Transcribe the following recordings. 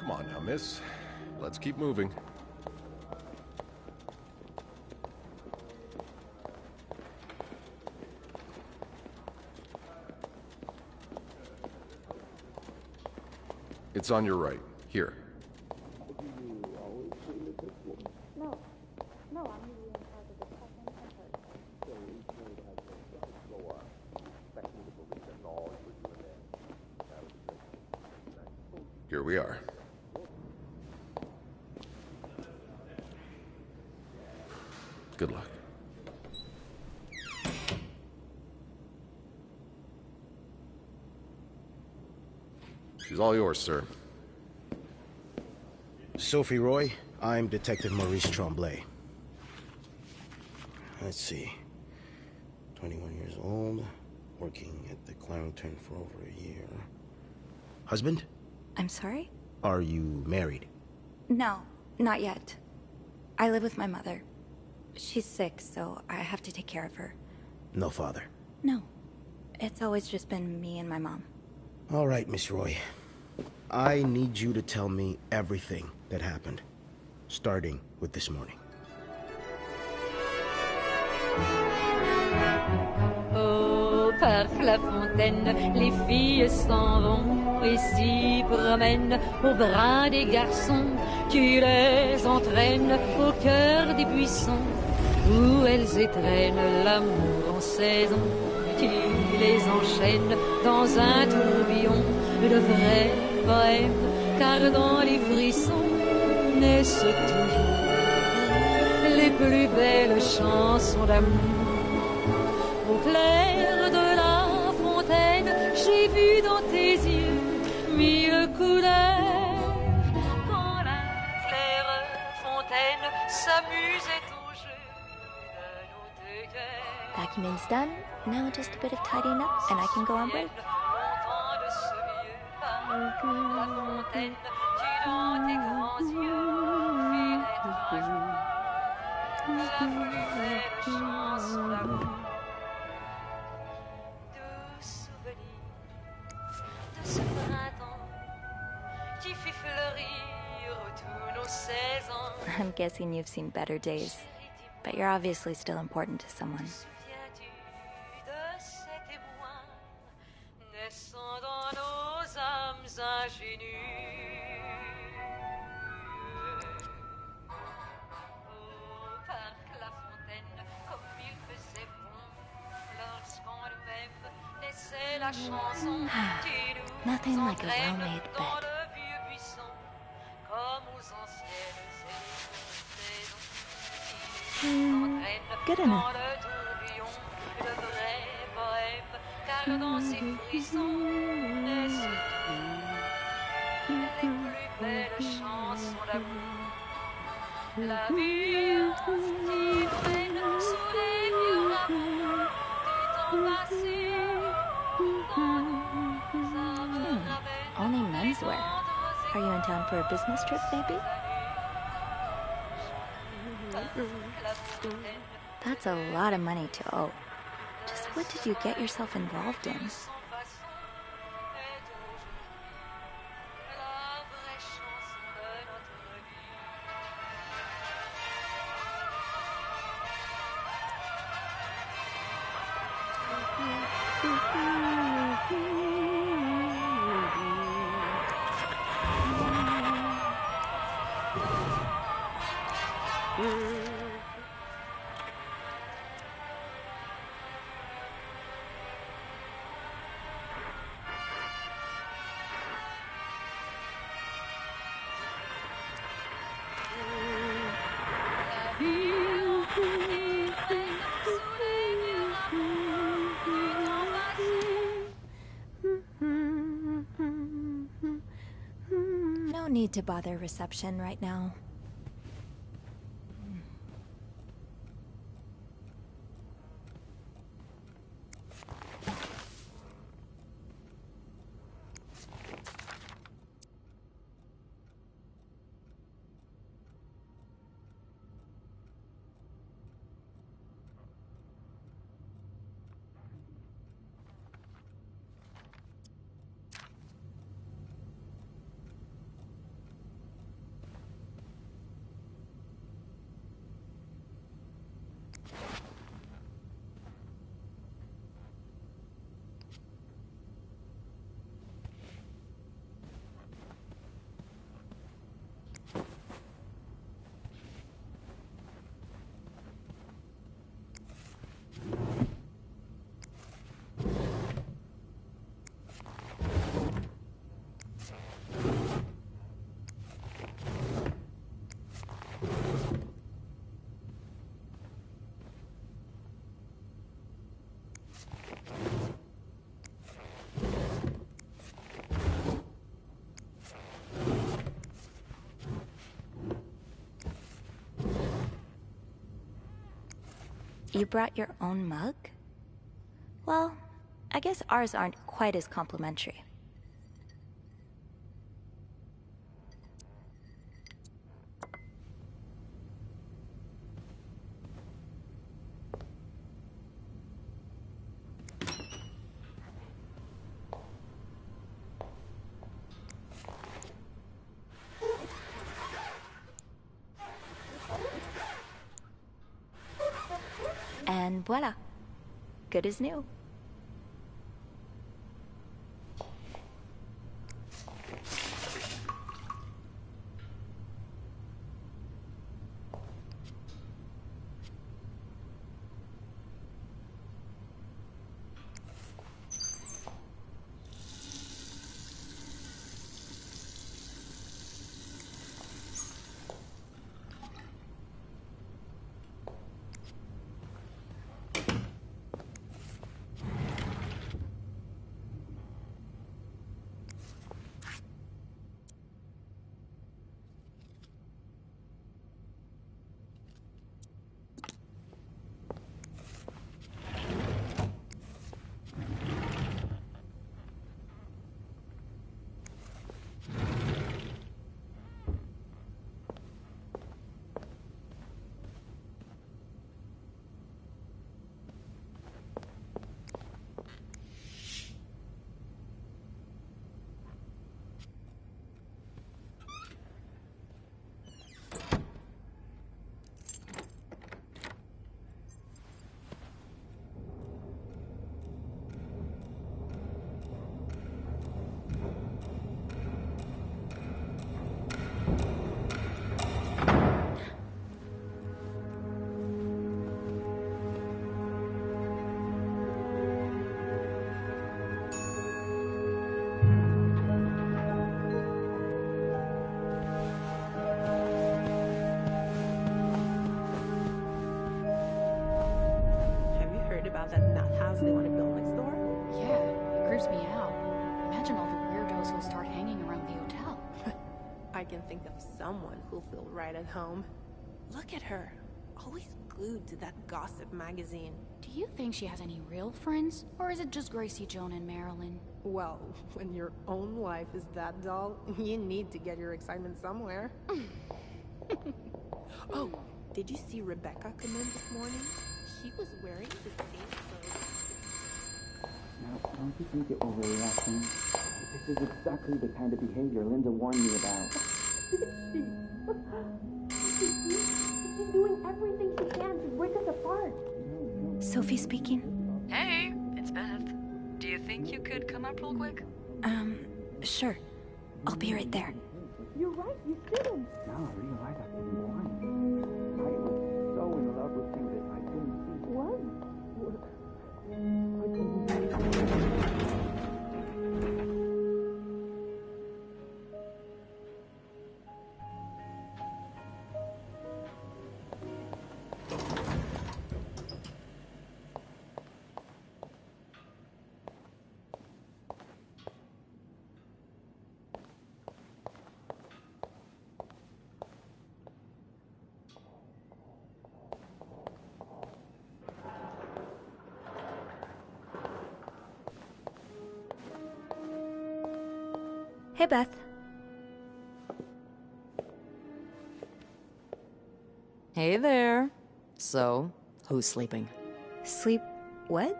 Come on now, miss. Let's keep moving. It's on your right. Here. No. No, I'm usually in charge of the second and third. Here we are. Good luck. She's all yours, sir. Sophie Roy, I'm Detective Maurice Tremblay. Let's see. 21 years old, working at the Clarendon for over a year. Husband? I'm sorry? Are you married? No, not yet. I live with my mother. She's sick, so I have to take care of her. No father? No. It's always just been me and my mom. All right, Miss Roy. I need you to tell me everything that happened, starting with this morning. Au parc La Fontaine, les filles s'en vont et s'y promènent au bras des garçons. Tu les entraînes au cœur des buissons où elles étrennent l'amour en saison. Tu les enchaînes dans un tourbillon de vrais poèmes, car dans les frissons naissent toujours les plus belles chansons d'amour. Au clair de la fontaine, j'ai vu dans tes yeux mille couleurs. Quand la claire fontaine s'amusait au jeu de nos deux cœurs. Vacuuming's done. Now just a bit of tidying up, and I can go on break. Longtemps de ce vieux parc, la fontaine, tu dans tes grands yeux, filais de joie. La plus belle chanson d'amour. De ce printemps qui fit fleurir tous nos 16 ans. I'm guessing you've seen better days, but you're obviously still important to someone. Souviens-tu de cet émoi naissant dans nos âmes ingénues? Au parc La Fontaine, comme il faisait bon, lorsqu'en nous-mêmes naissait la chanson. Nothing like a well-made Dans bed. le vieux buisson, comme aux anciennes saisons. Good Dans enough. le tourbillon de vrais poèmes, car dans ces frissons naissent les plus belles chansons d'amour. La vie qui traîne sous les vieux rameaux du temps passé. Only menswear. Are you in town for a business trip, maybe? That's a lot of money to owe. Just what did you get yourself involved in? No need to bother reception right now. You brought your own mug? Well, I guess ours aren't quite as complimentary. And voila. Good as new. About that nut house they want to build next door? Yeah, it creeps me out. Imagine all the weirdos who'll start hanging around the hotel. I can think of someone who'll feel right at home. Look at her, always glued to that gossip magazine. Do you think she has any real friends? Or is it just Gracie, Joan, and Marilyn? Well, when your own life is that dull, you need to get your excitement somewhere. Oh, did you see Rebecca come in this morning? She was wearing the same clothes. Now, don't you think you're overreacting? This is exactly the kind of behavior Linda warned me about. She's doing everything she can to break us apart. Sophie speaking. Hey, it's Beth. Do you think you could come up real quick? Sure. I'll be right there. You're right, you shouldn't. Now I realize I've been blind. I was so in love with things that I couldn't see. What? I couldn't see. Hey, Beth. Hey there. So, who's sleeping? Sleep... what?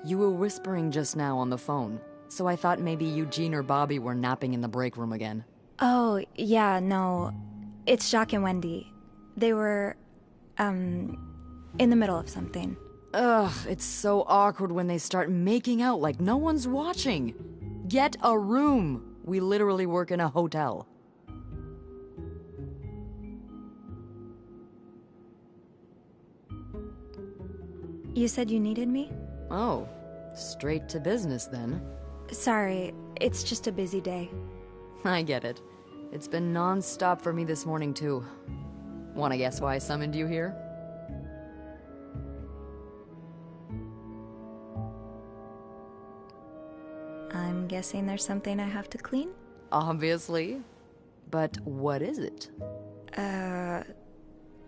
You were whispering just now on the phone, so I thought maybe Eugene or Bobby were napping in the break room again. Oh, yeah, no. It's Jacques and Wendy. They were, in the middle of something. Ugh, it's so awkward when they start making out like no one's watching. Get a room. We literally work in a hotel. You said you needed me? Oh, straight to business then. Sorry, it's just a busy day. I get it. It's been non-stop for me this morning too. Wanna guess why I summoned you here? I'm guessing there's something I have to clean? Obviously. But what is it?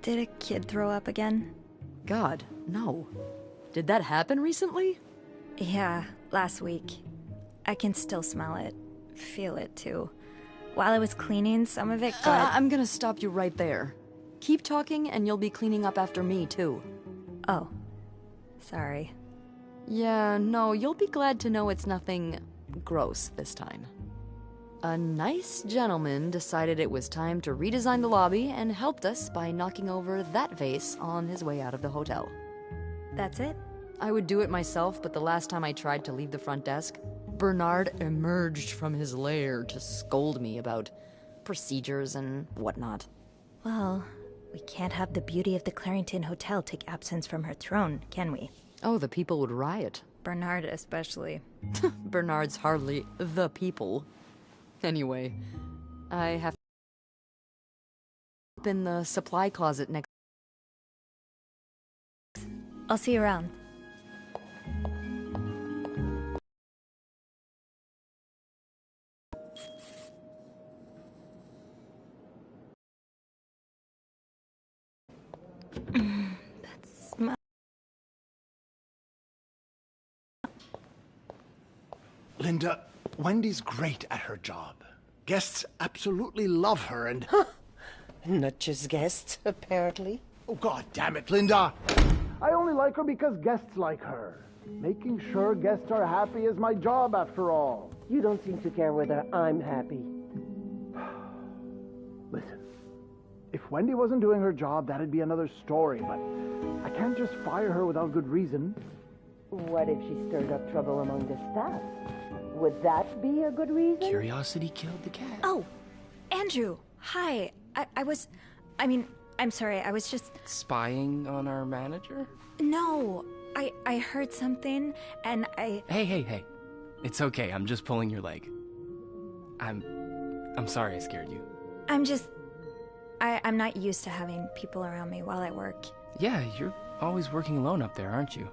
Did a kid throw up again? God, no. Did that happen recently? Yeah, last week. I can still smell it. Feel it, too. While I was cleaning, some of it got... I'm gonna stop you right there. Keep talking and you'll be cleaning up after me, too. Oh. Sorry. Yeah, no, you'll be glad to know it's nothing gross this time. A nice gentleman decided it was time to redesign the lobby and helped us by knocking over that vase on his way out of the hotel. That's it? I would do it myself, but the last time I tried to leave the front desk, Bernard emerged from his lair to scold me about procedures and whatnot. Well, we can't have the beauty of the Clarington Hotel take absence from her throne, can we? Oh, the people would riot. Bernard especially. Bernard's hardly the people. Anyway, I have to open the supply closet next. I'll see you around. Linda, Wendy's great at her job. Guests absolutely love her and... Not just guests, apparently. Oh, God damn it, Linda! I only like her because guests like her. Making sure guests are happy is my job, after all. You don't seem to care whether I'm happy. Listen, if Wendy wasn't doing her job, that'd be another story, but I can't just fire her without good reason. What if she stirred up trouble among the staff? Would that be a good reason? Curiosity killed the cat. Oh, Andrew, hi. I'm sorry, I was just... Spying on our manager? No, I heard something, and I... Hey. It's okay, I'm just pulling your leg. I'm sorry I scared you. I'm not used to having people around me while I work. Yeah, you're always working alone up there, aren't you?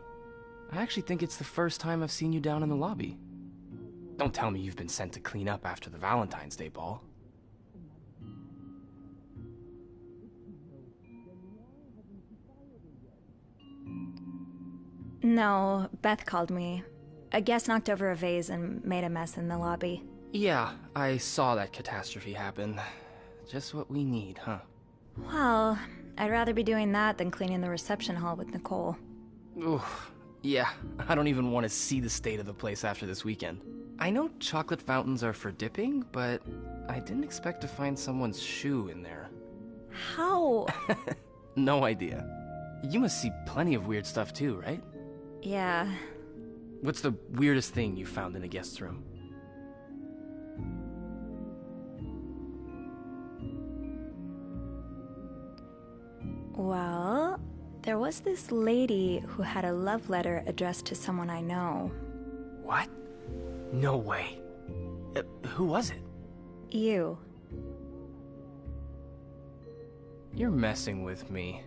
I actually think it's the first time I've seen you down in the lobby. Don't tell me you've been sent to clean up after the Valentine's Day ball. No, Beth called me. A guest knocked over a vase and made a mess in the lobby. Yeah, I saw that catastrophe happen. Just what we need, huh? Well, I'd rather be doing that than cleaning the reception hall with Nicole. Oof. Yeah, I don't even want to see the state of the place after this weekend. I know chocolate fountains are for dipping, but I didn't expect to find someone's shoe in there. How? No idea. You must see plenty of weird stuff too, right? Yeah. What's the weirdest thing you found in a guest's room? Well, there was this lady who had a love letter addressed to someone I know. What? No way. Who was it? You. You're messing with me.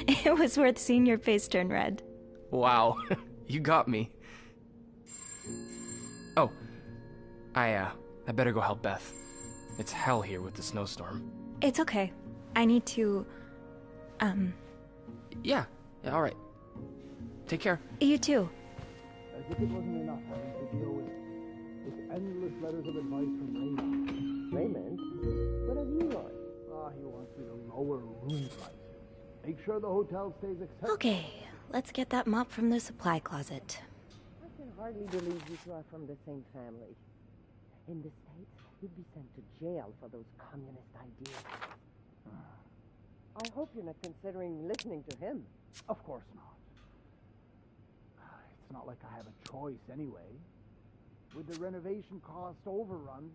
It was worth seeing your face turn red. Wow, you got me. Oh, I better go help Beth. It's hell here with the snowstorm. It's okay. I need to, Yeah, all right. Take care. You too. As if it wasn't enough having to deal with endless letters of advice from Raymond. Raymond? What does he want? He wants me to lower room prices. Make sure the hotel stays acceptable. Okay, let's get that mop from the supply closet. I can hardly believe you two are from the same family. In the States, you'd be sent to jail for those communist ideas. I hope you're not considering listening to him. Of course not. It's not like I have a choice anyway. With the renovation cost overruns,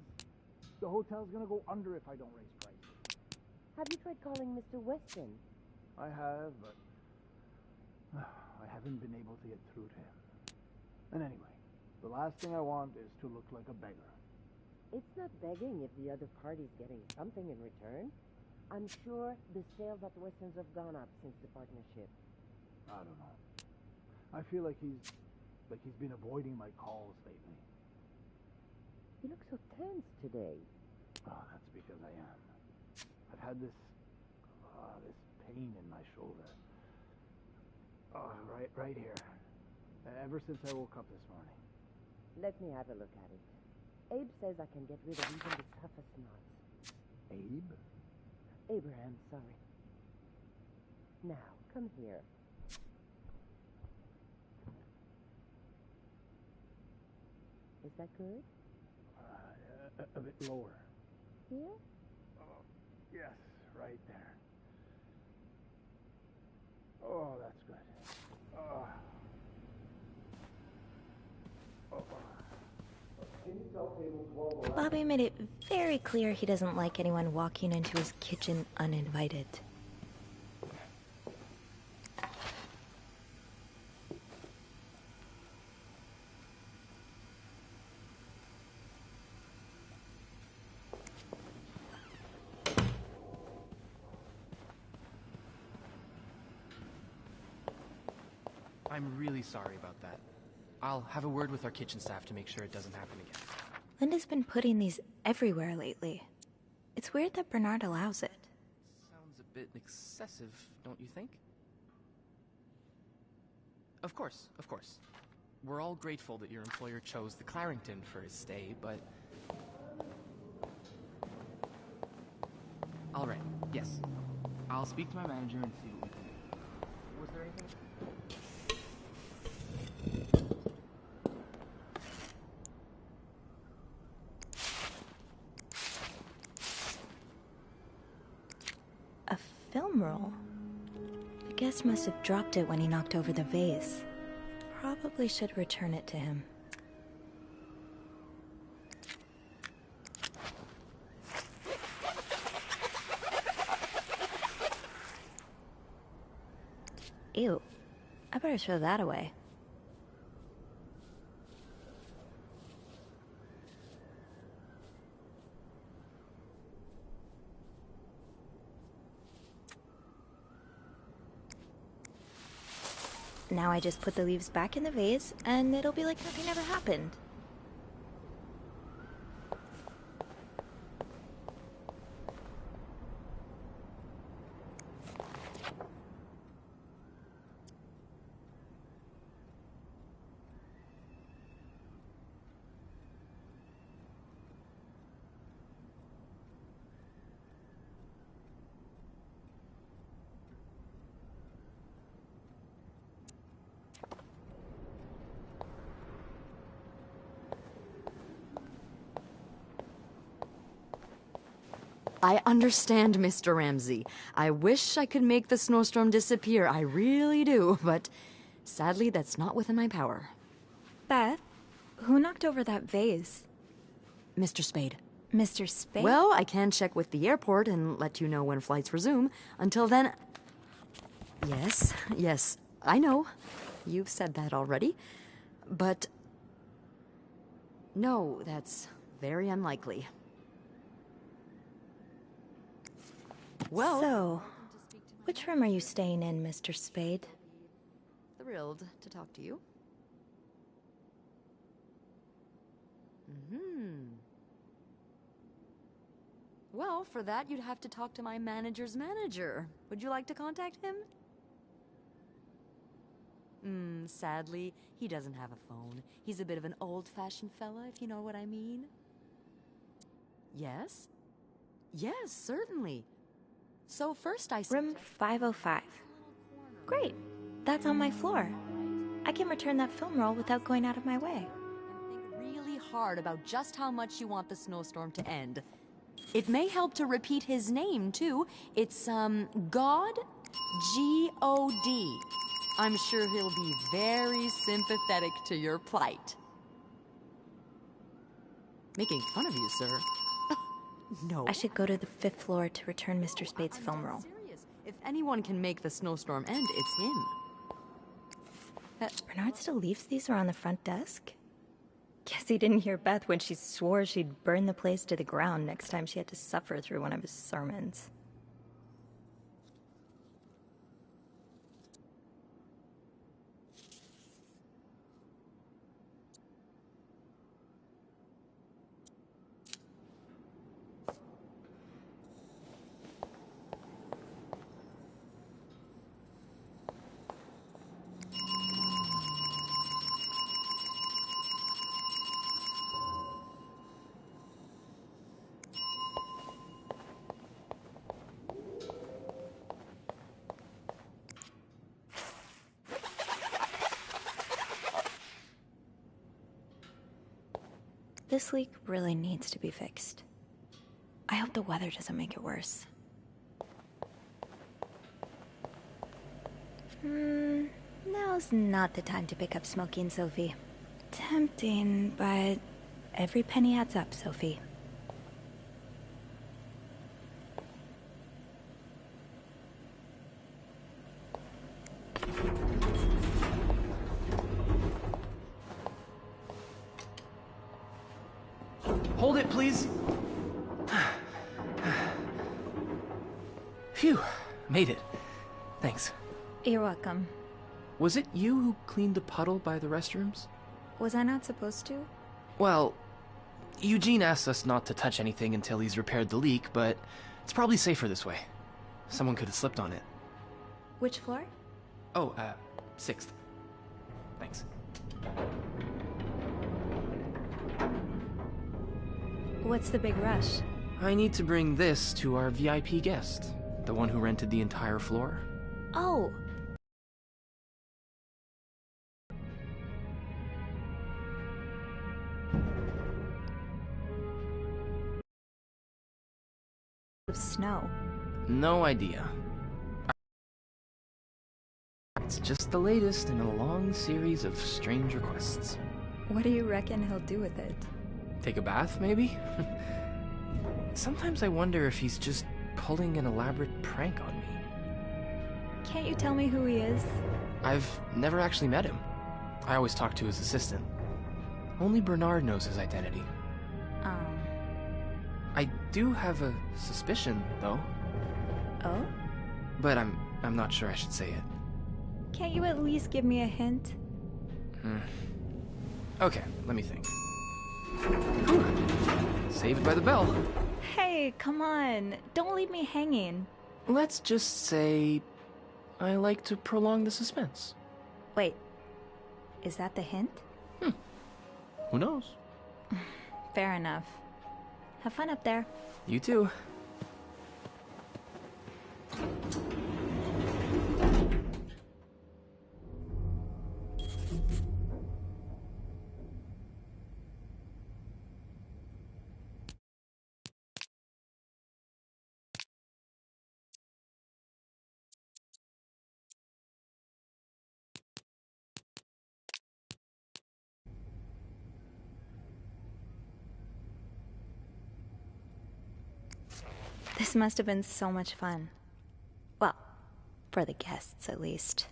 the hotel's gonna go under if I don't raise prices. Have you tried calling Mr. Weston? I have, but I haven't been able to get through to him. And anyway, the last thing I want is to look like a beggar. It's not begging if the other party's getting something in return. I'm sure the sales at Weston's have gone up since the partnership. I don't know. I feel like he's been avoiding my calls lately. You look so tense today. Oh, that's because I am. I've had this pain in my shoulder. Oh, right here. Ever since I woke up this morning. Let me have a look at it. Abe says I can get rid of even the toughest knots. Abe? Abraham, sorry. Now, come here. Is that good? A bit lower. Here? Oh, yes, right there. Oh, that's good. Oh. Bobby made it very clear he doesn't like anyone walking into his kitchen uninvited. I'm really sorry about that. I'll have a word with our kitchen staff to make sure it doesn't happen again. Linda's been putting these everywhere lately. It's weird that Bernard allows it. Sounds a bit excessive, don't you think? Of course, of course. We're all grateful that your employer chose the Clarington for his stay, but... Alright, yes. I'll speak to my manager and see what we can do. Was there anything... A film roll. The guest must have dropped it when he knocked over the vase. Probably should return it to him. Ew. I better throw that away. Now I just put the leaves back in the vase, and it'll be like nothing ever happened. I understand, Mr. Ramsey. I wish I could make the snowstorm disappear. I really do, but sadly that's not within my power. Beth, who knocked over that vase? Mr. Spade. Mr. Spade? Well, I can check with the airport and let you know when flights resume. Until then... Yes, I know. You've said that already. But... no, that's very unlikely. Well... So, which room are you staying in, Mr. Spade? Thrilled to talk to you. Well, for that, you'd have to talk to my manager's manager. Would you like to contact him? Sadly, he doesn't have a phone. He's a bit of an old-fashioned fella, if you know what I mean. Yes? Yes, certainly. So first I... Room 505. Great. That's on my floor. I can return that film roll without going out of my way. And think really hard about just how much you want the snowstorm to end. It may help to repeat his name, too. It's, God? G-O-D. I'm sure he'll be very sympathetic to your plight. Making fun of you, sir. No. I should go to the 5th floor to return Mr. Spade's film roll. Serious. If anyone can make the snowstorm end, it's him. Bernard still leaves these around the front desk? Guess he didn't hear Beth when she swore she'd burn the place to the ground next time she had to suffer through one of his sermons. This leak really needs to be fixed. I hope the weather doesn't make it worse. Now's not the time to pick up smoking, Sophie. Tempting, but every penny adds up, Sophie. Hold it, please. Phew, made it. Thanks. You're welcome. Was it you who cleaned the puddle by the restrooms? Was I not supposed to? Well, Eugene asked us not to touch anything until he's repaired the leak, but it's probably safer this way. Someone could have slipped on it. Which floor? Oh, 6th. Thanks. What's the big rush? I need to bring this to our VIP guest, the one who rented the entire floor. Oh! Of snow. No idea. It's just the latest in a long series of strange requests. What do you reckon he'll do with it? Take a bath, maybe? Sometimes I wonder if he's just pulling an elaborate prank on me. Can't you tell me who he is? I've never actually met him. I always talk to his assistant. Only Bernard knows his identity. I do have a suspicion, though. Oh? But I'm not sure I should say it. Can't you at least give me a hint? Okay, let me think. Whew. Saved by the bell. Hey, come on. Don't leave me hanging. Let's just say I like to prolong the suspense. Wait. Is that the hint? Who knows? Fair enough. Have fun up there. You too. This must have been so much fun. Well, for the guests, at least.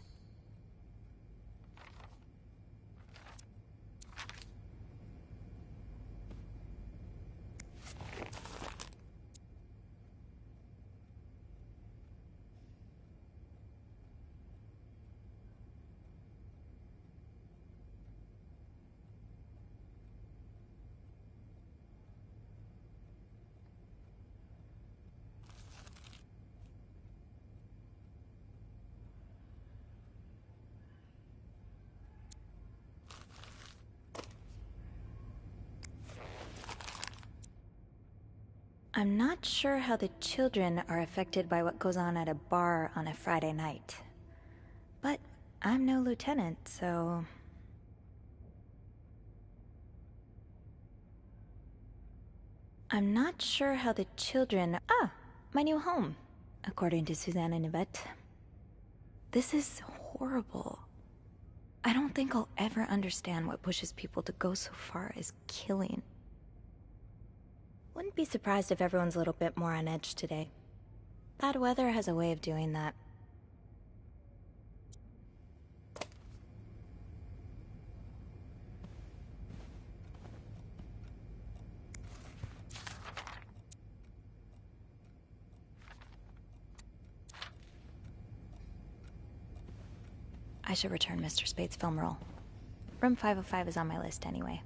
I'm not sure how the children are affected by what goes on at a bar on a Friday night. But I'm no lieutenant, so... I'm not sure how the children... Ah! My new home, according to Suzanne and Yvette. This is horrible. I don't think I'll ever understand what pushes people to go so far as killing. Wouldn't be surprised if everyone's a little bit more on edge today. Bad weather has a way of doing that. I should return Mr. Spade's film roll. Room 505 is on my list anyway.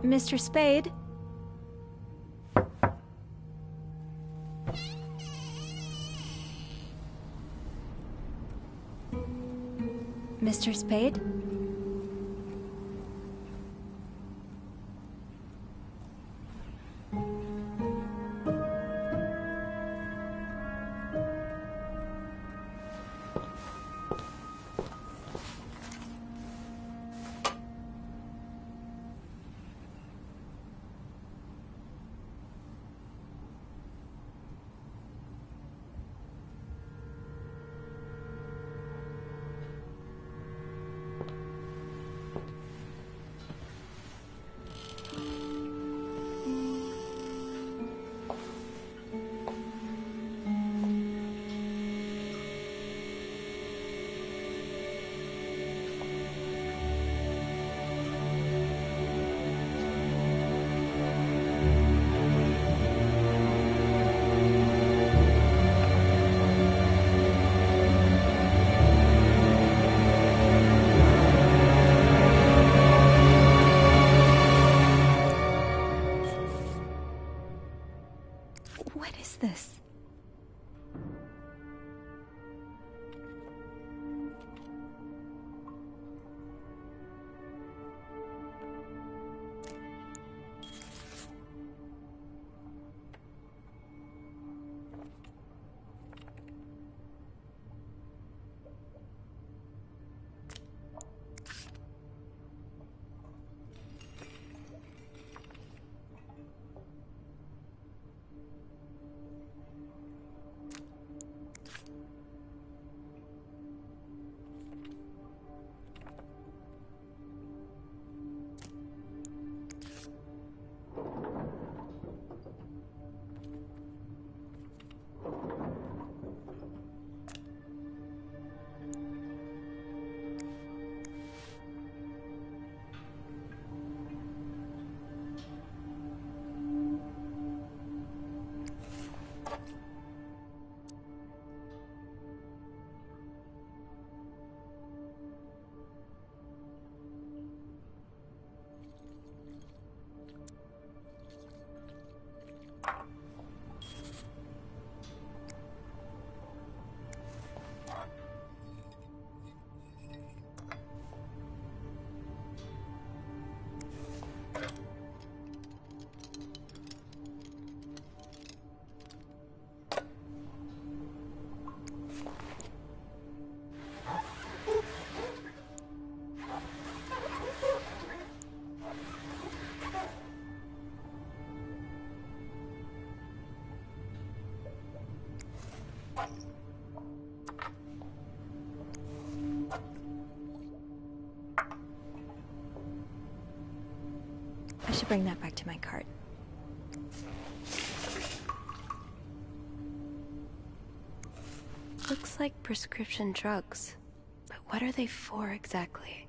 Mr. Spade? Mr. Spade? I should bring that back to my cart. Looks like prescription drugs. But what are they for exactly?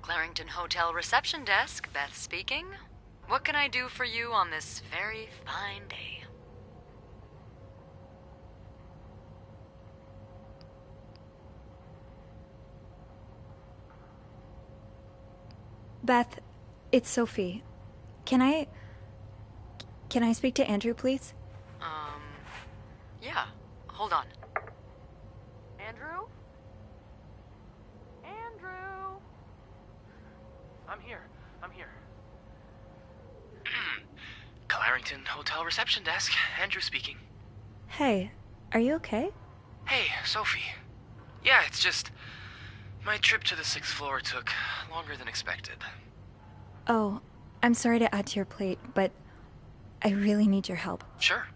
Clarington Hotel reception desk, Beth speaking. What can I do for you on this very fine day? Beth, it's Sophie. Can I speak to Andrew, please? Yeah. Hold on. Andrew? Andrew? I'm here. Clarington Hotel reception desk. Andrew speaking. Hey, are you okay? Hey, Sophie. Yeah, it's just... my trip to the 6th floor took longer than expected. Oh, I'm sorry to add to your plate, but I really need your help. Sure.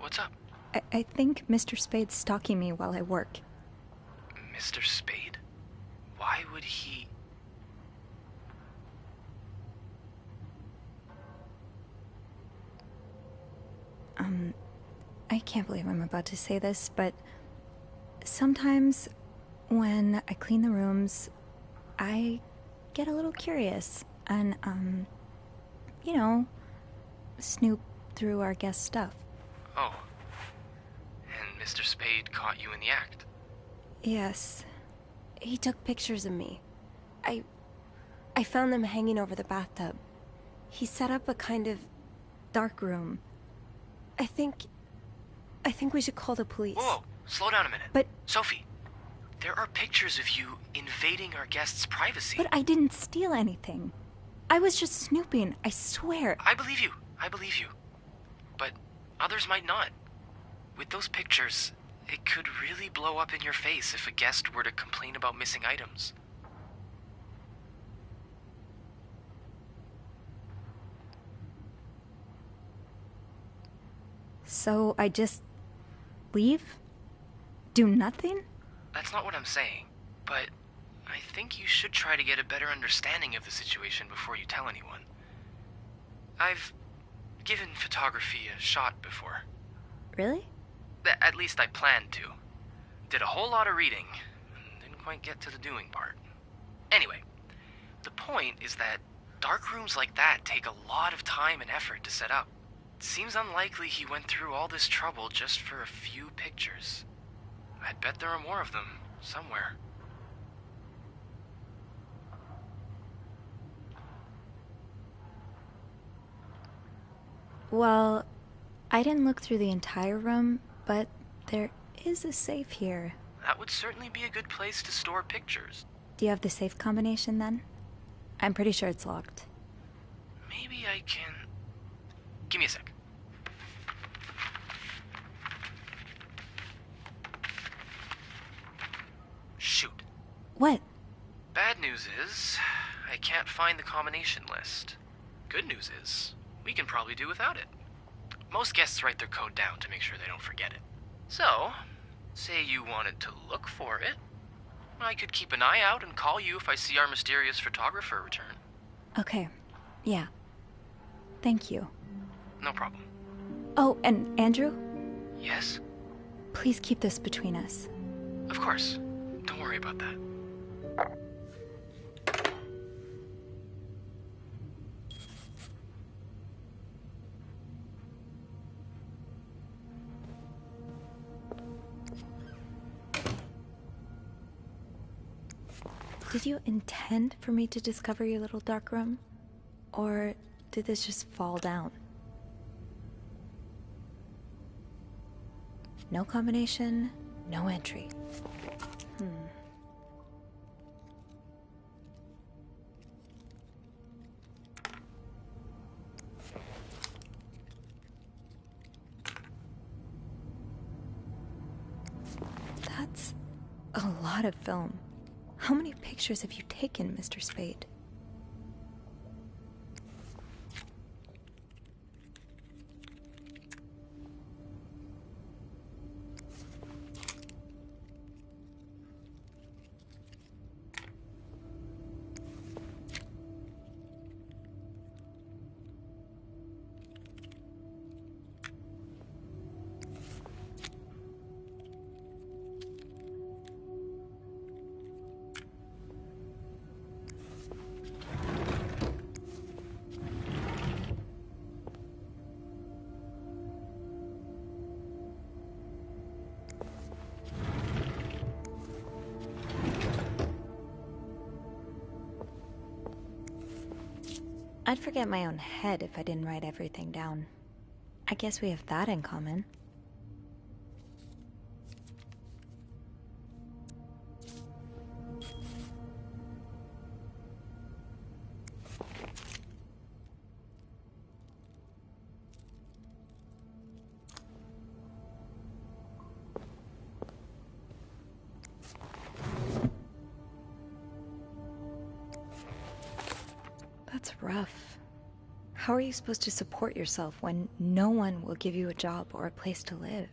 What's up? I think Mr. Spade's stalking me while I work. Mr. Spade? Why would he... I can't believe I'm about to say this, but sometimes when I clean the rooms, I get a little curious and, you know, snoop through our guest stuff. Oh. And Mr. Spade caught you in the act? Yes. He took pictures of me. I found them hanging over the bathtub. He set up a kind of dark room. I think we should call the police. Whoa, slow down a minute. But... Sophie, there are pictures of you invading our guests' privacy. But I didn't steal anything. I was just snooping, I swear. I believe you. But others might not. With those pictures, it could really blow up in your face if a guest were to complain about missing items. So I just leave? Do nothing? That's not what I'm saying, but I think you should try to get a better understanding of the situation before you tell anyone. I've given photography a shot before. Really? At least I planned to. Did a whole lot of reading. Didn't quite get to the doing part. Anyway, the point is that dark rooms like that take a lot of time and effort to set up. Seems unlikely he went through all this trouble just for a few pictures. I'd bet there are more of them, somewhere. Well, I didn't look through the entire room, but there is a safe here. That would certainly be a good place to store pictures. Do you have the safe combination then? I'm pretty sure it's locked. Maybe I can... Give me a sec. Shoot. What? Bad news is, I can't find the combination list. Good news is, we can probably do without it. Most guests write their code down to make sure they don't forget it. So, say you wanted to look for it, I could keep an eye out and call you if I see our mysterious photographer return. Okay. Yeah. Thank you. No problem. Oh, and Andrew? Yes? Please keep this between us. Of course. Don't worry about that. Did you intend for me to discover your little dark room? Or did this just fall down? No combination, no entry. That's a lot of film. How many pictures have you taken, Mr. Spade? I'd forget my own head if I didn't write everything down. I guess we have that in common. That's rough. How are you supposed to support yourself when no one will give you a job or a place to live?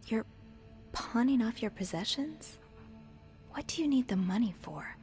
You're pawning off your possessions? What do you need the money for?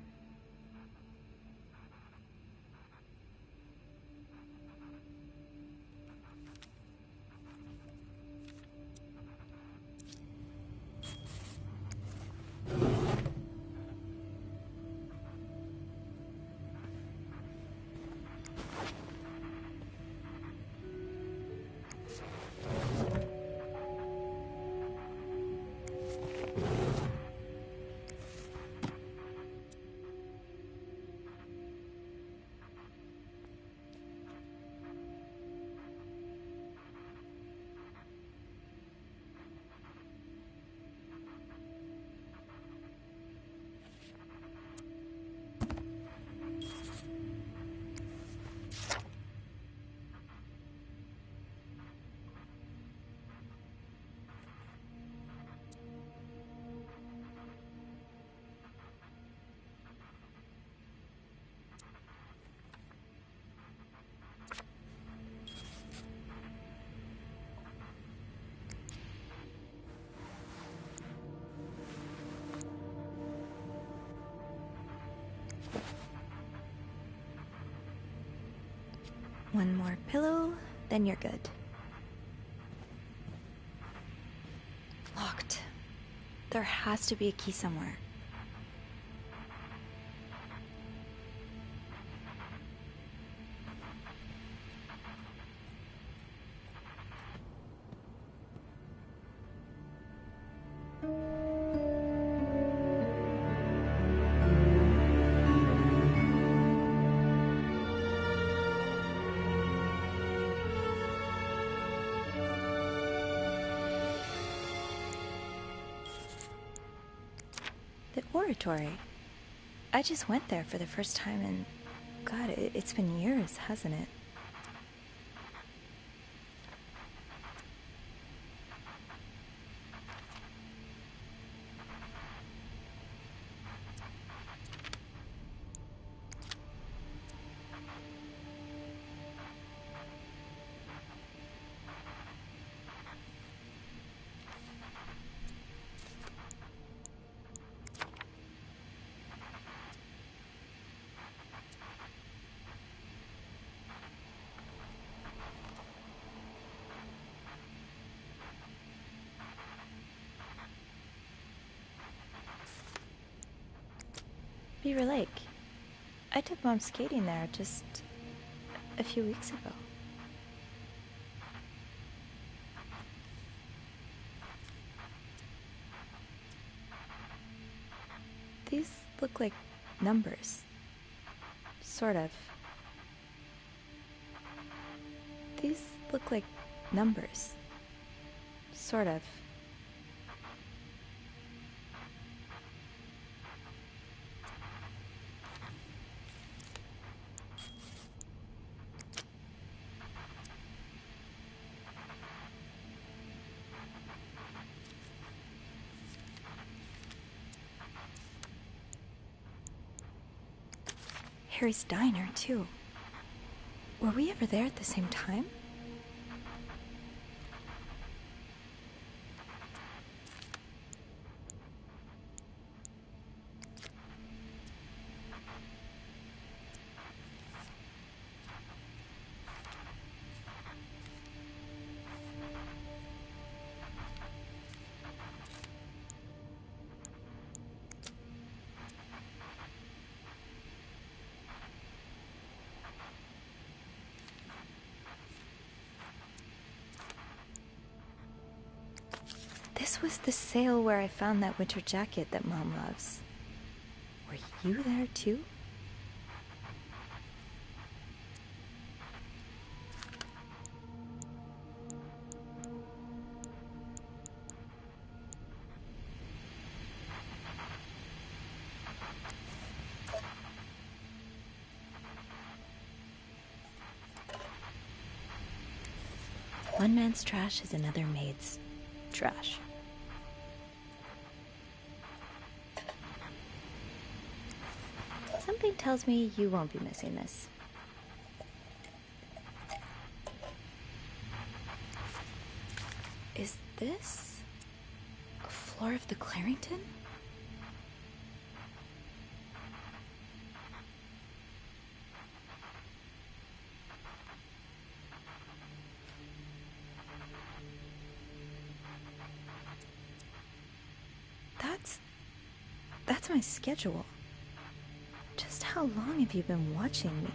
One more pillow, then you're good. Locked. There has to be a key somewhere. The oratory. I just went there for the first time and... God, it's been years, hasn't it? Beaver Lake. I took Mom skating there just a few weeks ago. These look like numbers. Sort of. These look like numbers. Sort of. Harry's diner, too. Were we ever there at the same time? This was the sale where I found that winter jacket that Mom loves. Were you there too? One man's trash is another maid's trash. Something tells me you won't be missing this. Is this a floor of the Clarington? That's my schedule. Just how long have you been watching me?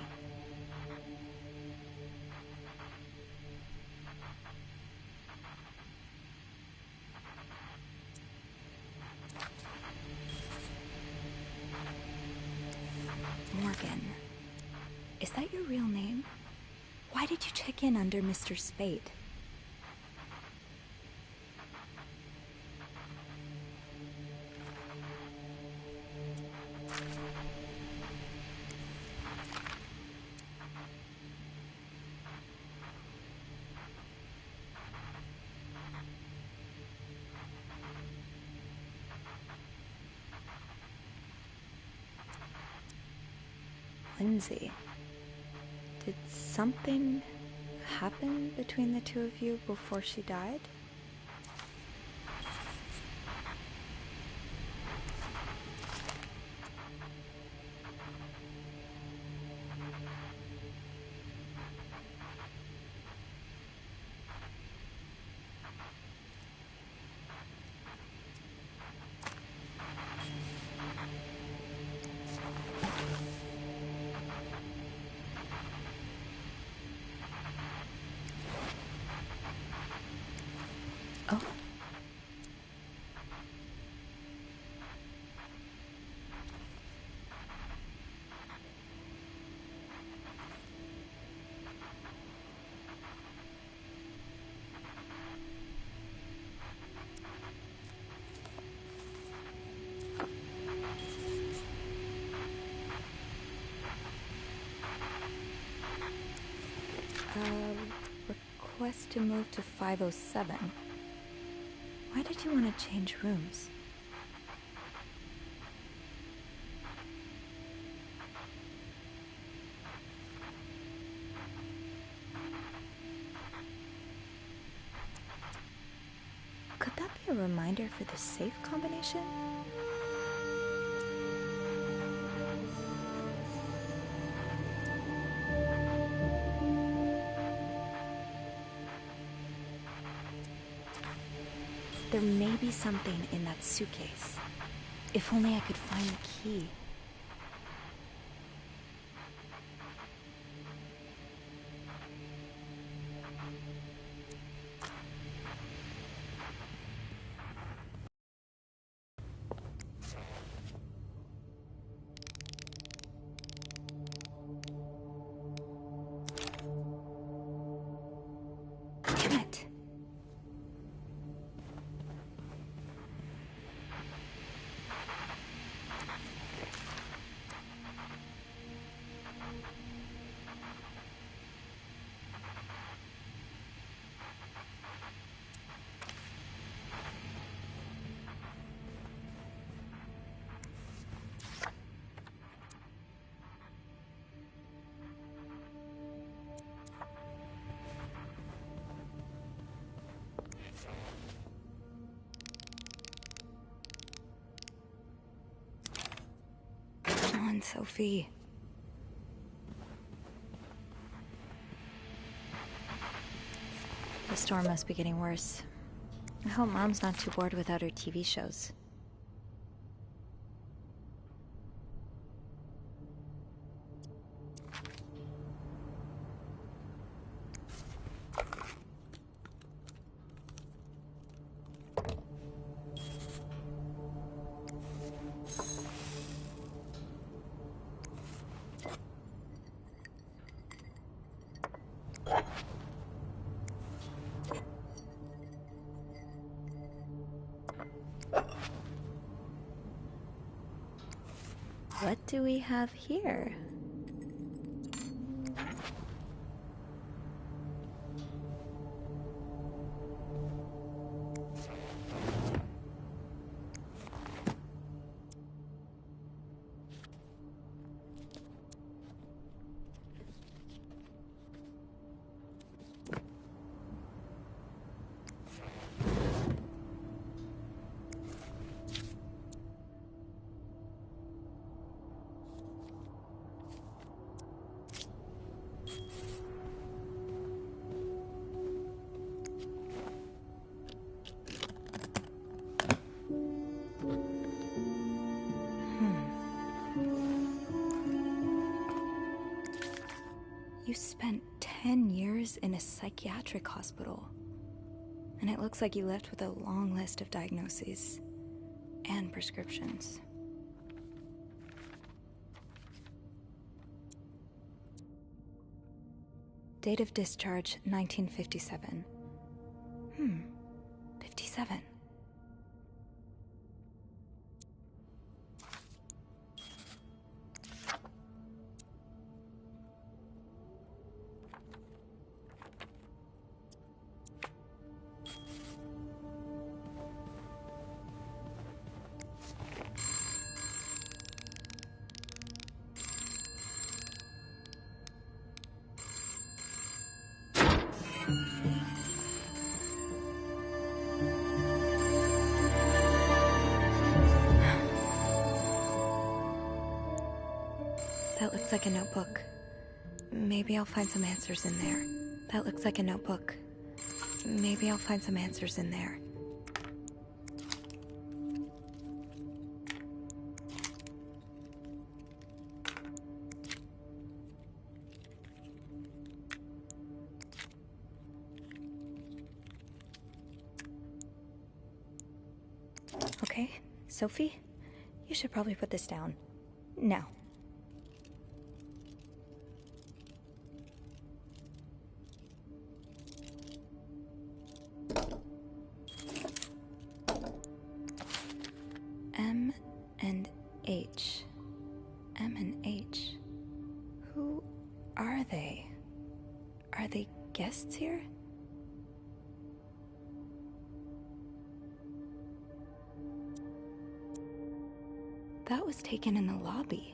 Morgan. Is that your real name? Why did you check in under Mr. Spade? Lindsay, did something happen between the two of you before she died? Oh. Request to move to 507. Why did you want to change rooms? Could that be a reminder for the safe combination? There may be something in that suitcase. If only I could find the key. Damn it. Come on, Sophie. The storm must be getting worse. I hope Mom's not too bored without her TV shows. What do we have here? You spent 10 years in a psychiatric hospital. And it looks like you left with a long list of diagnoses and prescriptions. Date of discharge, 1957. 57. That looks like a notebook. Maybe I'll find some answers in there. That looks like a notebook. Maybe I'll find some answers in there. Okay, Sophie? You should probably put this down. Now. M and H. M and H. Who are they? Are they guests here? That was taken in the lobby.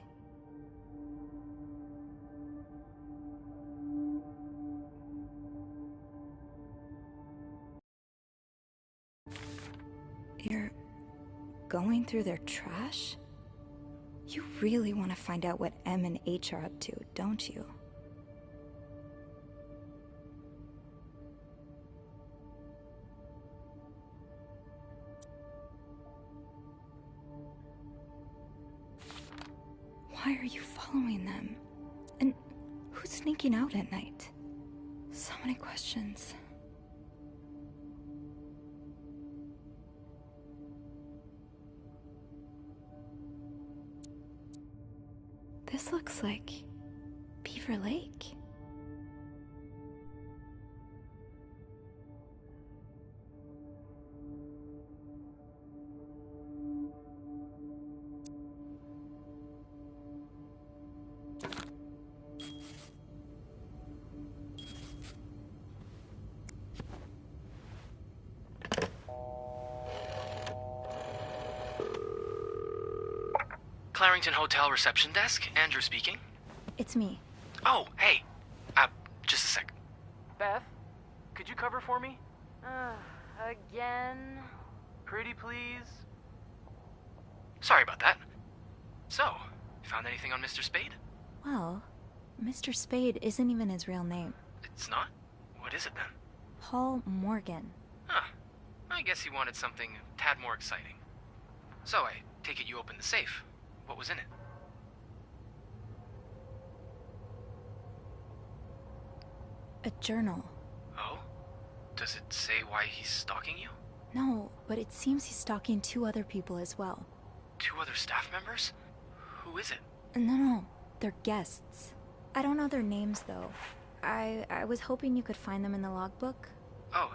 You're going through their trash? You really want to find out what M and H are up to, don't you? Why are you following them? And who's sneaking out at night? So many questions. This looks like Beaver Lake. Clarington Hotel reception desk, Andrew speaking. It's me. Oh, hey. Just a sec. Beth, could you cover for me? Again? Pretty please? Sorry about that. So, you found anything on Mr. Spade? Well, Mr. Spade isn't even his real name. It's not? What is it then? Paul Morgan. Huh. I guess he wanted something a tad more exciting. So, I take it you opened the safe. What was in it? A journal. Oh? Does it say why he's stalking you? No, but it seems he's stalking 2 other people as well. 2 other staff members? Who is it? No, they're guests. I don't know their names, though. I was hoping you could find them in the logbook. Oh,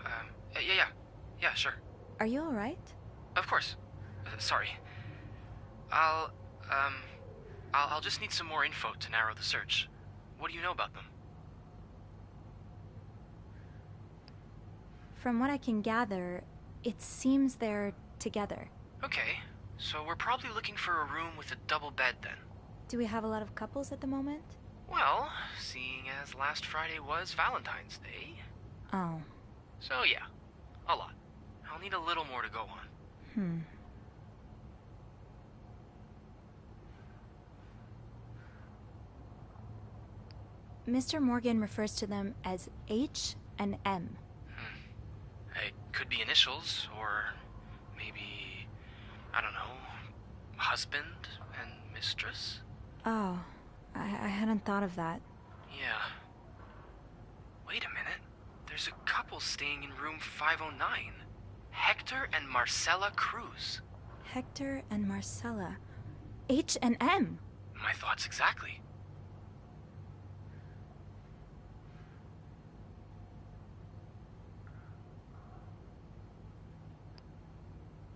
yeah, sure. Are you alright? Of course. Sorry. I'll just need some more info to narrow the search. What do you know about them? From what I can gather, it seems they're together. Okay, so we're probably looking for a room with a double bed then. Do we have a lot of couples at the moment? Well, seeing as last Friday was Valentine's Day. Oh. So yeah, a lot. I'll need a little more to go on. Mr. Morgan refers to them as H and M. It could be initials, or maybe, I don't know, husband and mistress? Oh, I hadn't thought of that. Yeah. Wait a minute. There's a couple staying in room 509. Hector and Marcella Cruz. Hector and Marcella. H and M. My thoughts exactly.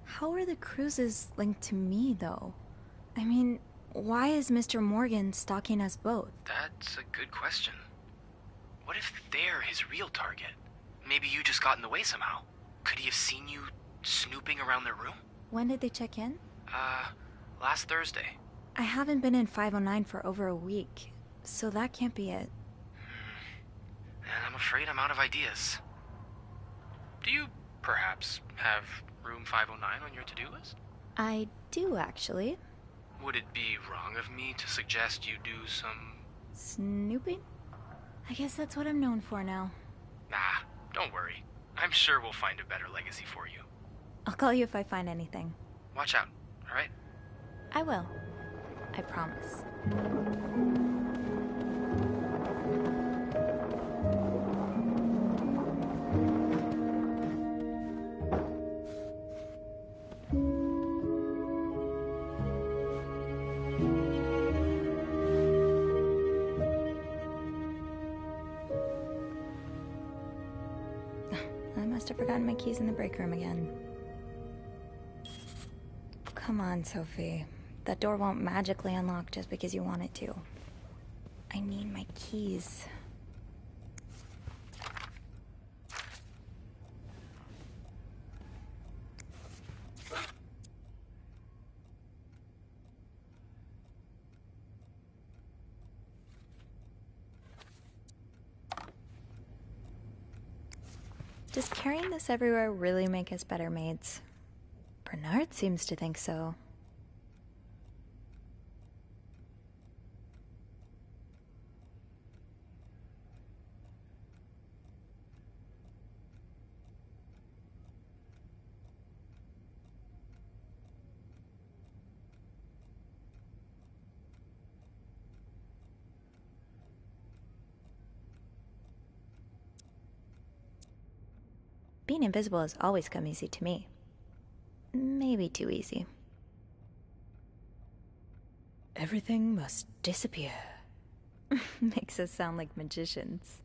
How are the Cruzes linked to me, though? I mean, why is Mr. Morgan stalking us both? That's a good question. What if they're his real target? Maybe you just got in the way somehow. Could he have seen you snooping around their room? When did they check in? Last Thursday. I haven't been in 509 for over a week, so that can't be it. And I'm afraid I'm out of ideas. Do you, perhaps, have room 509 on your to-do list? I do, actually. Would it be wrong of me to suggest you do some... Snooping? I guess that's what I'm known for now. Nah, don't worry. I'm sure we'll find a better legacy for you. I'll call you if I find anything. Watch out, alright? I will. I promise. I must have forgotten my keys in the break room again. Come on, Sophie. That door won't magically unlock just because you want it to. I need my keys. Does carrying this everywhere really make us better maids? Bernard seems to think so. Being invisible has always come easy to me. Maybe too easy. Everything must disappear. Makes us sound like magicians.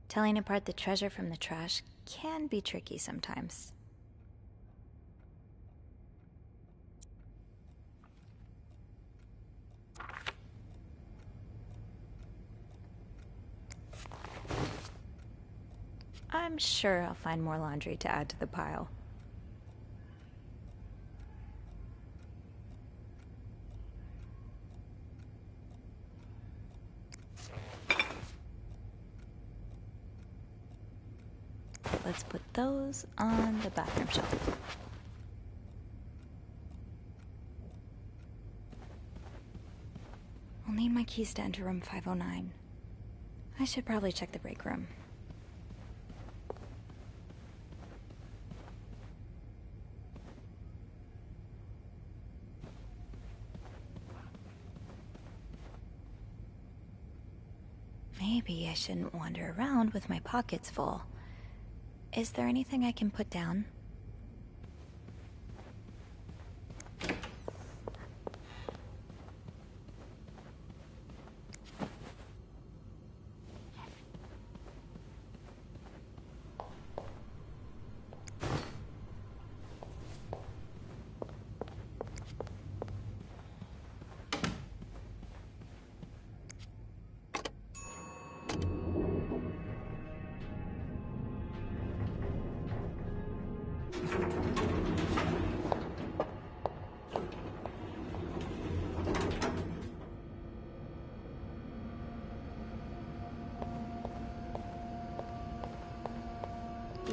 Telling apart the treasure from the trash can be tricky sometimes. I'm sure I'll find more laundry to add to the pile. Let's put those on the bathroom shelf. I'll need my keys to enter room 509. I should probably check the break room. Maybe I shouldn't wander around with my pockets full. Is there anything I can put down?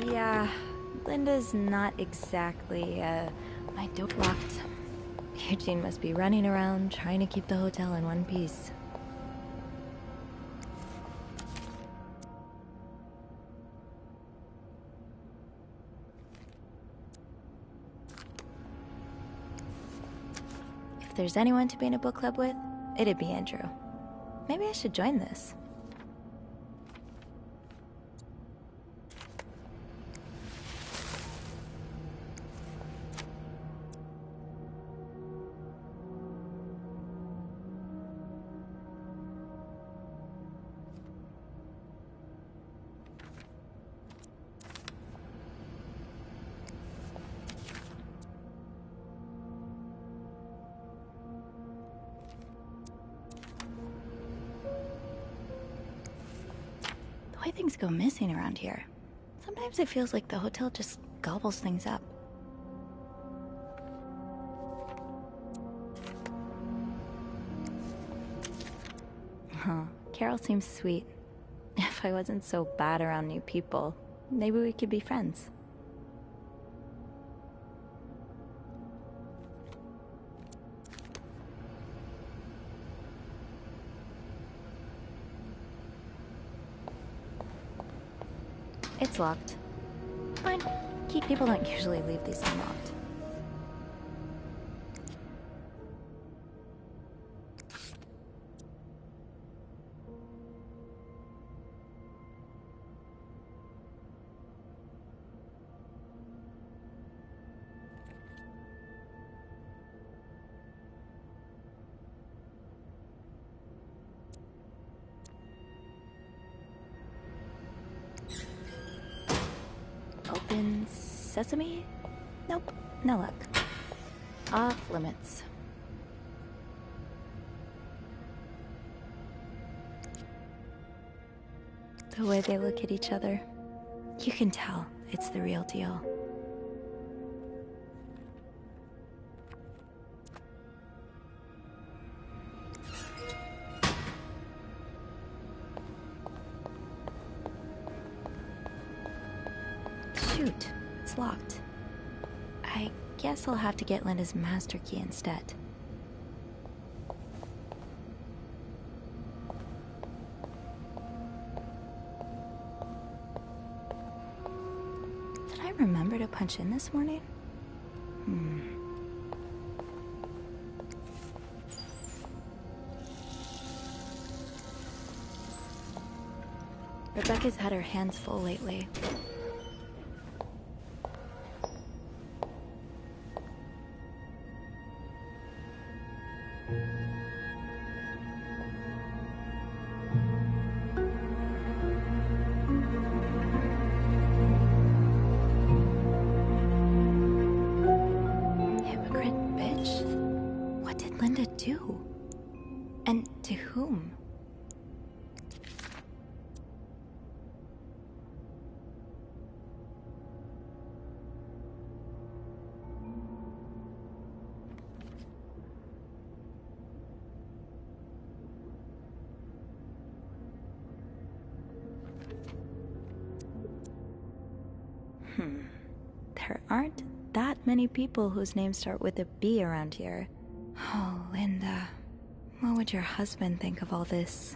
Yeah, Linda's not exactly, my door locked. Eugene must be running around trying to keep the hotel in one piece. If there's anyone to be in a book club with, it'd be Andrew. Maybe I should join this. The way things go missing around here, sometimes it feels like the hotel just gobbles things up. Huh, Carol seems sweet. If I wasn't so bad around new people, maybe we could be friends. It's locked. Fine. Key people don't usually leave these unlocked. Been sesame? Nope, no luck. Off limits. The way they look at each other, you can tell it's the real deal. Shoot, it's locked. I guess I'll have to get Linda's master key instead. Did I remember to punch in this morning? Rebecca's had her hands full lately. Hypocrite bitch. What did Linda do? And to whom? There aren't that many people whose names start with a B around here. Oh, Linda. What would your husband think of all this?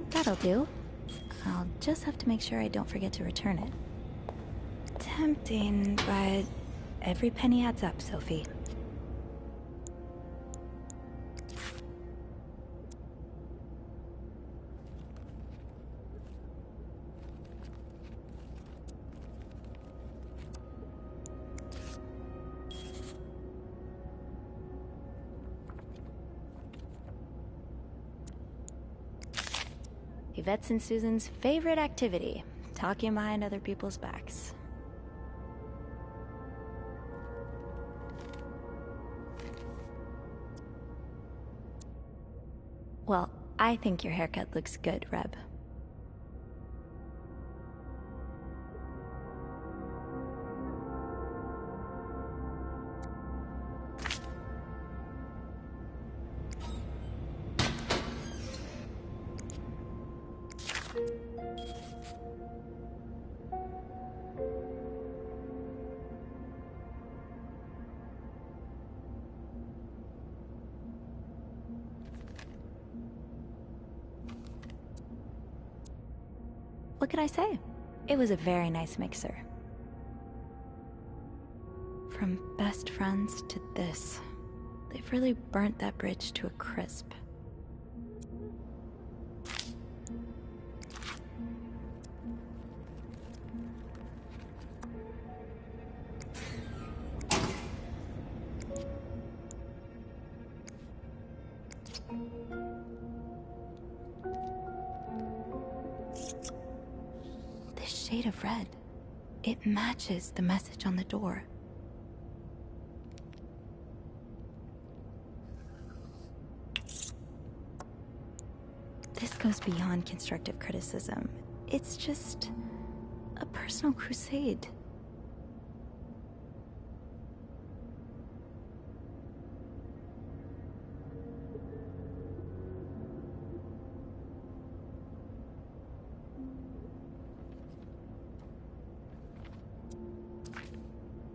That'll do. I'll just have to make sure I don't forget to return it. Tempting, but every penny adds up, Sophie. Yvette's and Susan's favorite activity, talking behind other people's backs. Well, I think your haircut looks good, Reb. What could I say? It was a very nice mixer. From best friends to this, they've really burnt that bridge to a crisp. Shade of red. It matches the message on the door. This goes beyond constructive criticism. It's just a personal crusade.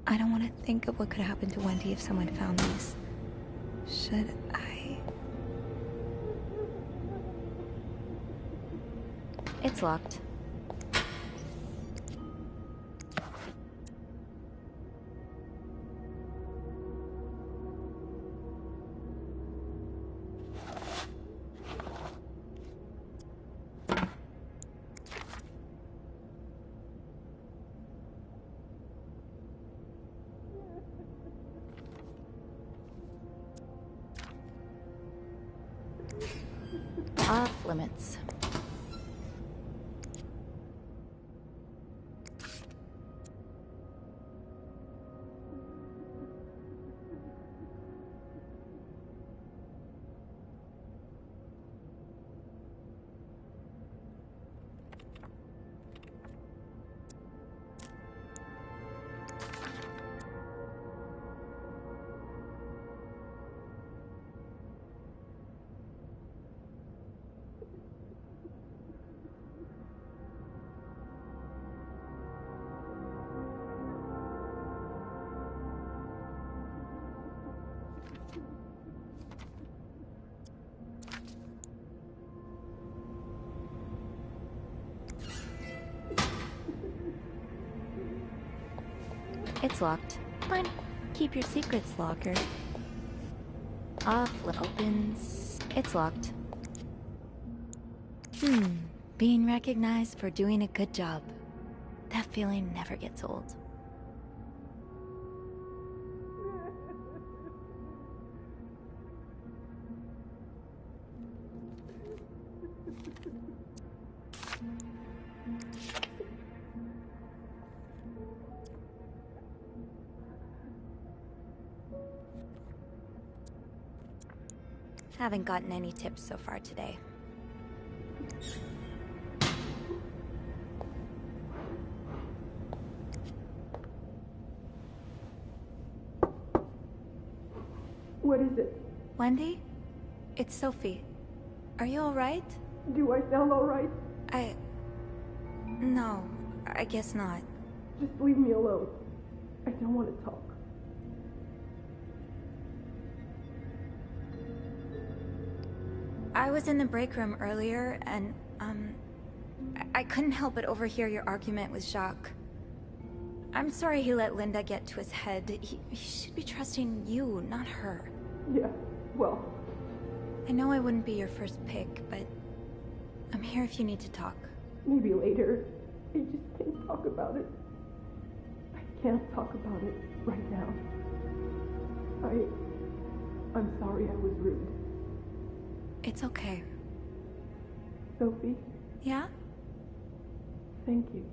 I don't want to think of what could happen to Wendy if someone found these. Should I? It's locked. Off limits. It's locked. Fine. Keep your secrets, locker. Off opens. It's locked. Being recognized for doing a good job. That feeling never gets old. Haven't gotten any tips so far today. What is it? Wendy? It's Sophie. Are you alright? Do I sound alright? No, I guess not. Just leave me alone. I don't want to talk. I was in the break room earlier, and, I couldn't help but overhear your argument with Jacques. I'm sorry he let Linda get to his head. He should be trusting you, not her. Yeah, well... I know I wouldn't be your first pick, but I'm here if you need to talk. Maybe later. I just can't talk about it. I can't talk about it right now. I'm sorry I was rude. It's okay. Sophie? Yeah? Thank you.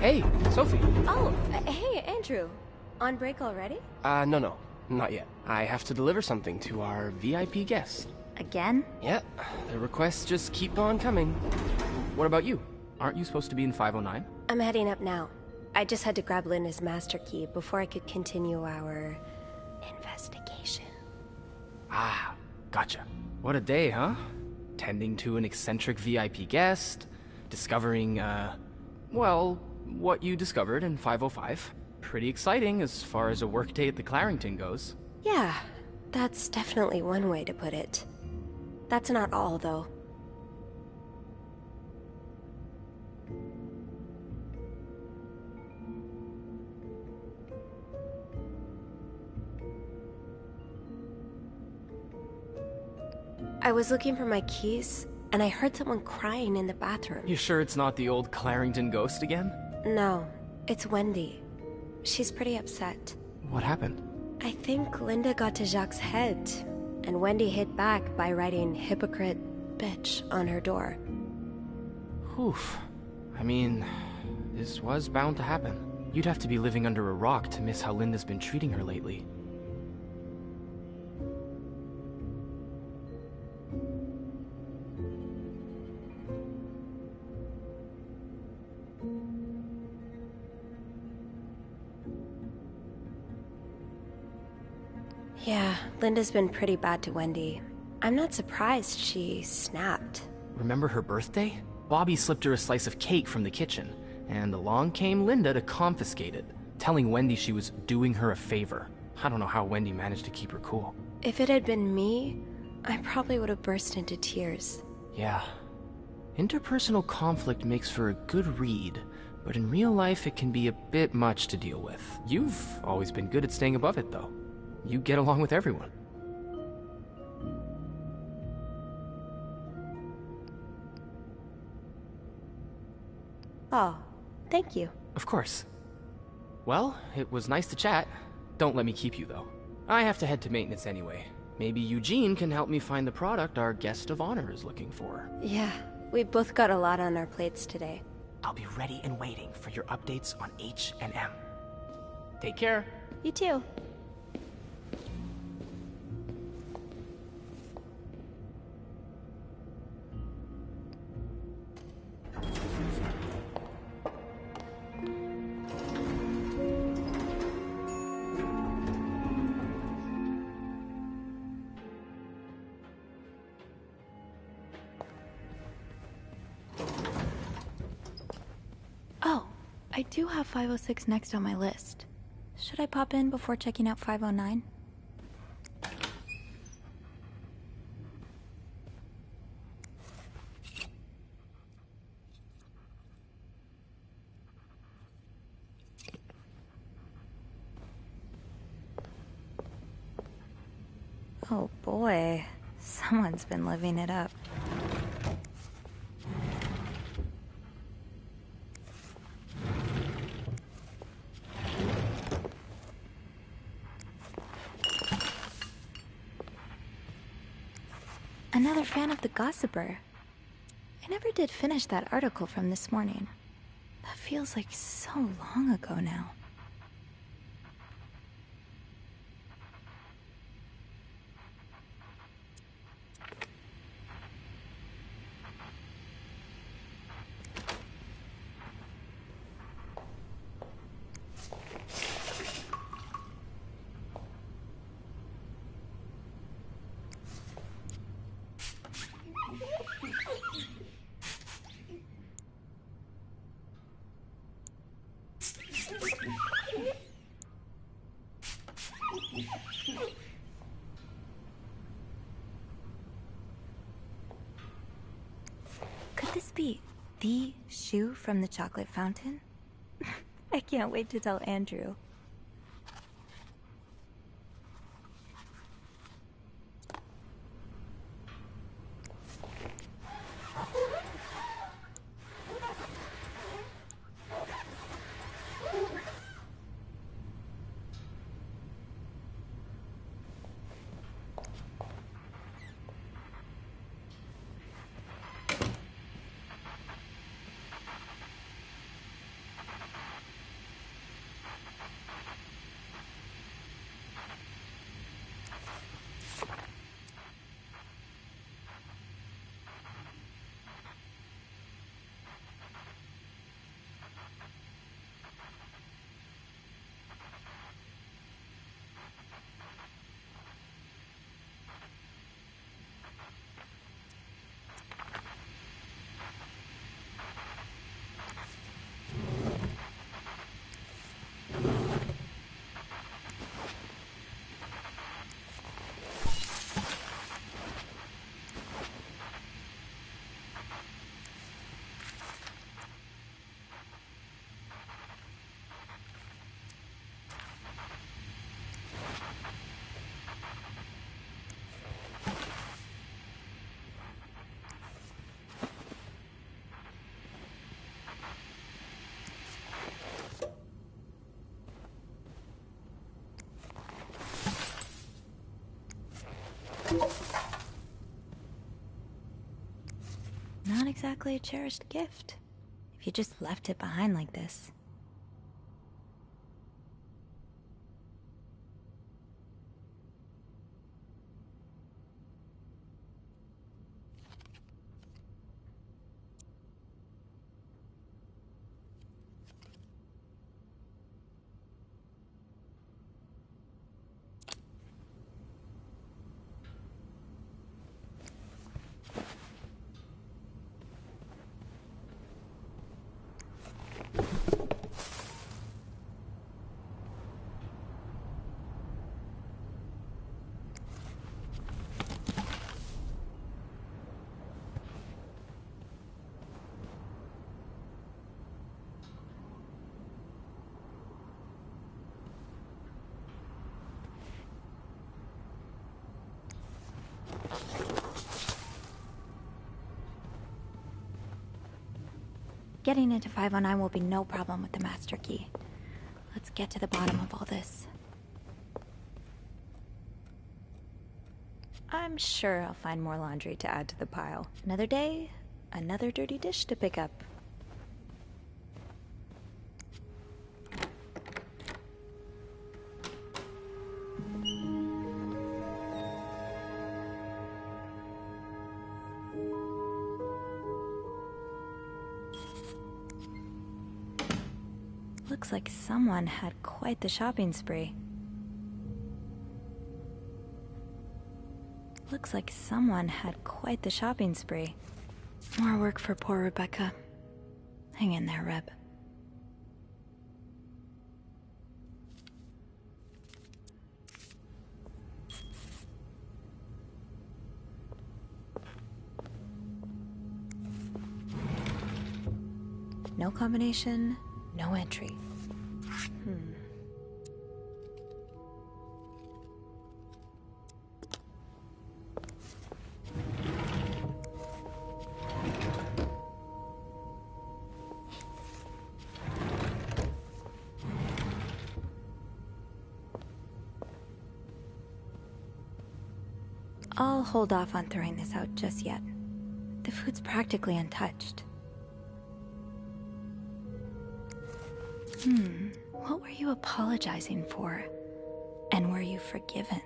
Hey, Sophie. Oh, hey, Andrew. On break already? No, not yet. I have to deliver something to our VIP guest. Again? Yeah, the requests just keep on coming. What about you? Aren't you supposed to be in 509? I'm heading up now. I just had to grab Linda's master key before I could continue our investigation. Ah, gotcha. What a day, huh? Tending to an eccentric VIP guest, discovering, well, what you discovered in 505. Pretty exciting as far as a workday at the Clarington goes. Yeah, that's definitely one way to put it. That's not all, though. I was looking for my keys, and I heard someone crying in the bathroom. You sure it's not the old Clarington ghost again? No, it's Wendy. She's pretty upset. What happened? I think Linda got to Jacques' head, and Wendy hit back by writing hypocrite bitch on her door. Oof. I mean, this was bound to happen. You'd have to be living under a rock to miss how Linda's been treating her lately. Yeah, Linda's been pretty bad to Wendy. I'm not surprised she snapped. Remember her birthday? Bobby slipped her a slice of cake from the kitchen, and along came Linda to confiscate it, telling Wendy she was doing her a favor. I don't know how Wendy managed to keep her cool. If it had been me, I probably would have burst into tears. Yeah. Interpersonal conflict makes for a good read, but in real life it can be a bit much to deal with. You've always been good at staying above it, though. You get along with everyone. Oh, thank you. Of course. Well, it was nice to chat. Don't let me keep you, though. I have to head to maintenance anyway. Maybe Eugene can help me find the product our guest of honor is looking for. Yeah, we both got a lot on our plates today. I'll be ready and waiting for your updates on H&M. Take care. You too. Oh, I do have 506 next on my list. Should I pop in before checking out 509? Oh boy, someone's been living it up. Another fan of The Gossiper. I never did finish that article from this morning. That feels like so long ago now. Could this be the shoe from the chocolate fountain? I can't wait to tell Andrew. Not exactly a cherished gift, if you just left it behind like this. Getting into 509 will be no problem with the master key. Let's get to the bottom of all this. I'm sure I'll find more laundry to add to the pile. Another day, another dirty dish to pick up. Looks like someone had quite the shopping spree. Looks like someone had quite the shopping spree. More work for poor Rebecca. Hang in there, Reb. No combination, no entry. I'll hold off on throwing this out just yet. The food's practically untouched. What were you apologizing for? And were you forgiven?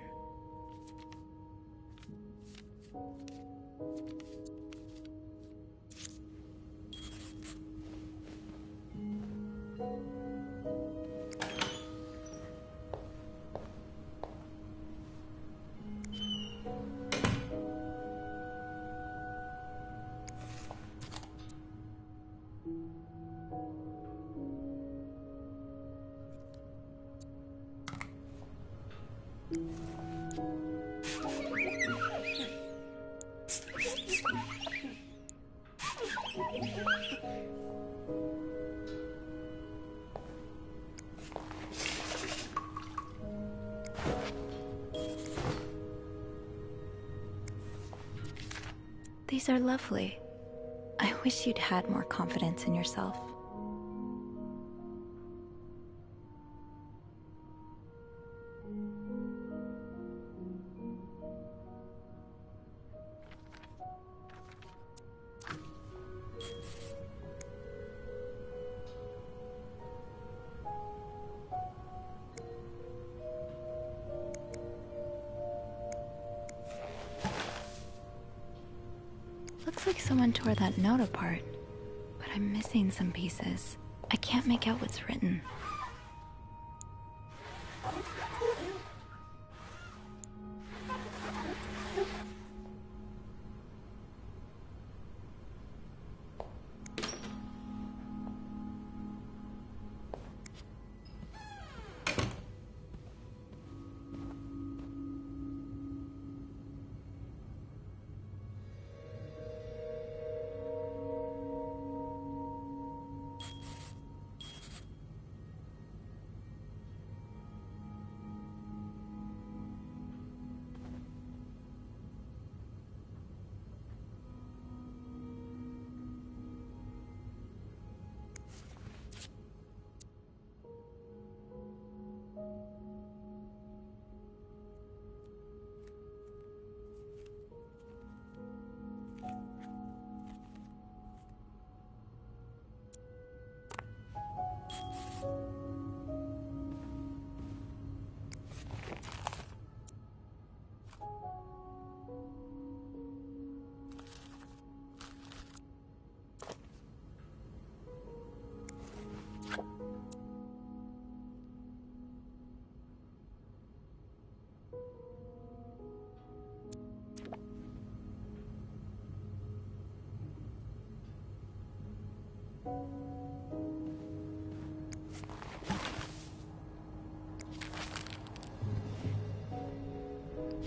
These are lovely. I wish you'd had more confidence in yourself. Looks like someone tore that note apart, but I'm missing some pieces. I can't make out what's written.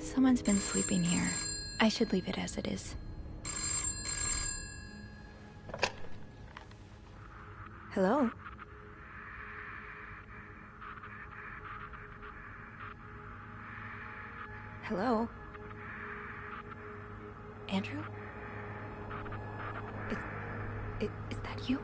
Someone's been sleeping here. I should leave it as it is. Hello? Hello? Andrew? Is that you?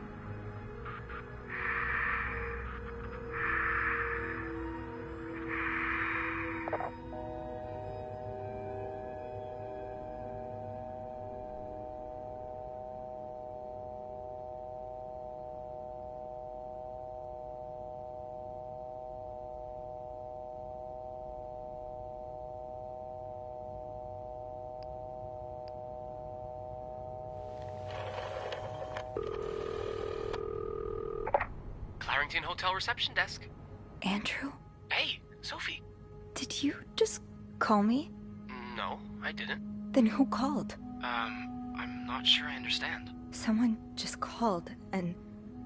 Farrington Hotel reception desk. Andrew? Hey, Sophie. Did you just call me? No, I didn't. Then who called? I'm not sure I understand. Someone just called, and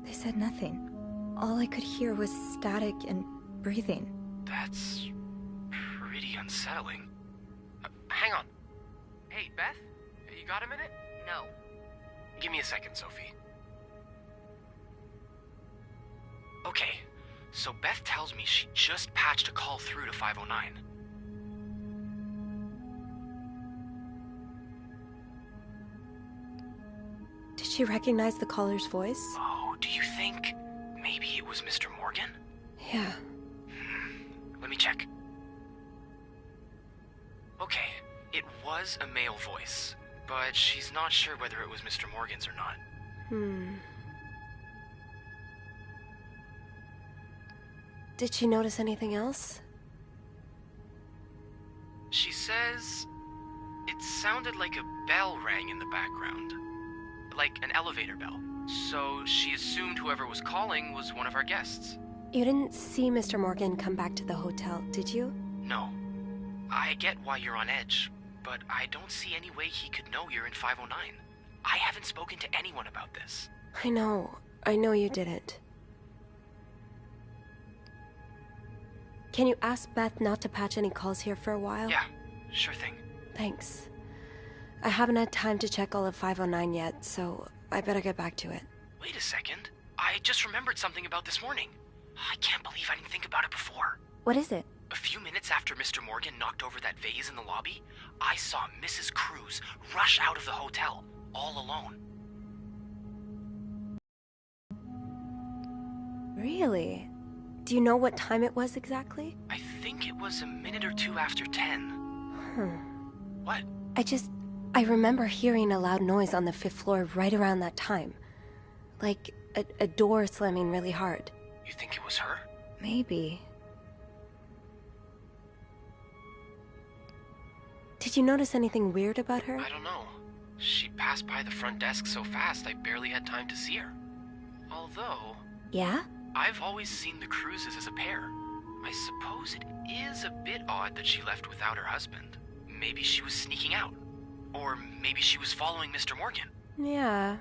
they said nothing. All I could hear was static and breathing. That's pretty unsettling. Hang on. Hey, Beth? You got a minute? No. Give me a second, Sophie. Okay, so Beth tells me she just patched a call through to 509. Did she recognize the caller's voice? Oh, do you think maybe it was Mr. Morgan? Yeah. Let me check. Okay, it was a male voice, but she's not sure whether it was Mr. Morgan's or not. Did she notice anything else? She says it sounded like a bell rang in the background. Like an elevator bell. So she assumed whoever was calling was one of our guests. You didn't see Mr. Morgan come back to the hotel, did you? No. I get why you're on edge, but I don't see any way he could know you're in 509. I haven't spoken to anyone about this. I know you didn't. Can you ask Beth not to patch any calls here for a while? Yeah, sure thing. Thanks. I haven't had time to check all of 509 yet, so I better get back to it. Wait a second. I just remembered something about this morning. I can't believe I didn't think about it before. What is it? A few minutes after Mr. Morgan knocked over that vase in the lobby, I saw Mrs. Cruz rush out of the hotel, all alone. Really? Do you know what time it was exactly? I think it was a minute or two after 10. What? I remember hearing a loud noise on the 5th floor right around that time. Like a door slamming really hard. You think it was her? Maybe. Did you notice anything weird about her? I don't know. She passed by the front desk so fast I barely had time to see her. Although... Yeah? I've always seen the Cruzes as a pair. I suppose it is a bit odd that she left without her husband. Maybe she was sneaking out. Or maybe she was following Mr. Morgan. Yeah.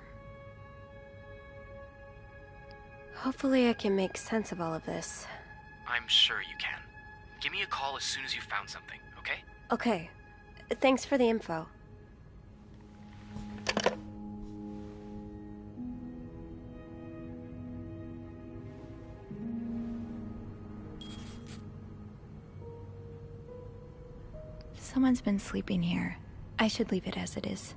Hopefully I can make sense of all of this. I'm sure you can. Give me a call as soon as you've found something, okay? Okay. Thanks for the info. Someone's been sleeping here. I should leave it as it is.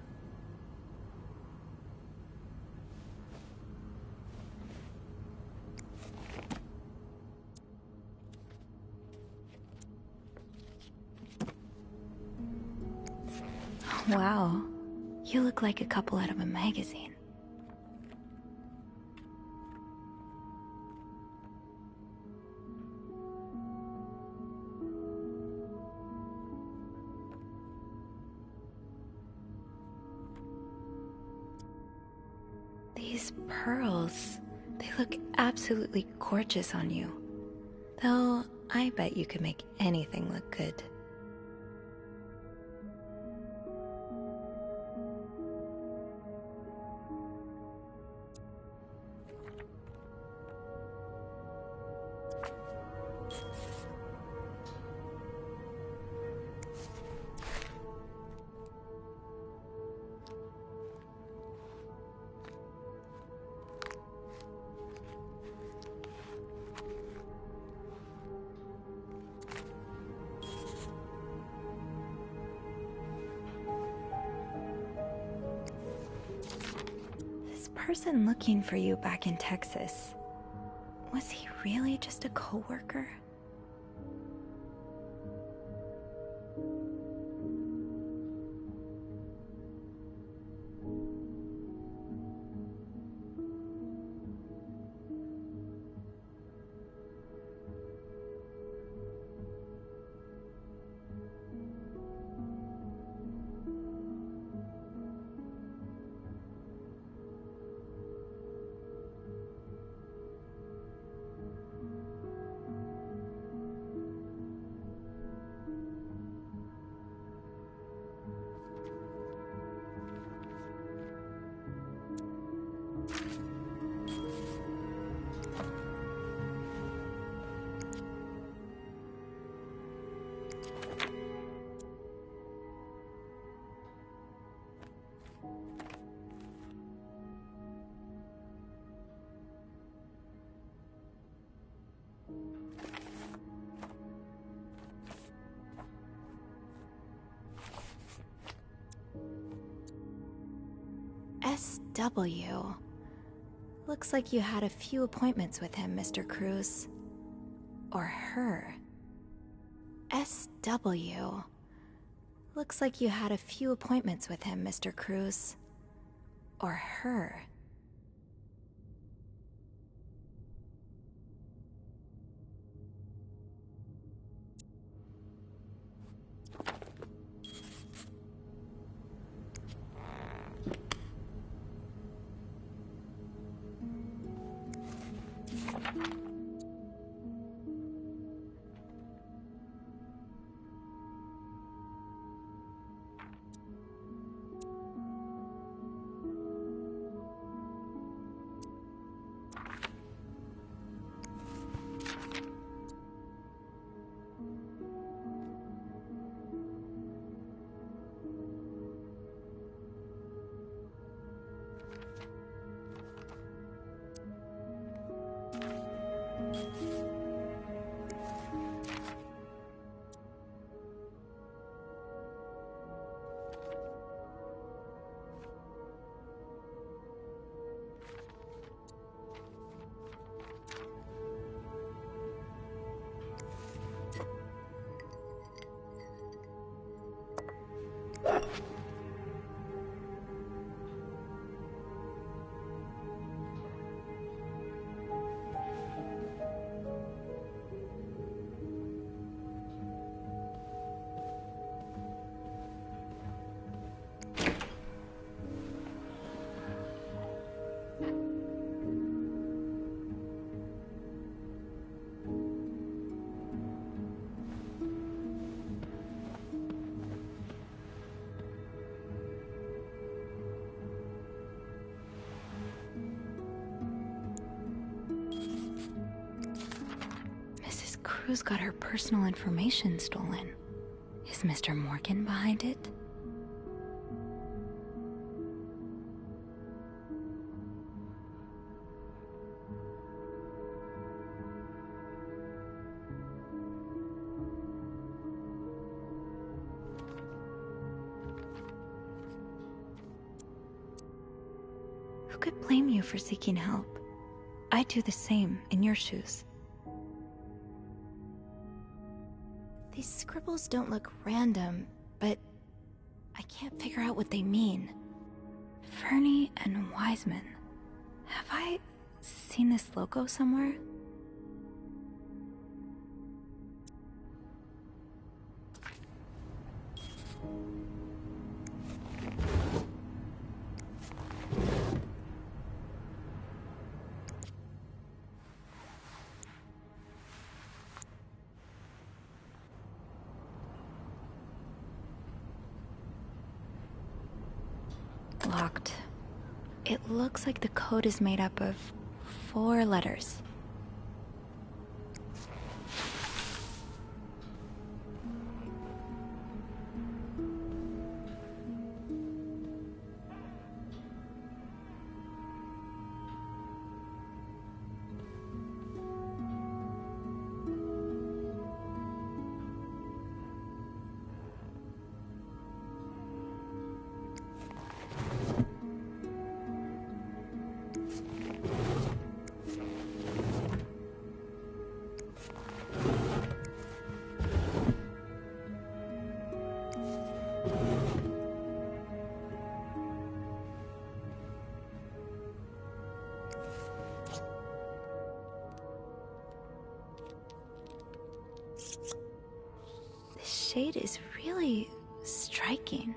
Wow. You look like a couple out of a magazine. These pearls, they look absolutely gorgeous on you. Though, I bet you could make anything look good. Person looking for you back in Texas, was he really just a coworker? SW. Looks like you had a few appointments with him, Mr. Cruz. Or her. SW. Looks like you had a few appointments with him, Mr. Cruz. Or her. Cruz got her personal information stolen. Is Mr. Morgan behind it? Who could blame you for seeking help? I'd do the same in your shoes. These scribbles don't look random, but I can't figure out what they mean. Fernie and Wiseman. Have I seen this logo somewhere? Locked. It looks like the code is made up of 4 letters. The shade is really striking.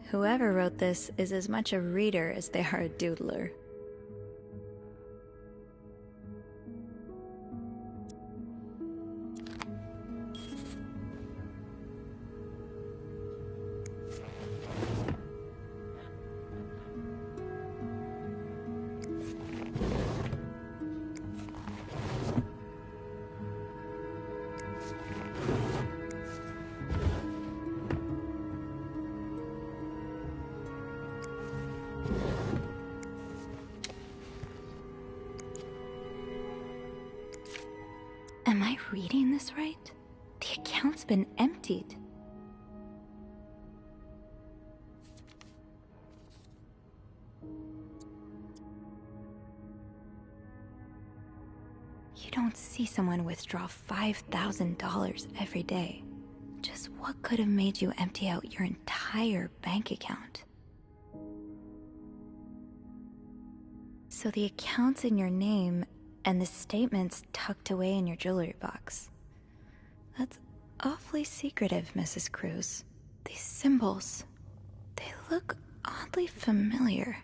Whoever wrote this is as much a reader as they are a doodler. Am I reading this right? The account's been emptied. You don't see someone withdraw $5,000 every day. Just what could have made you empty out your entire bank account? So the account's in your name, and the statement's tucked away in your jewelry box. That's awfully secretive, Mrs. Cruz. These symbols, they look oddly familiar.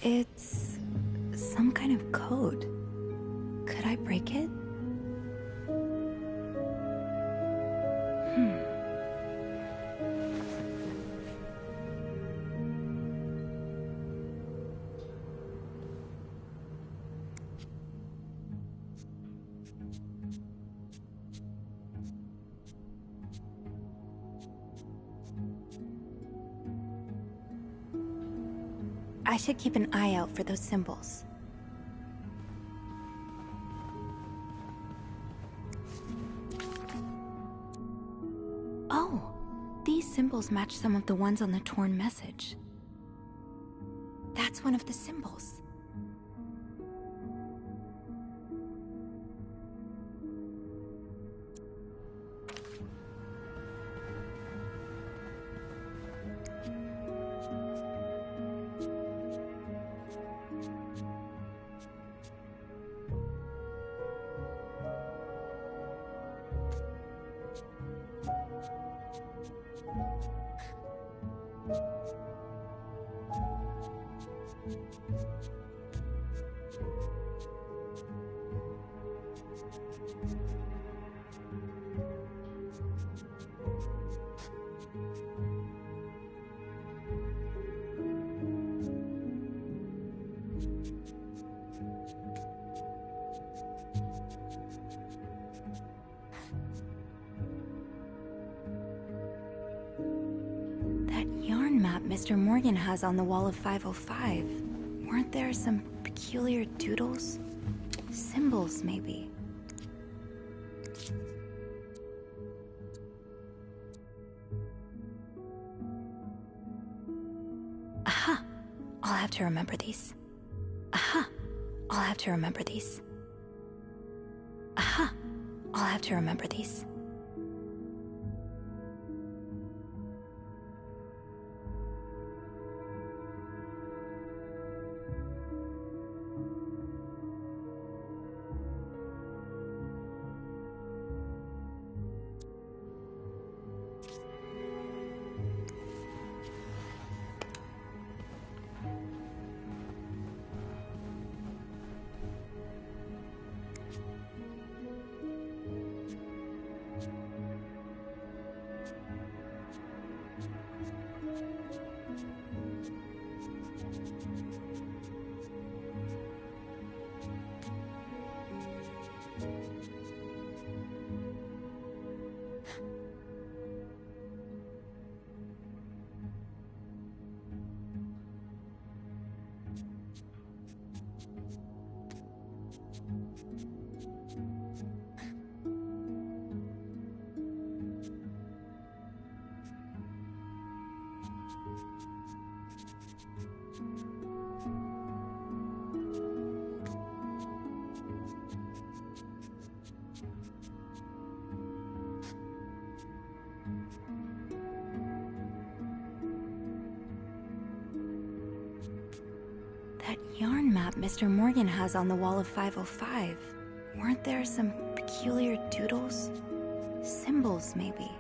It's some kind of code. Could I break it? I should keep an eye out for those symbols. Oh, these symbols match some of the ones on the torn message. That's one of the symbols. Mr. Morgan has on the wall of 505. Weren't there some peculiar doodles? Symbols, maybe. Aha! I'll have to remember these. Aha! I'll have to remember these. Aha! I'll have to remember these. That yarn map Mr. Morgan has on the wall of 505. Weren't there some peculiar doodles? Symbols, maybe.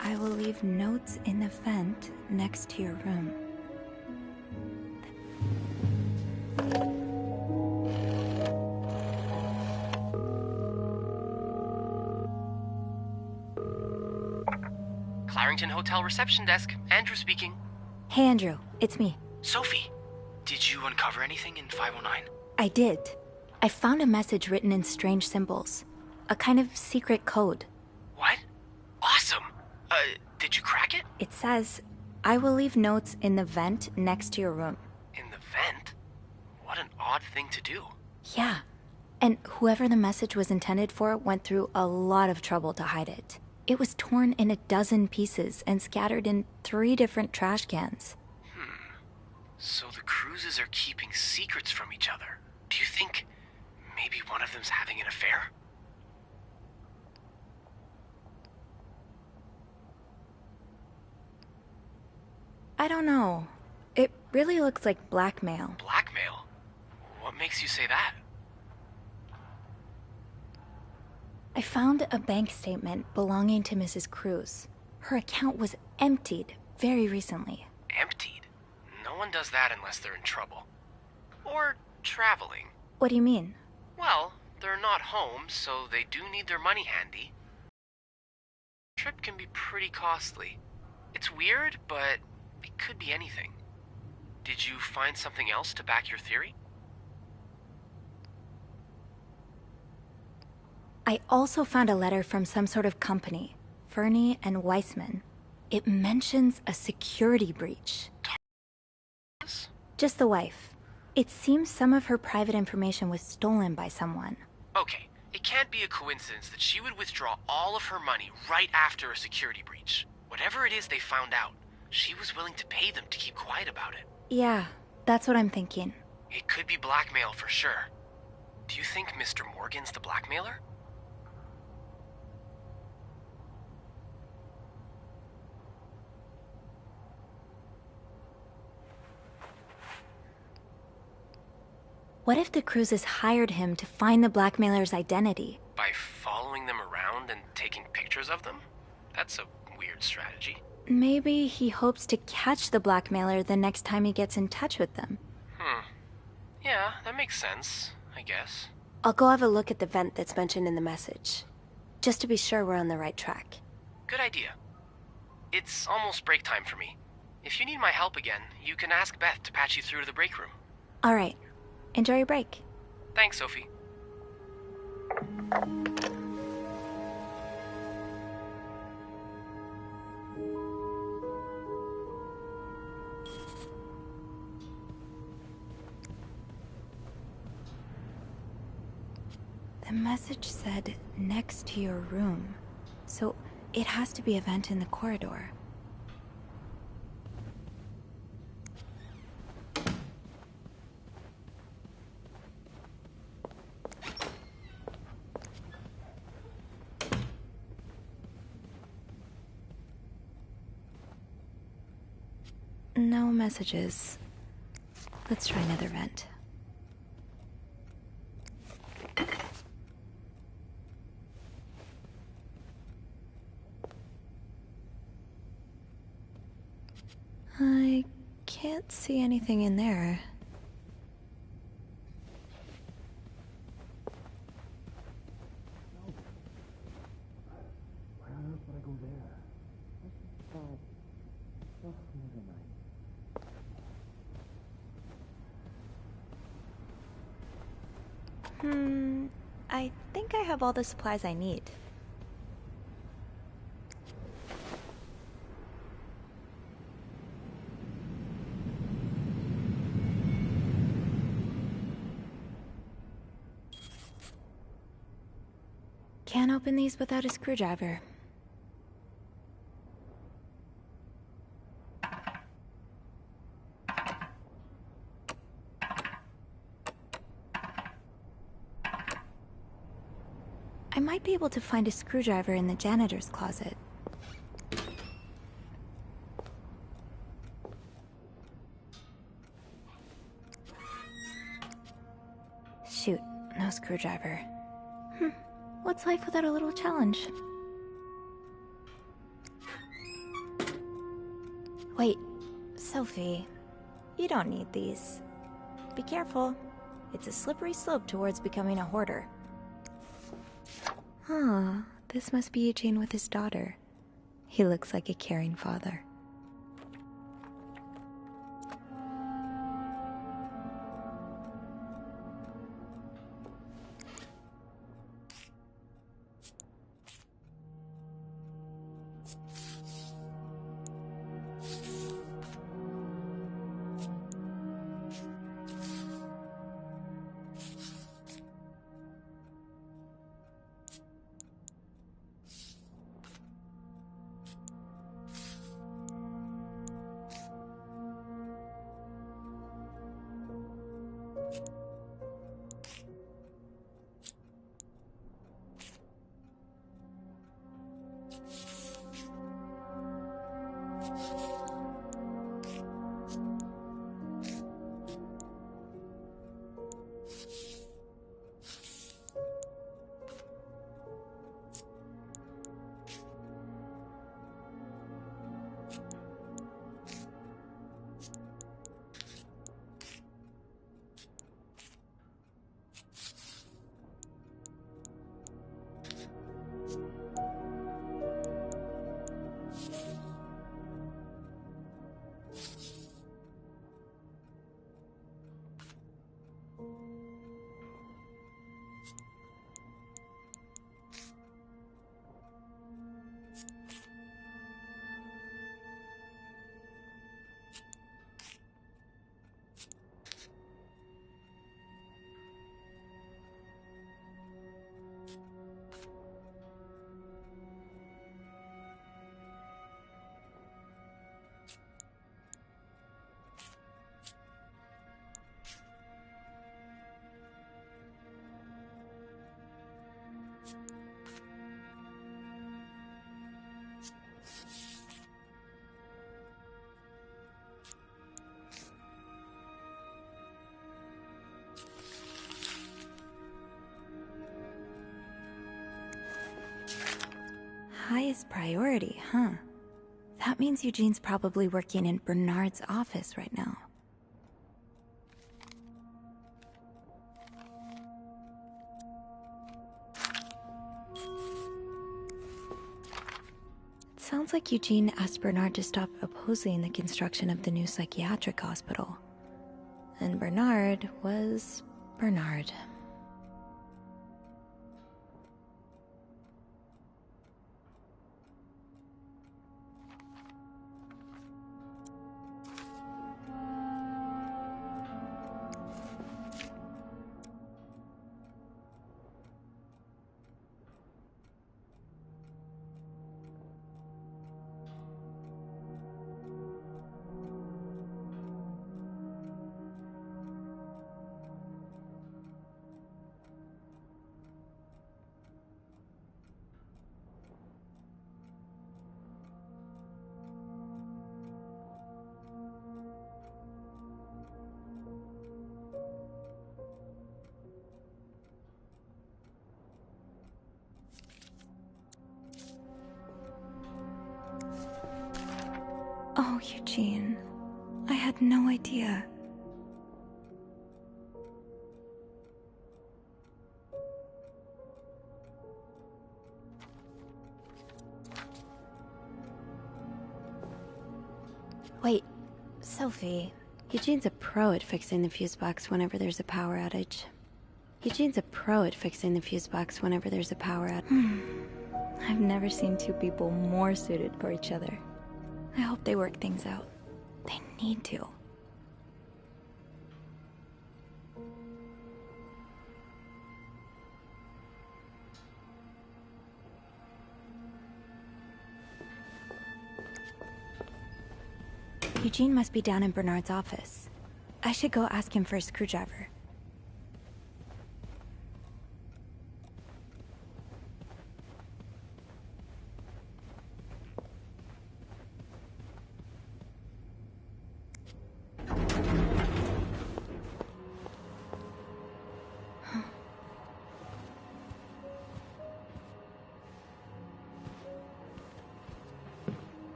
I will leave notes in the vent next to your room. Clarington Hotel reception desk. Andrew speaking. Hey, Andrew. It's me. Sophie, did you uncover anything in 509? I did. I found a message written in strange symbols. A kind of secret code. What? Awesome! Did you crack it? It says, I will leave notes in the vent next to your room. In the vent? What an odd thing to do. Yeah. And whoever the message was intended for went through a lot of trouble to hide it. It was torn in 12 pieces and scattered in 3 different trash cans. So the cruises are keeping secrets from each other. Do you think maybe one of them's having an affair? I don't know. It really looks like blackmail. Blackmail? What makes you say that? I found a bank statement belonging to Mrs. Cruz. Her account was emptied very recently. Emptied? No one does that unless they're in trouble. Or traveling. What do you mean? Well, they're not home, so they do need their money handy. Trip can be pretty costly. It's weird, but it could be anything. Did you find something else to back your theory? I also found a letter from some sort of company, Fernie and Weissman. It mentions a security breach. Just the wife. It seems some of her private information was stolen by someone. Okay, it can't be a coincidence that she would withdraw all of her money right after a security breach. Whatever it is they found out, she was willing to pay them to keep quiet about it. Yeah, that's what I'm thinking. It could be blackmail for sure. Do you think Mr. Morgan's the blackmailer? What if the Cruzes hired him to find the blackmailer's identity? By following them around and taking pictures of them? That's a weird strategy. Maybe he hopes to catch the blackmailer the next time he gets in touch with them. Yeah, that makes sense, I guess. I'll go have a look at the vent that's mentioned in the message, just to be sure we're on the right track. Good idea. It's almost break time for me. If you need my help again, you can ask Beth to patch you through to the break room. All right. Enjoy your break. Thanks, Sophie. The message said, next to your room. So it has to be a vent in the corridor. No messages. Let's try another vent. I can't see anything in there. Why on earth would I go there? Oh, never mind. I think I have all the supplies I need. Can't open these without a screwdriver. I might be able to find a screwdriver in the janitor's closet. Shoot, no screwdriver. What's life without a little challenge? Wait, Sophie, you don't need these. Be careful. It's a slippery slope towards becoming a hoarder. Huh, this must be Eugene with his daughter. He looks like a caring father. highest priority, huh? That means Eugene's probably working in Bernard's office right now. It sounds like Eugene asked Bernard to stop opposing the construction of the new psychiatric hospital. And Bernard was Bernard. Oh, Eugene. I had no idea. Wait, Sophie. Eugene's a pro at fixing the fuse box whenever there's a power outage. I've never seen two people more suited for each other. I hope they work things out. They need to. Eugene must be down in Bernard's office. I should go ask him for a screwdriver.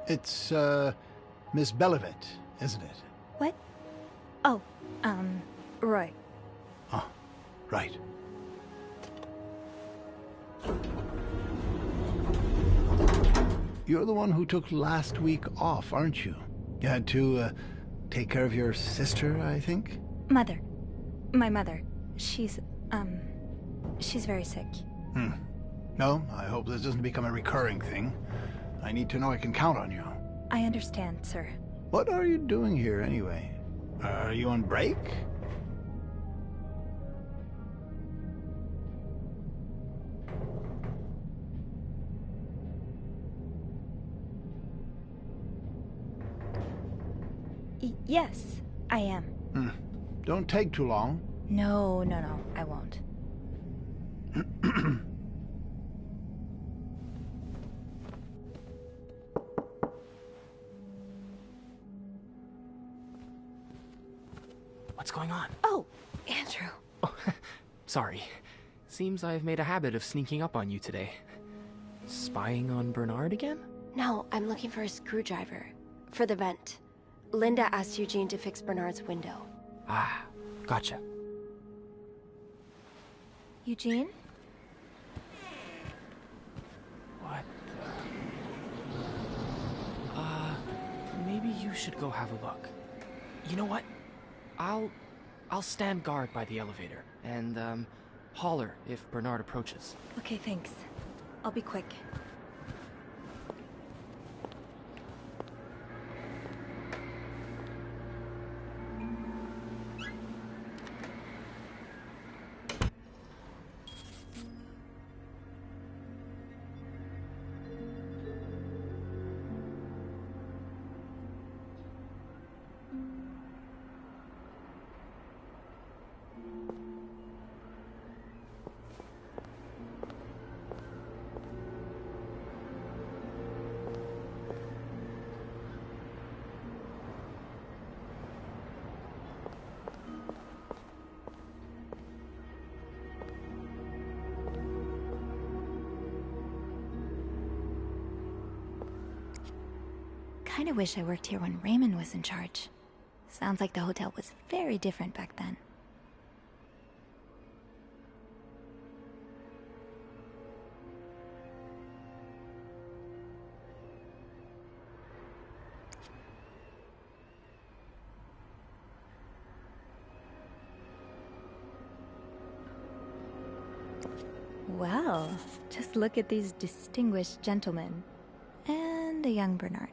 It's, Miss Belivet, isn't it? What? Oh, Roy. Oh, right. You're the one who took last week off, aren't you? You had to, take care of your sister, I think? Mother. My mother. She's very sick. No, I hope this doesn't become a recurring thing. I need to know I can count on you. I understand, sir. What are you doing here, anyway? Are you on break? Yes, I am. Don't take too long. No, I won't. What's going on? Oh, Andrew. Oh, sorry. Seems I've made a habit of sneaking up on you today. Spying on Bernard again? No, I'm looking for a screwdriver. For the vent. Linda asked Eugene to fix Bernard's window. Ah, gotcha. Eugene? What the... maybe you should go have a look. You know what? I'll stand guard by the elevator and, holler if Bernard approaches. Okay, thanks. I'll be quick. kinda wish I worked here when Raymond was in charge. Sounds like the hotel was very different back then. Well, just look at these distinguished gentlemen. And a young Bernard.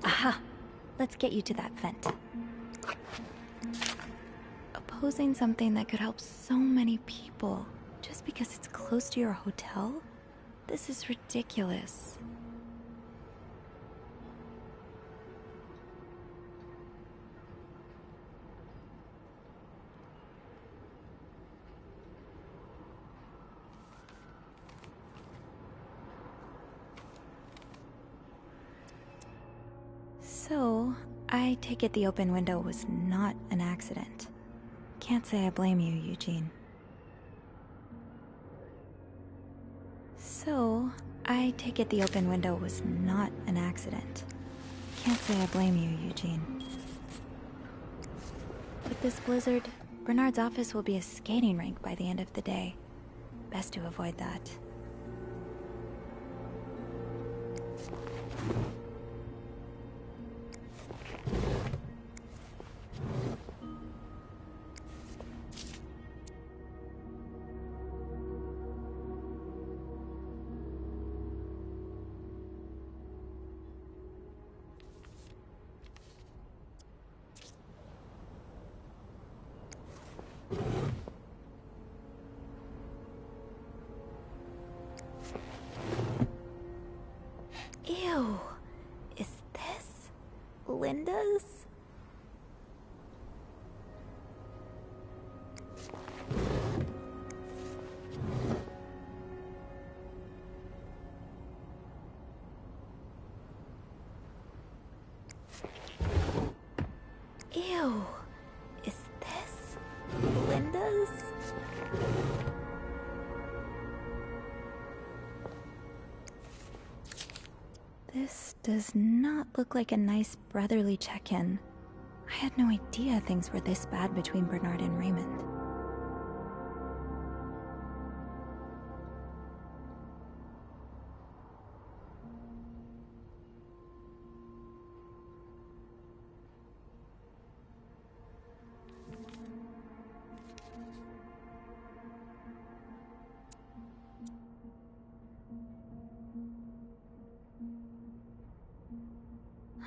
Aha! Let's get you to that vent. Opposing something that could help so many people just because it's close to your hotel? This is ridiculous. So, I take it the open window was not an accident. Can't say I blame you, Eugene. So, I take it the open window was not an accident. Can't say I blame you, Eugene. With this blizzard, Bernard's office will be a skating rink by the end of the day. Best to avoid that. Ew. Is this Linda's? Ew. Is this Linda's? This does not look like a nice brotherly check-in. I had no idea things were this bad between Bernard and Raymond.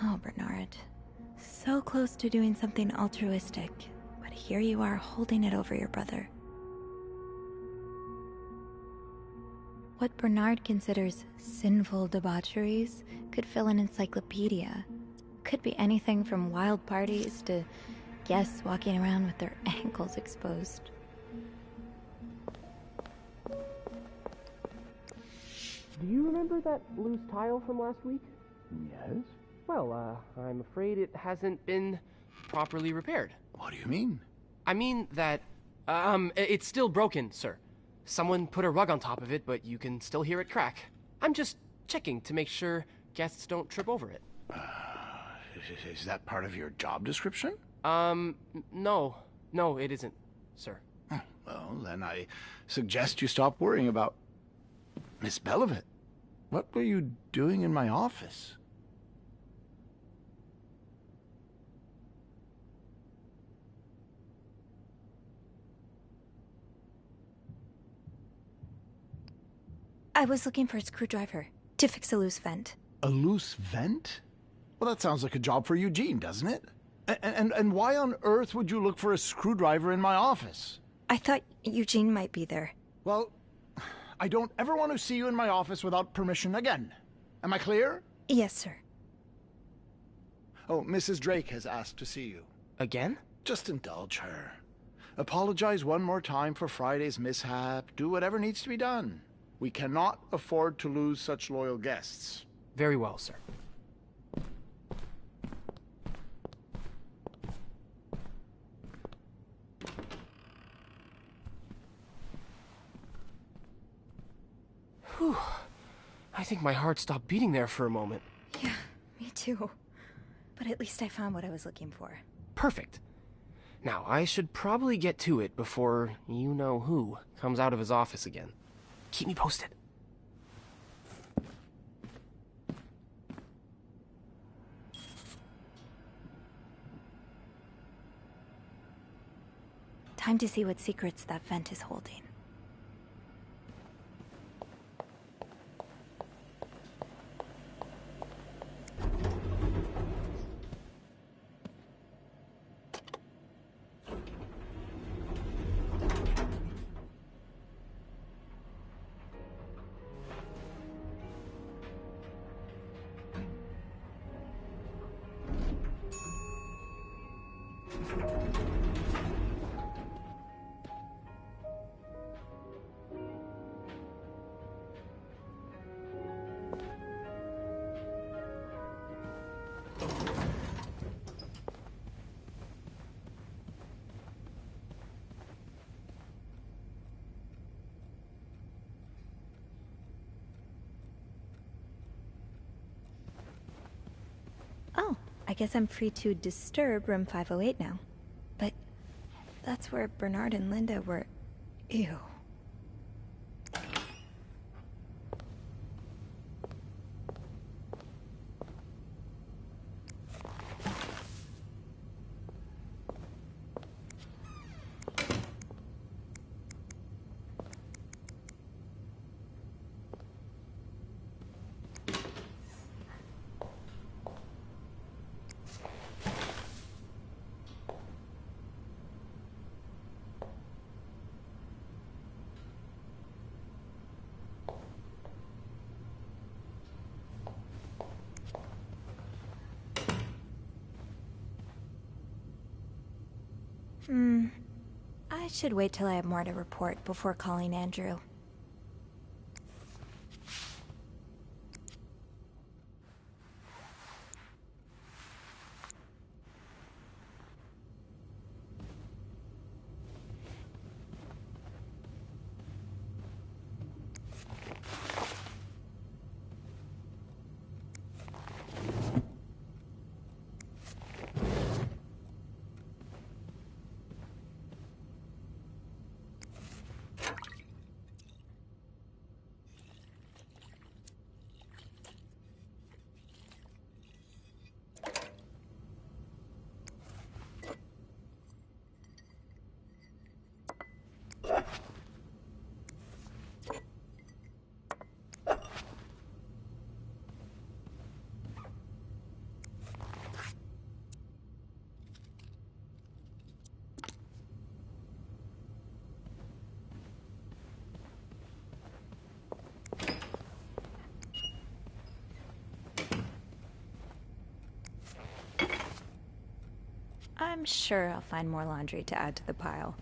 Oh, Bernard. So close to doing something altruistic, but here you are holding it over your brother. What Bernard considers sinful debaucheries could fill an encyclopedia. Could be anything from wild parties to guests walking around with their ankles exposed. Do you remember that loose tile from last week? Yes? Well, I'm afraid it hasn't been properly repaired. What do you mean? I mean that, it's still broken, sir. Someone put a rug on top of it, but you can still hear it crack. I'm just checking to make sure guests don't trip over it. Is that part of your job description? No. No, it isn't, sir. Well, then I suggest you stop worrying about Miss Belivet. What were you doing in my office? I was looking for a screwdriver to fix a loose vent. A loose vent? Well, that sounds like a job for Eugene, doesn't it? And why on earth would you look for a screwdriver in my office? I thought Eugene might be there. Well, I don't ever want to see you in my office without permission again. Am I clear? Yes, sir. Oh, Mrs. Drake has asked to see you. Again? Just indulge her. Apologize one more time for Friday's mishap. Do whatever needs to be done. We cannot afford to lose such loyal guests. Very well, sir. Whew. I think my heart stopped beating there for a moment. Yeah, me too. But at least I found what I was looking for. Perfect. Now, I should probably get to it before you-know-who comes out of his office again. Keep me posted. Time to see what secrets that vent is holding. Oh, I guess I'm free to disturb room 508 now. But that's where Bernard and Linda were... Ew. I should wait till I have more to report before calling Andrew. I'm sure I'll find more laundry to add to the pile.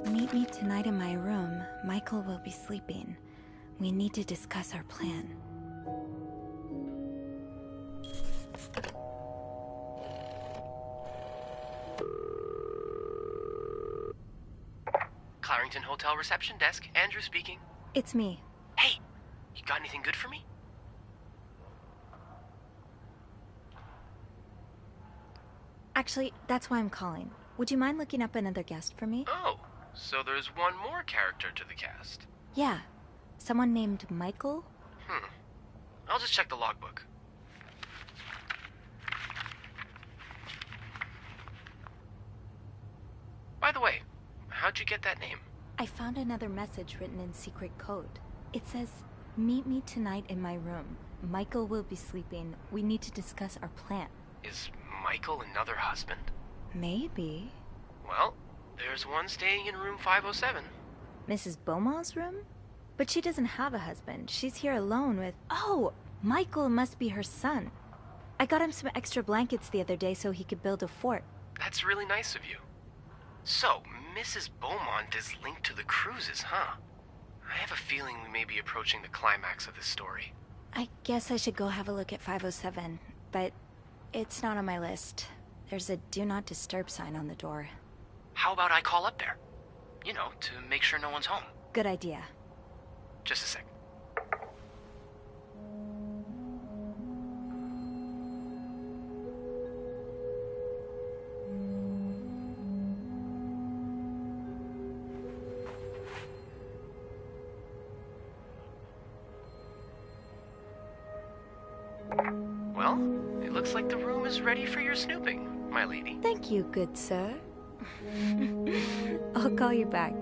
Meet me tonight in my room. Michael will be sleeping. We need to discuss our plan. Clarington Hotel reception desk. Andrew speaking. It's me. Hey, you got anything good for me? Actually, that's why I'm calling. Would you mind looking up another guest for me? Oh, so there's one more character to the cast. Yeah. Someone named Michael? I'll just check the logbook. By the way, how'd you get that name? I found another message written in secret code. It says, "Meet me tonight in my room. Michael will be sleeping. We need to discuss our plan." Is Michael another husband? Maybe. Well, there's one staying in room 507. Mrs. Beaumont's room? But she doesn't have a husband. She's here alone with... Oh! Michael must be her son. I got him some extra blankets the other day so he could build a fort. That's really nice of you. So, Mrs. Beaumont is linked to the cruises, huh? I have a feeling we may be approaching the climax of this story. I guess I should go have a look at 507, but it's not on my list. There's a do not disturb sign on the door. How about I call up there? You know, to make sure no one's home. Good idea. Just a sec. Well, it looks like the room is ready for your snooping, my lady. Thank you, good sir. I'll call you back.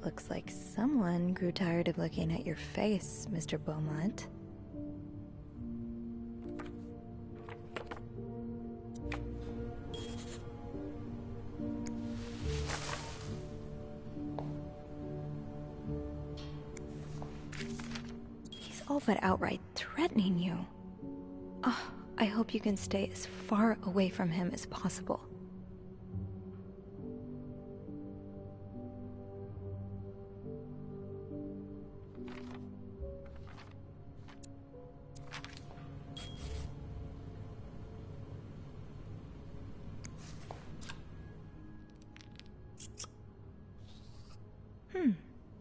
Looks like someone grew tired of looking at your face, Mr. Beaumont. He's all but outright threatening you. Oh, I hope you can stay as far away from him as possible.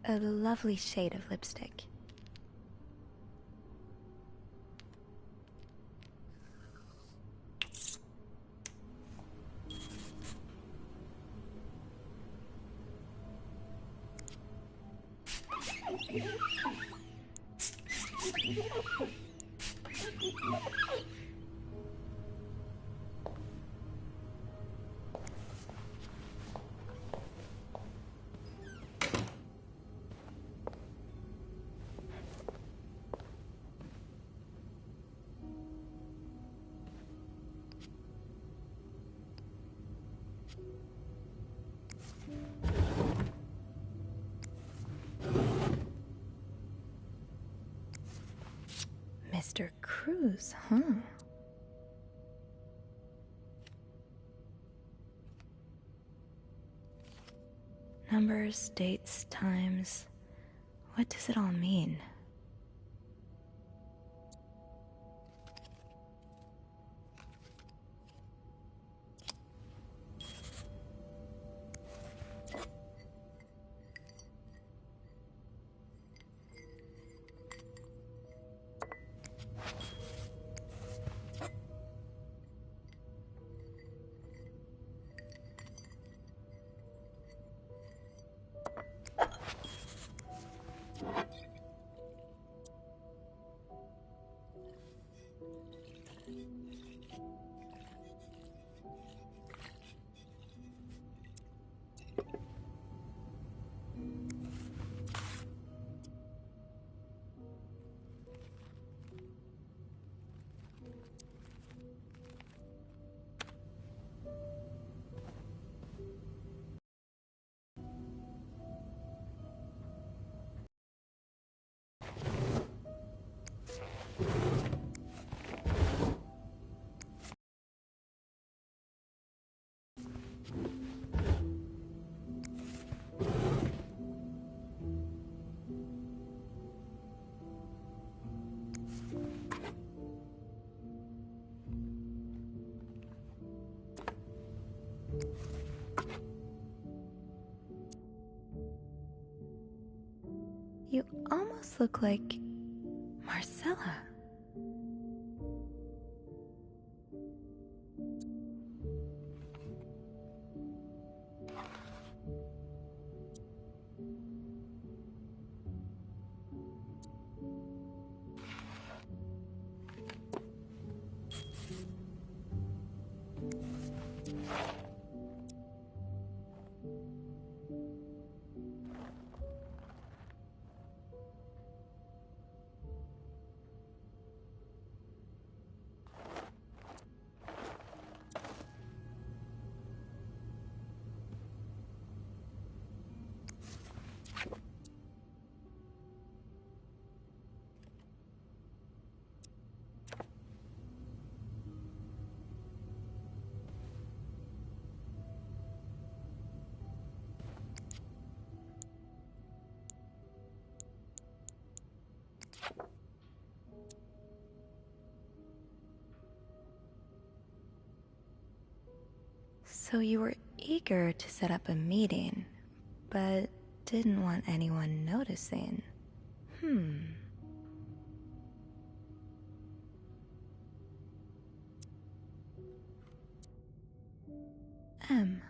A lovely shade of lipstick. Mr. Cruz, huh? Numbers, dates, times. What does it all mean? You almost look like Marcella. So you were eager to set up a meeting, but didn't want anyone noticing. M.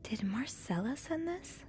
Did Marcella send this?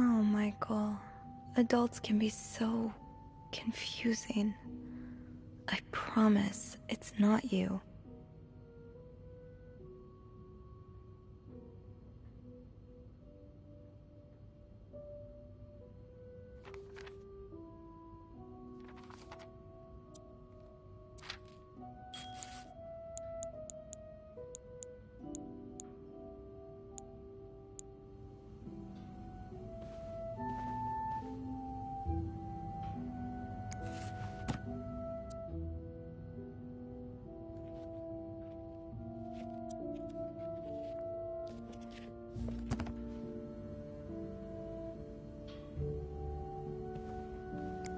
Oh, Michael. Adults can be so confusing. I promise it's not you.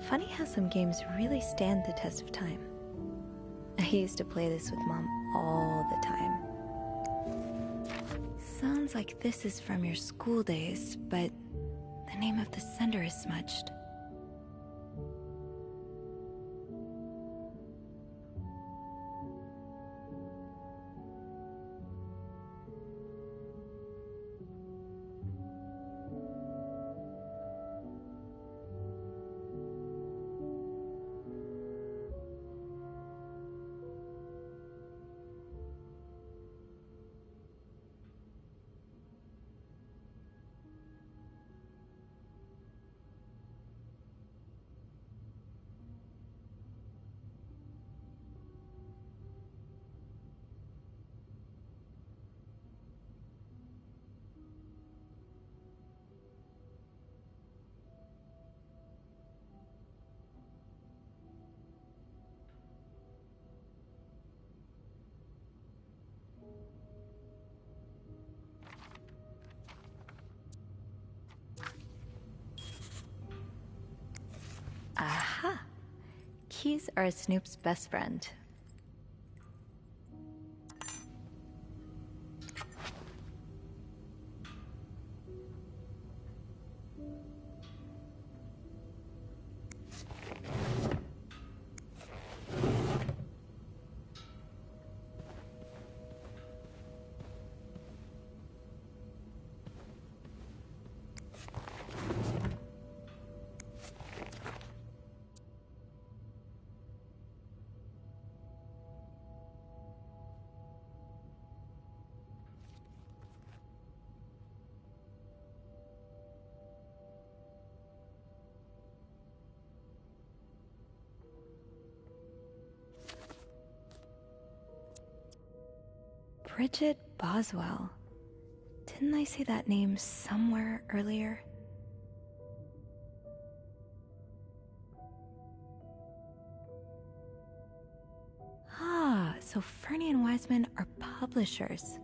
Funny how some games really stand the test of time. I used to play this with Mom all the time. Sounds like this is from your school days, but the name of the sender is smudged. Aha! Keys are Snoop's best friend. Bridget Boswell. Didn't I see that name somewhere earlier? Ah, so Fernie and Wiseman are publishers.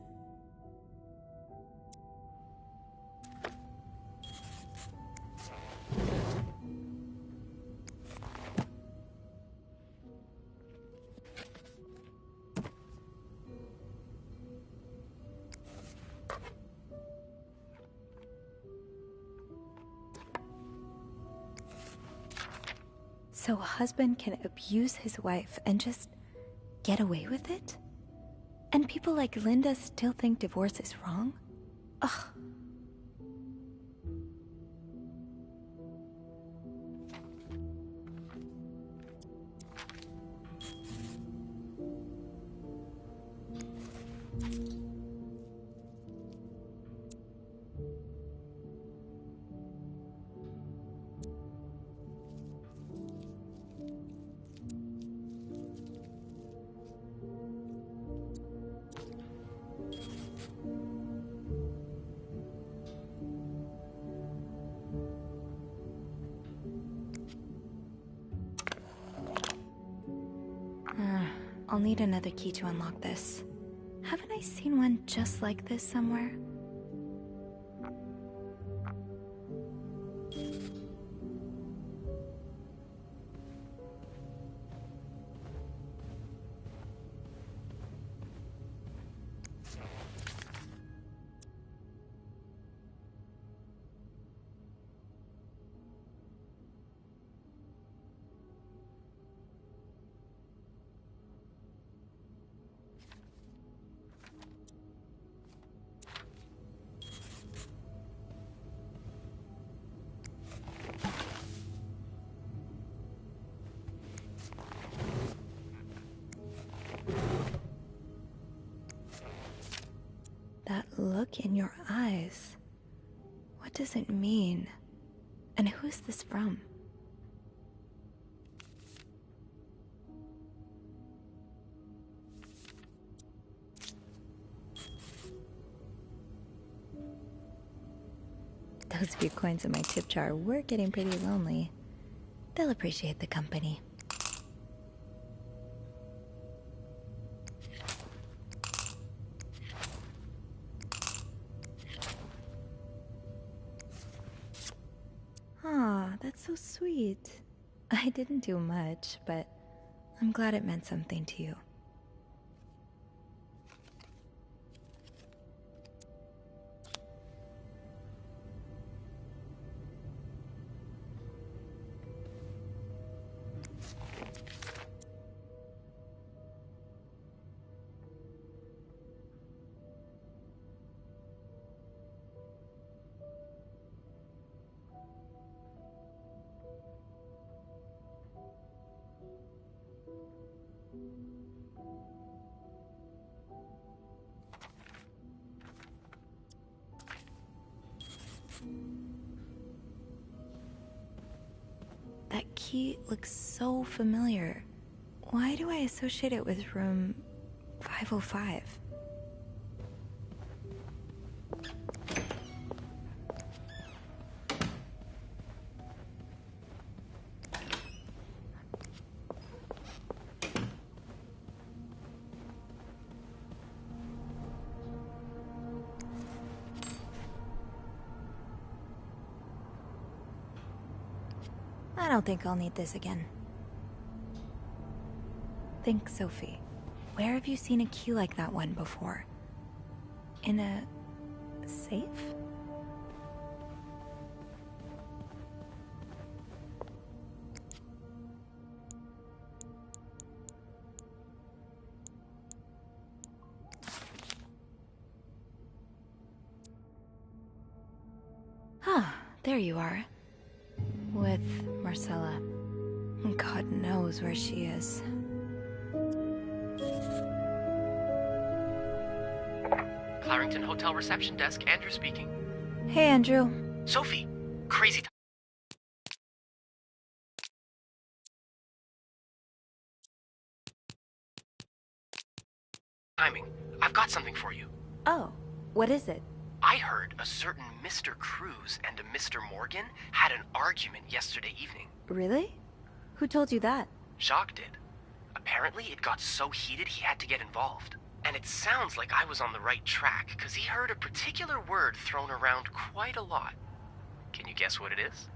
So a husband can abuse his wife and just get away with it? And people like Linda still think divorce is wrong? Ugh. I'll need another key to unlock this. Haven't I seen one just like this somewhere? That look in your eyes. What does it mean? And who is this from? Those few coins in my tip jar were getting pretty lonely. They'll appreciate the company. Aw, that's so sweet. I didn't do much, but I'm glad it meant something to you. That key looks so familiar. Why do I associate it with room 505? I don't think I'll need this again. Think, Sophie. Where have you seen a key like that one before? In a safe? Ah, there you are. With Marcella. God knows where she is. Clarington Hotel reception desk, Andrew speaking. Hey, Andrew. Sophie, crazy timing. I've got something for you. Oh, what is it? I heard a certain Mr. Cruz and a Mr. Morgan had an argument yesterday evening. Really? Who told you that? Jacques did. Apparently it got so heated he had to get involved. And it sounds like I was on the right track, because he heard a particular word thrown around quite a lot. Can you guess what it is?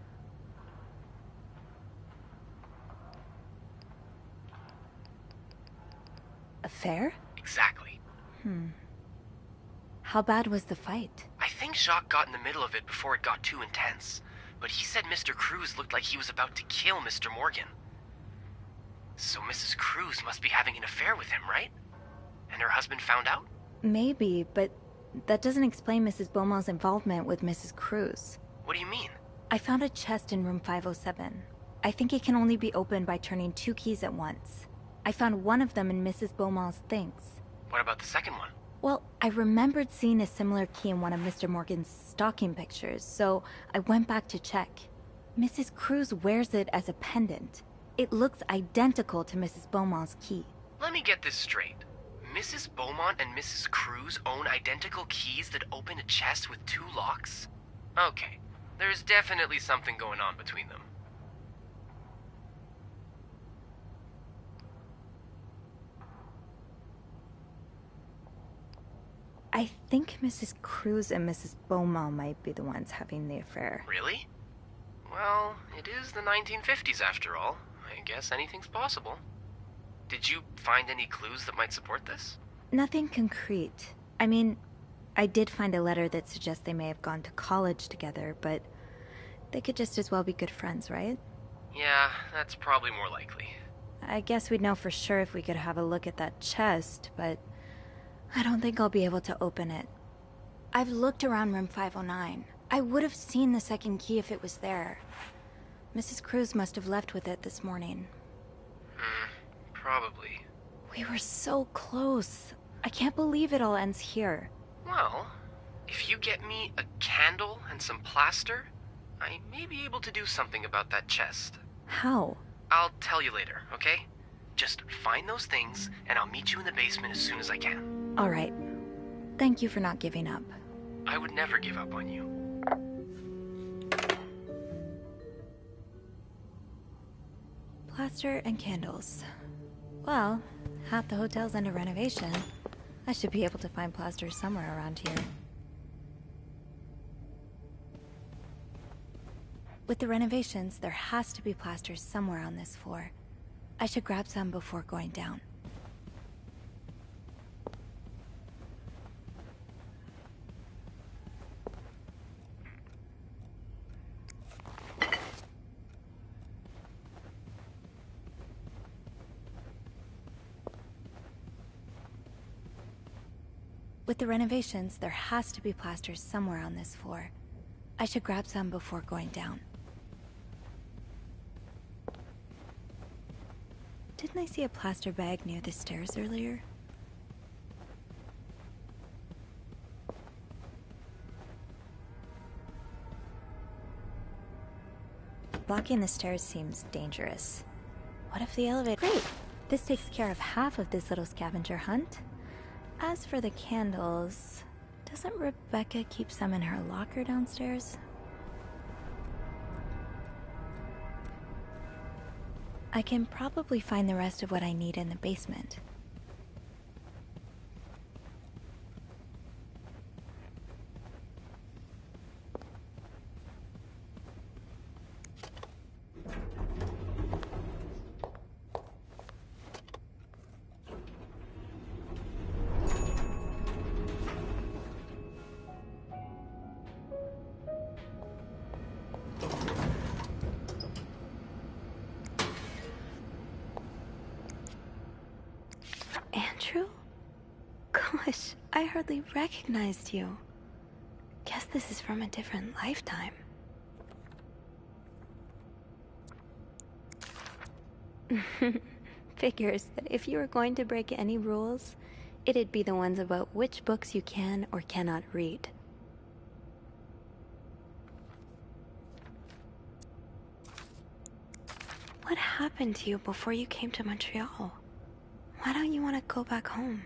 Affair? Exactly. How bad was the fight? I think Jacques got in the middle of it before it got too intense. But he said Mr. Cruz looked like he was about to kill Mr. Morgan. So Mrs. Cruz must be having an affair with him, right? And her husband found out? Maybe, but that doesn't explain Mrs. Beaumont's involvement with Mrs. Cruz. What do you mean? I found a chest in room 507. I think it can only be opened by turning 2 keys at once. I found one of them in Mrs. Beaumont's things. What about the second one? Well, I remembered seeing a similar key in one of Mr. Morgan's stocking pictures, so I went back to check. Mrs. Cruz wears it as a pendant. It looks identical to Mrs. Beaumont's key. Let me get this straight. Mrs. Beaumont and Mrs. Cruz own identical keys that open a chest with 2 locks? Okay, there's definitely something going on between them. I think Mrs. Cruz and Mrs. Beaumont might be the ones having the affair. Really? Well, it is the 1950s after all. I guess anything's possible. Did you find any clues that might support this? Nothing concrete. I mean, I did find a letter that suggests they may have gone to college together, but they could just as well be good friends, right? Yeah, that's probably more likely. I guess we'd know for sure if we could have a look at that chest, but I don't think I'll be able to open it. I've looked around room 509. I would have seen the second key if it was there. Mrs. Cruz must have left with it this morning. Probably. We were so close. I can't believe it all ends here. Well, if you get me a candle and some plaster, I may be able to do something about that chest. How? I'll tell you later, okay? Just find those things, and I'll meet you in the basement as soon as I can. All right. Thank you for not giving up. I would never give up on you. Plaster and candles. Well, half the hotel's under renovation. I should be able to find plaster somewhere around here. With the renovations, there has to be plaster somewhere on this floor. I should grab some before going down. With the renovations, there has to be plaster somewhere on this floor. I should grab some before going down. Didn't I see a plaster bag near the stairs earlier? Blocking the stairs seems dangerous. What if the elevator— Great! This takes care of half of this little scavenger hunt. As for the candles, doesn't Rebecca keep some in her locker downstairs? I can probably find the rest of what I need in the basement. Andrew? Gosh, I hardly recognized you. Guess this is from a different lifetime. Figures that if you were going to break any rules, it'd be the ones about which books you can or cannot read. What happened to you before you came to Montreal? Why don't you want to go back home?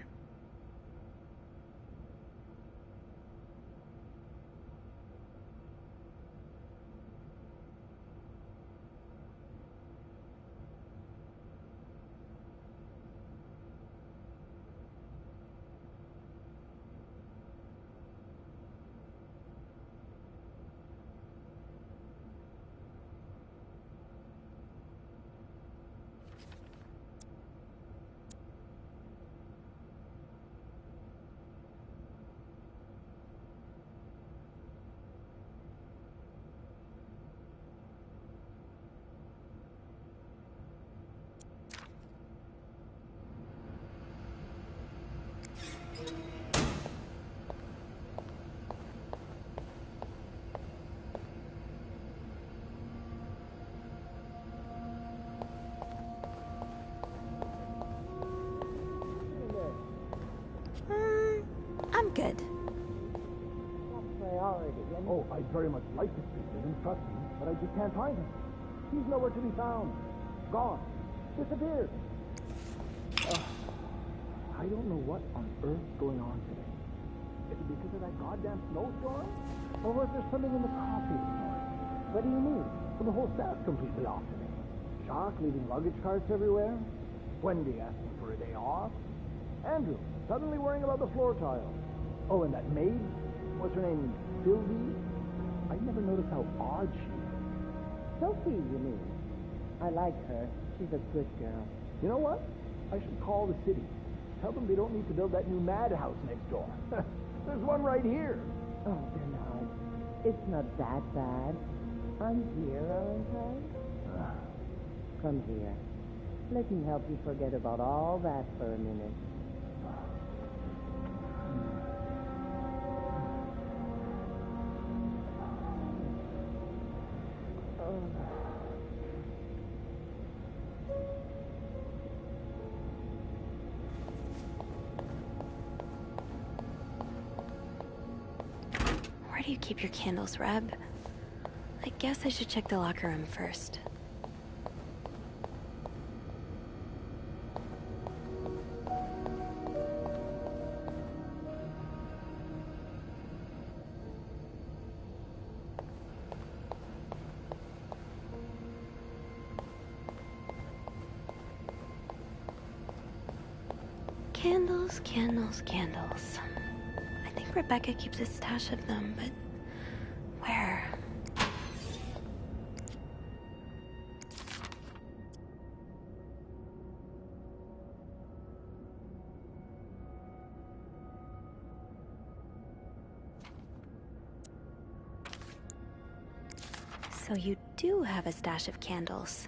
I'm good. Oh, I'd very much like to speak with him, trust me, but I just can't find him. He's nowhere to be found. Gone. Disappeared. I don't know what on earth's going on today. Is it because of that goddamn snowstorm? Or was there something in the coffee this morning? What do you mean? Well, the whole staff's completely off today. Jacques leaving luggage carts everywhere. Wendy asking for a day off. Andrew suddenly worrying about the floor tiles. Oh, and that maid? What's her name? Sylvie? I never noticed how odd she is. Sophie, you mean? I like her. She's a good girl. You know what? I should call the city. Tell them they don't need to build that new madhouse next door. There's one right here. Oh, Bernard, it's not that bad. I'm here, aren't I? Come here. Let me help you forget about all that for a minute. Where do you keep your candles, Reb? I guess I should check the locker room first. Candles, candles, candles. I think Rebecca keeps a stash of them, but where? So you do have a stash of candles,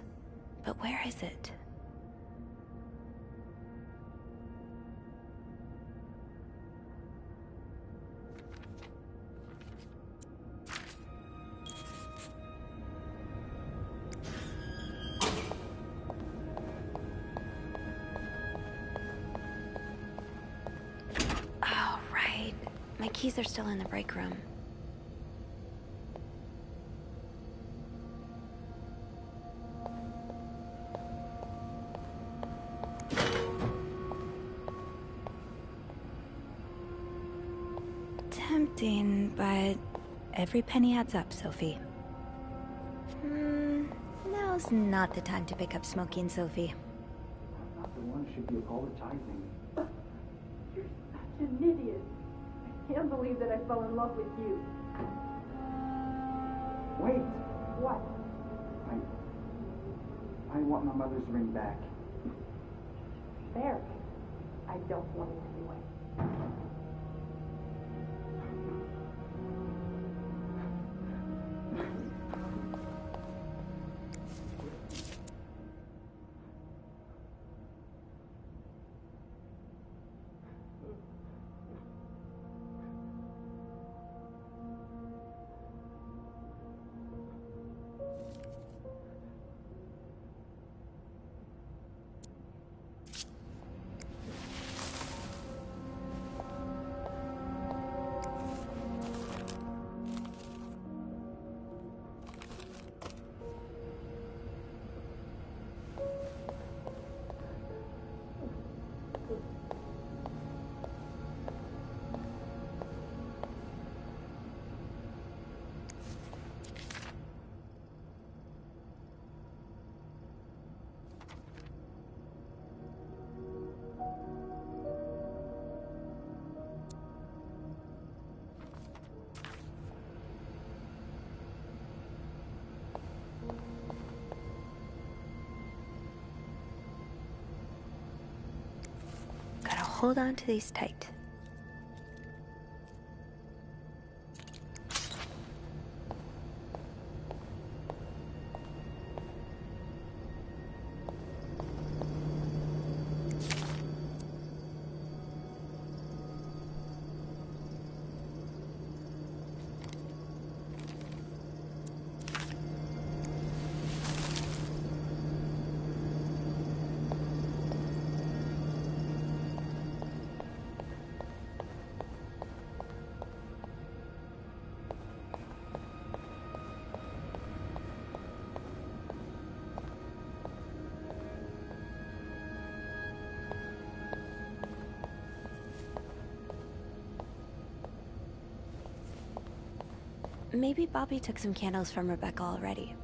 but where is it? Oh, right. My keys are still in the break room. Tempting, but every penny adds up, Sophie. Now's not the time to pick up smoking, Sophie. I'm not the one who should be apologizing. You're such an idiot. I can't believe that I fell in love with you. Wait! What? I want my mother's ring back. There. I don't want it anyway. Gotta hold on to these tight. Maybe Bobby took some candles from Rebecca already.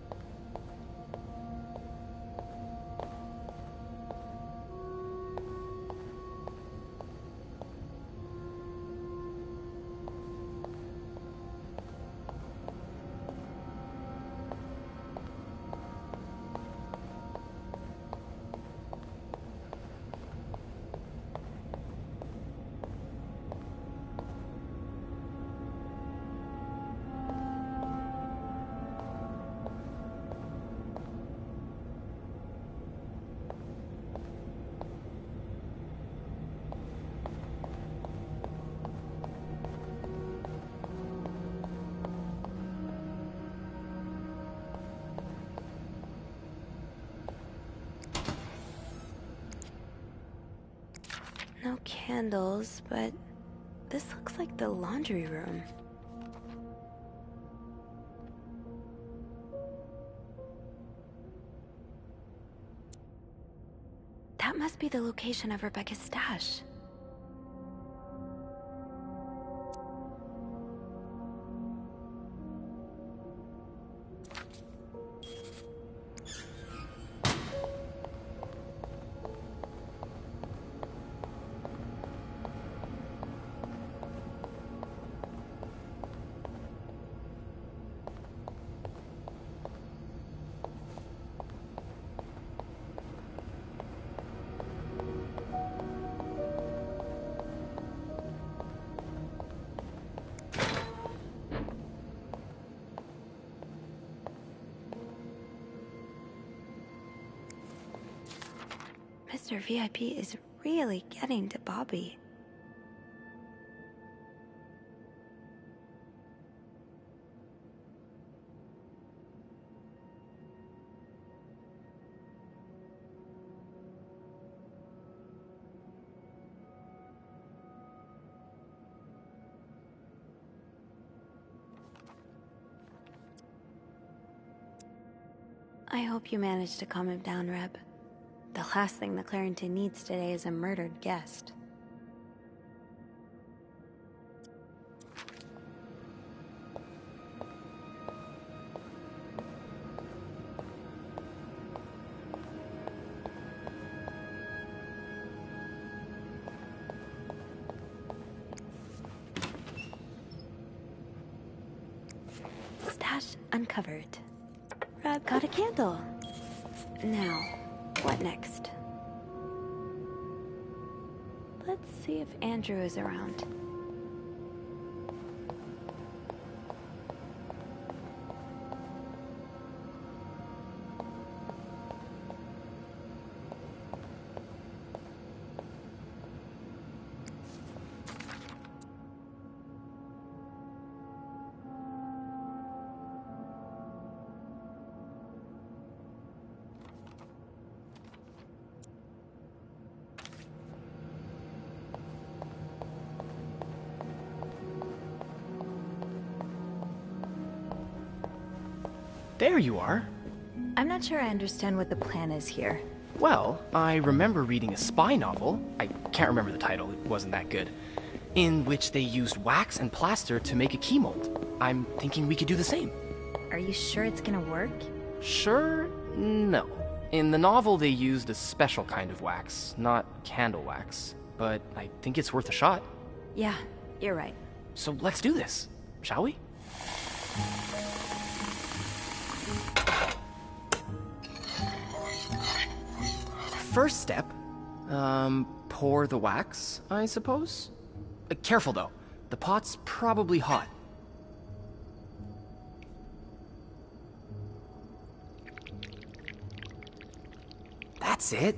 No candles, but this looks like the laundry room. That must be the location of Rebecca's stash. Mr. VIP is really getting to Bobby. I hope you managed to calm him down, Reb. The last thing the Clarington needs today is a murdered guest. Stash uncovered. Reb got a candle. Now, what next? Let's see if Andrew is around. There you are. I'm not sure I understand what the plan is here. Well, I remember reading a spy novel, I can't remember the title, it wasn't that good, in which they used wax and plaster to make a key mold. I'm thinking we could do the same. Are you sure it's gonna work? Sure? No. In the novel, they used a special kind of wax, not candle wax. But I think it's worth a shot. Yeah, you're right. So let's do this, shall we? First step, pour the wax, I suppose? Careful though, the pot's probably hot. That's it.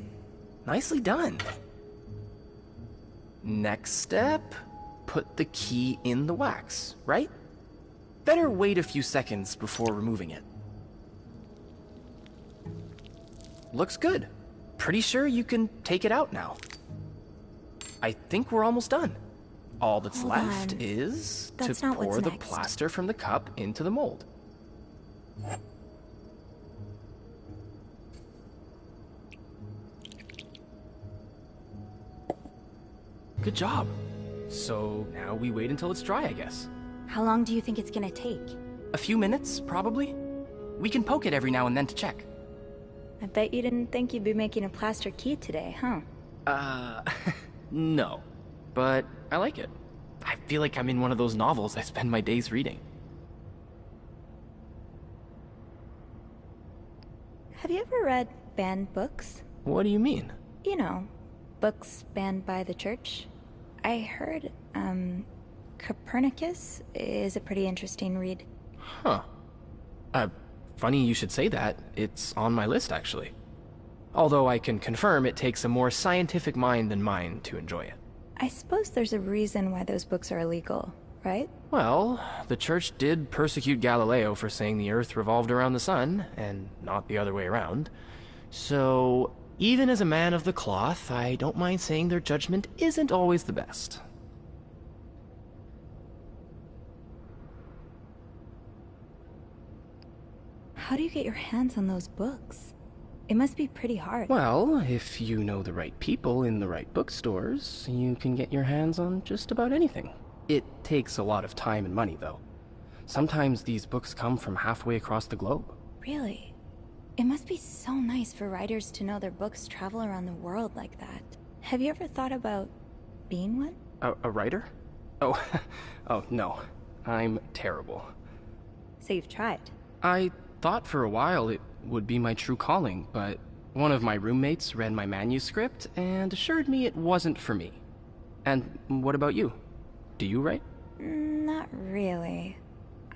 Nicely done. Next step, put the key in the wax, right? Better wait a few seconds before removing it. Looks good. Pretty sure you can take it out now. I think we're almost done. All that's left is to pour the plaster from the cup into the mold. Good job. So now we wait until it's dry, I guess. How long do you think it's gonna take? A few minutes, probably. We can poke it every now and then to check. I bet you didn't think you'd be making a plaster key today, huh? No. But I like it. I feel like I'm in one of those novels I spend my days reading. Have you ever read banned books? What do you mean? You know, books banned by the church. I heard, Copernicus is a pretty interesting read. Huh. Funny you should say that. It's on my list, actually. Although I can confirm it takes a more scientific mind than mine to enjoy it. I suppose there's a reason why those books are illegal, right? Well, the church did persecute Galileo for saying the Earth revolved around the sun, and not the other way around. So, Even as a man of the cloth, I don't mind saying their judgment isn't always the best. How do you get your hands on those books? It must be pretty hard. Well, if you know the right people in the right bookstores, you can get your hands on just about anything. It takes a lot of time and money, though. Sometimes these books come from halfway across the globe. Really? It must be so nice for writers to know their books travel around the world like that. Have you ever thought about being one? A writer? Oh, oh, no. I'm terrible. So you've tried? I thought for a while it would be my true calling, but one of my roommates read my manuscript and assured me it wasn't for me. And what about you? Do you write? Not really.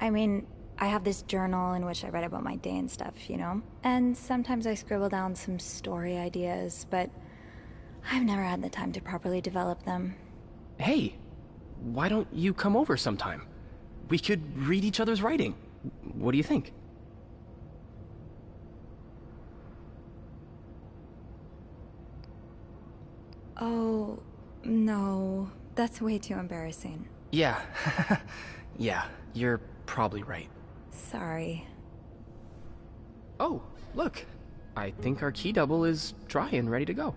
I mean, I have this journal in which I write about my day and stuff, you know? And sometimes I scribble down some story ideas, but I've never had the time to properly develop them. Hey, why don't you come over sometime? We could read each other's writing. What do you think? Oh, no. That's way too embarrassing. Yeah. Yeah, you're probably right. Sorry. Oh, look. I think our key double is dry and ready to go.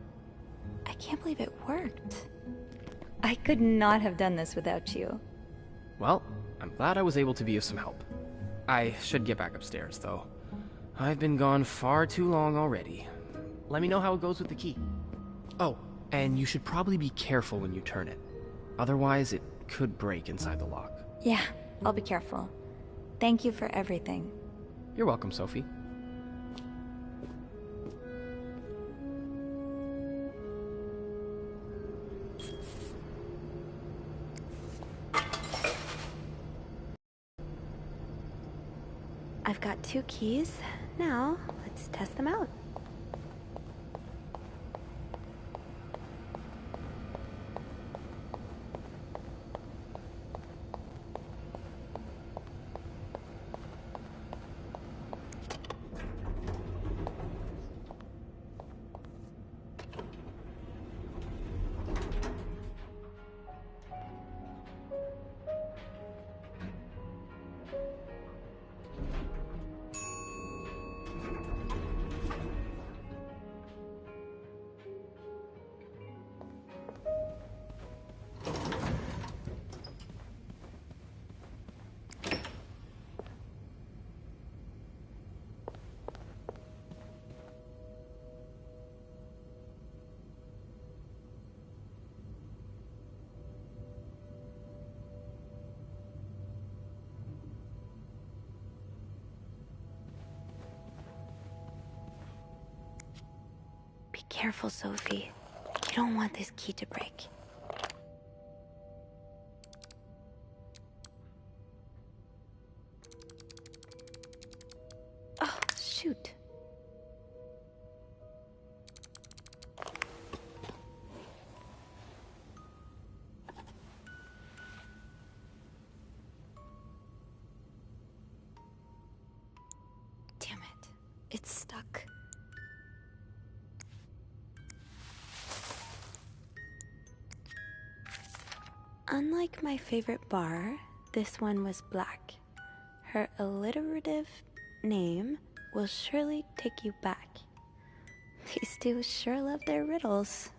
I can't believe it worked. I could not have done this without you. Well, I'm glad I was able to be of some help. I should get back upstairs, though. I've been gone far too long already. Let me know how it goes with the key. Oh, and you should probably be careful when you turn it. Otherwise, it could break inside the lock. Yeah, I'll be careful. Thank you for everything. You're welcome, Sophie. I've got 2 keys. Now, let's test them out. Be careful, Sophie. You don't want this key to break. Oh, shoot. Damn it. It's stuck. Unlike my favorite bar, this one was black. Her alliterative name will surely take you back. These two sure love their riddles.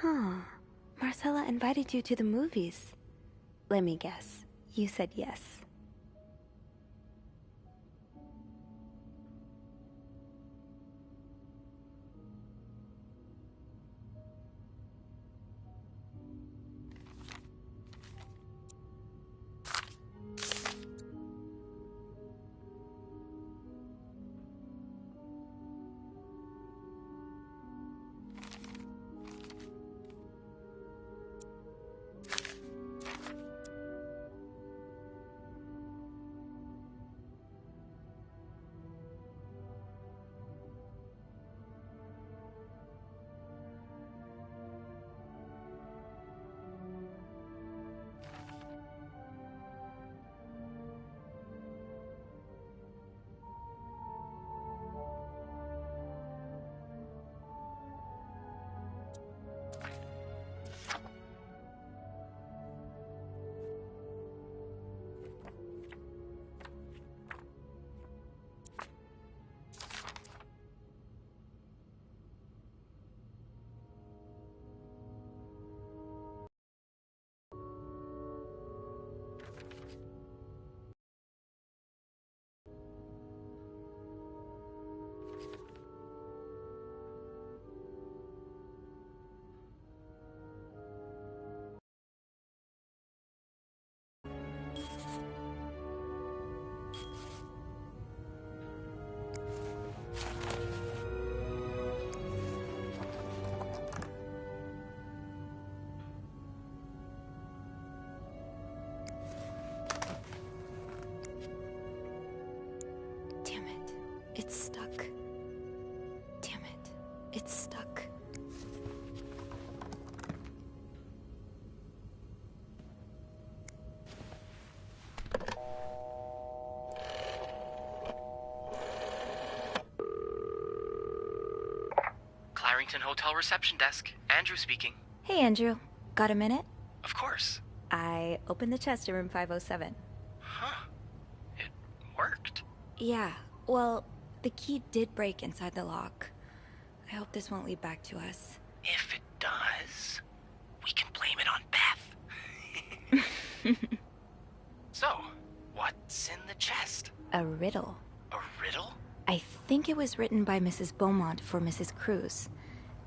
Huh. Marcella invited you to the movies. Let me guess. You said yes. It's stuck. Damn it. It's stuck. Clarington Hotel reception desk. Andrew speaking. Hey, Andrew. Got a minute? Of course. I opened the chest in room 507. Huh. It worked. Yeah, well, the key did break inside the lock. I hope this won't lead back to us. If it does, we can blame it on Beth. So, what's in the chest? A riddle. A riddle? I think it was written by Mrs. Beaumont for Mrs. Cruz.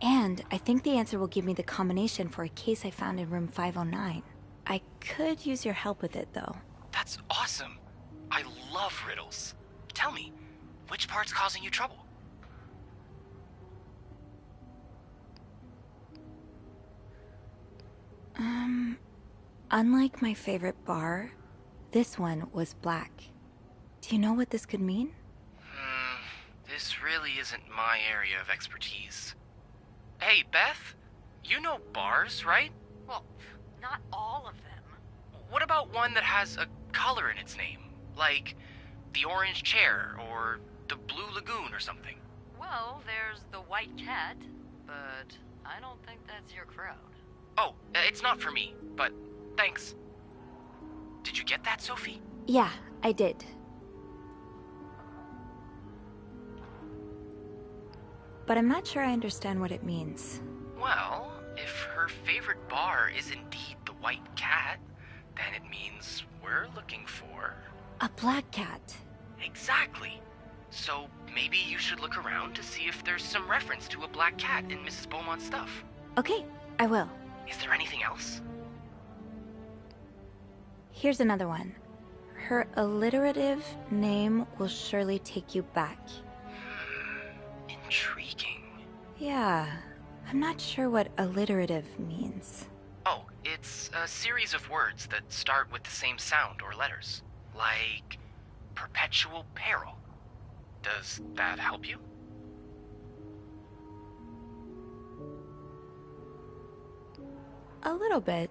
And I think the answer will give me the combination for a case I found in room 509. I could use your help with it, though. That's awesome. I love riddles. Tell me, which part's causing you trouble? Unlike my favorite bar, this one was black. Do you know what this could mean? This really isn't my area of expertise. Hey, Beth, you know bars, right? Well, not all of them. What about one that has a color in its name? Like the Orange Chair or the Blue Lagoon or something? Well, there's the White Cat, but I don't think that's your crowd. Oh, it's not for me, but thanks. Did you get that, Sophie? Yeah, I did. But I'm not sure I understand what it means. Well, if her favorite bar is indeed the White Cat, then it means we're looking for... A black cat. Exactly. So maybe you should look around to see if there's some reference to a black cat in Mrs. Beaumont's stuff. Okay, I will. Is there anything else? Here's another one. Her alliterative name will surely take you back. Intriguing. Yeah, I'm not sure what alliterative means. Oh, it's a series of words that start with the same sound or letters. Like perpetual peril. Does that help you? A little bit.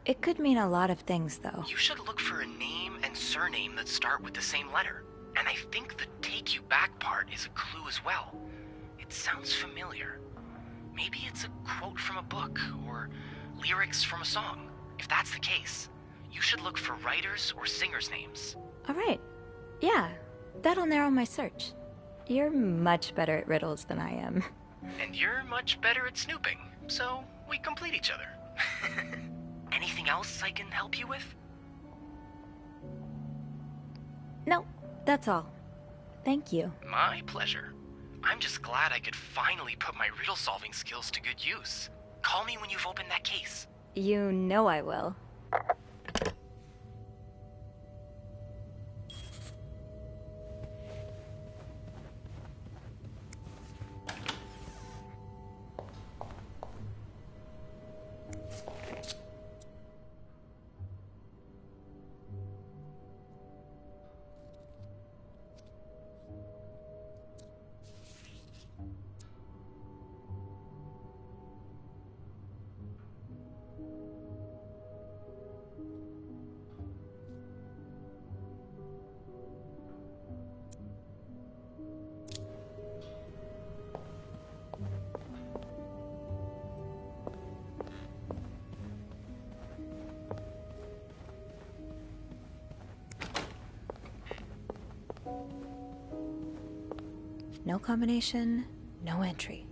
It could mean a lot of things, though. You should look for a name and surname that start with the same letter. And I think the take you back part is a clue as well. It sounds familiar. Maybe it's a quote from a book or lyrics from a song. If that's the case, you should look for writers or singers' names. All right. Yeah, that'll narrow my search. You're much better at riddles than I am. And you're much better at snooping, so we complete each other. Anything else I can help you with? No, that's all. Thank you. My pleasure. I'm just glad I could finally put my riddle-solving skills to good use. Call me when you've opened that case. You know I will. No combination, no entry.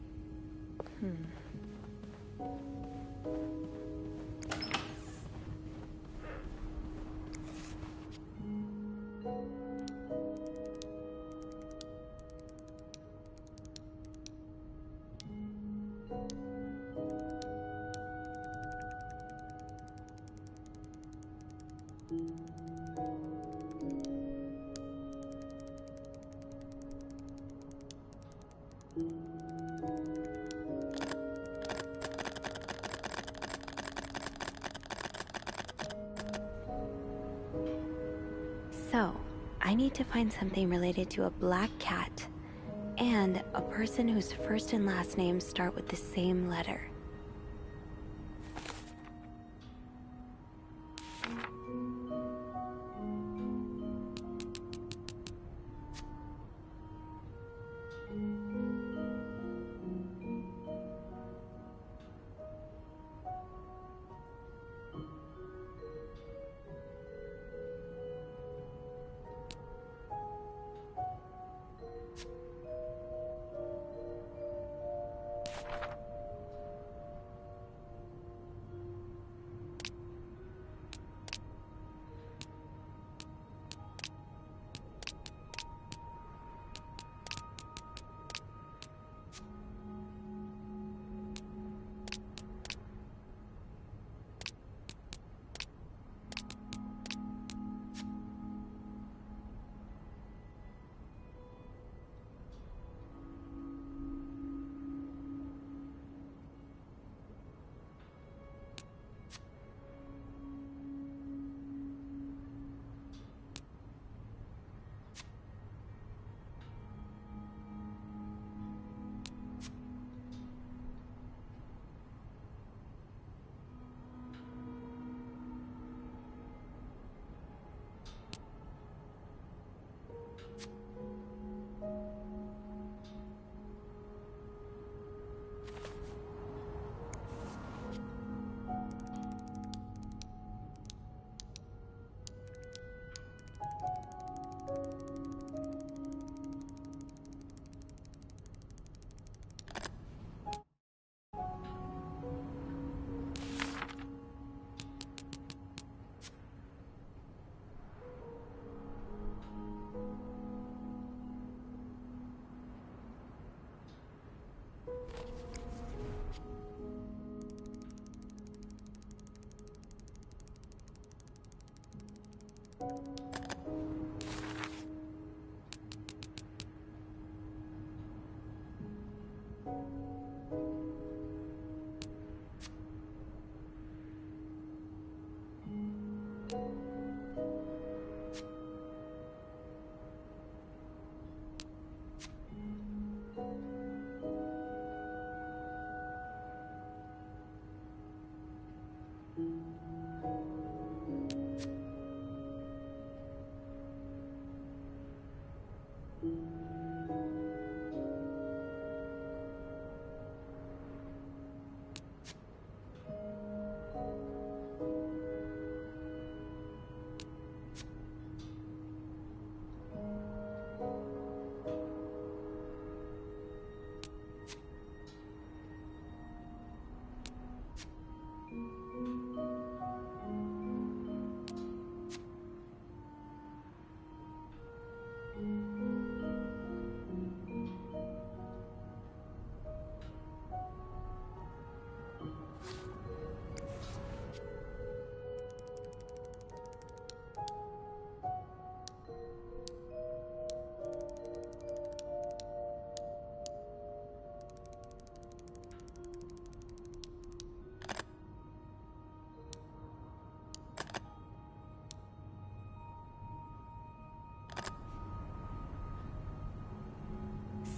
So, I need to find something related to a black cat and a person whose first and last names start with the same letter.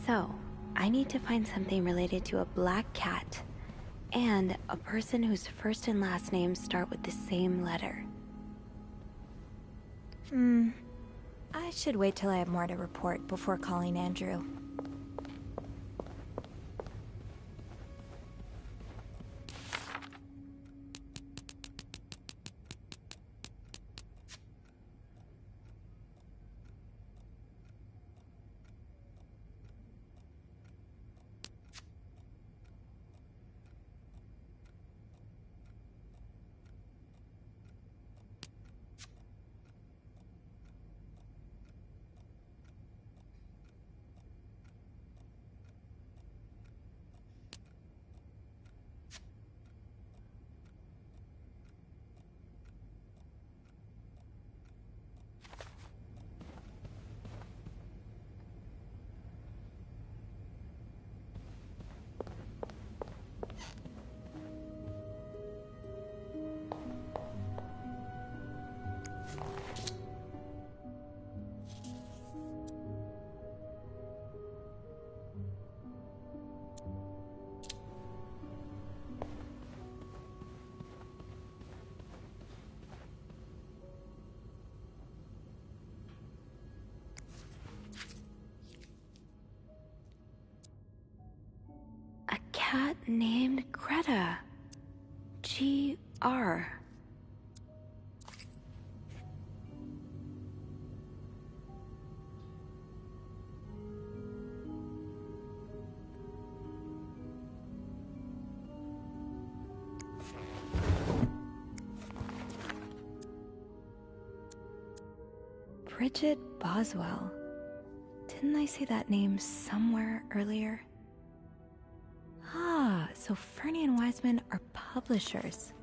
So, I need to find something related to a black cat and a person whose first and last names start with the same letter. I should wait till I have more to report before calling Andrew. named Greta. G.R. Bridget Boswell. Didn't I see that name somewhere earlier? Ah, so Fernie and Wiseman are publishers.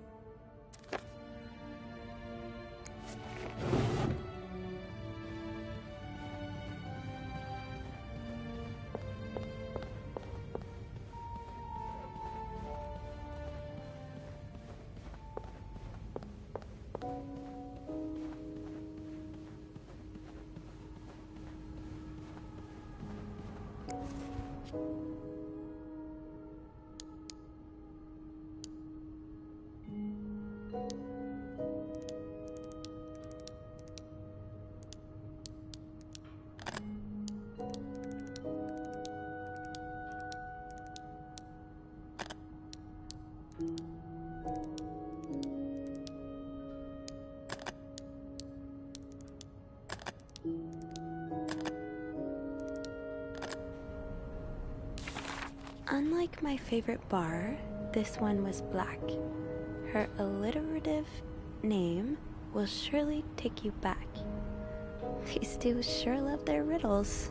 Unlike my favorite bar, this one was black. Her alliterative name will surely take you back. These two sure love their riddles.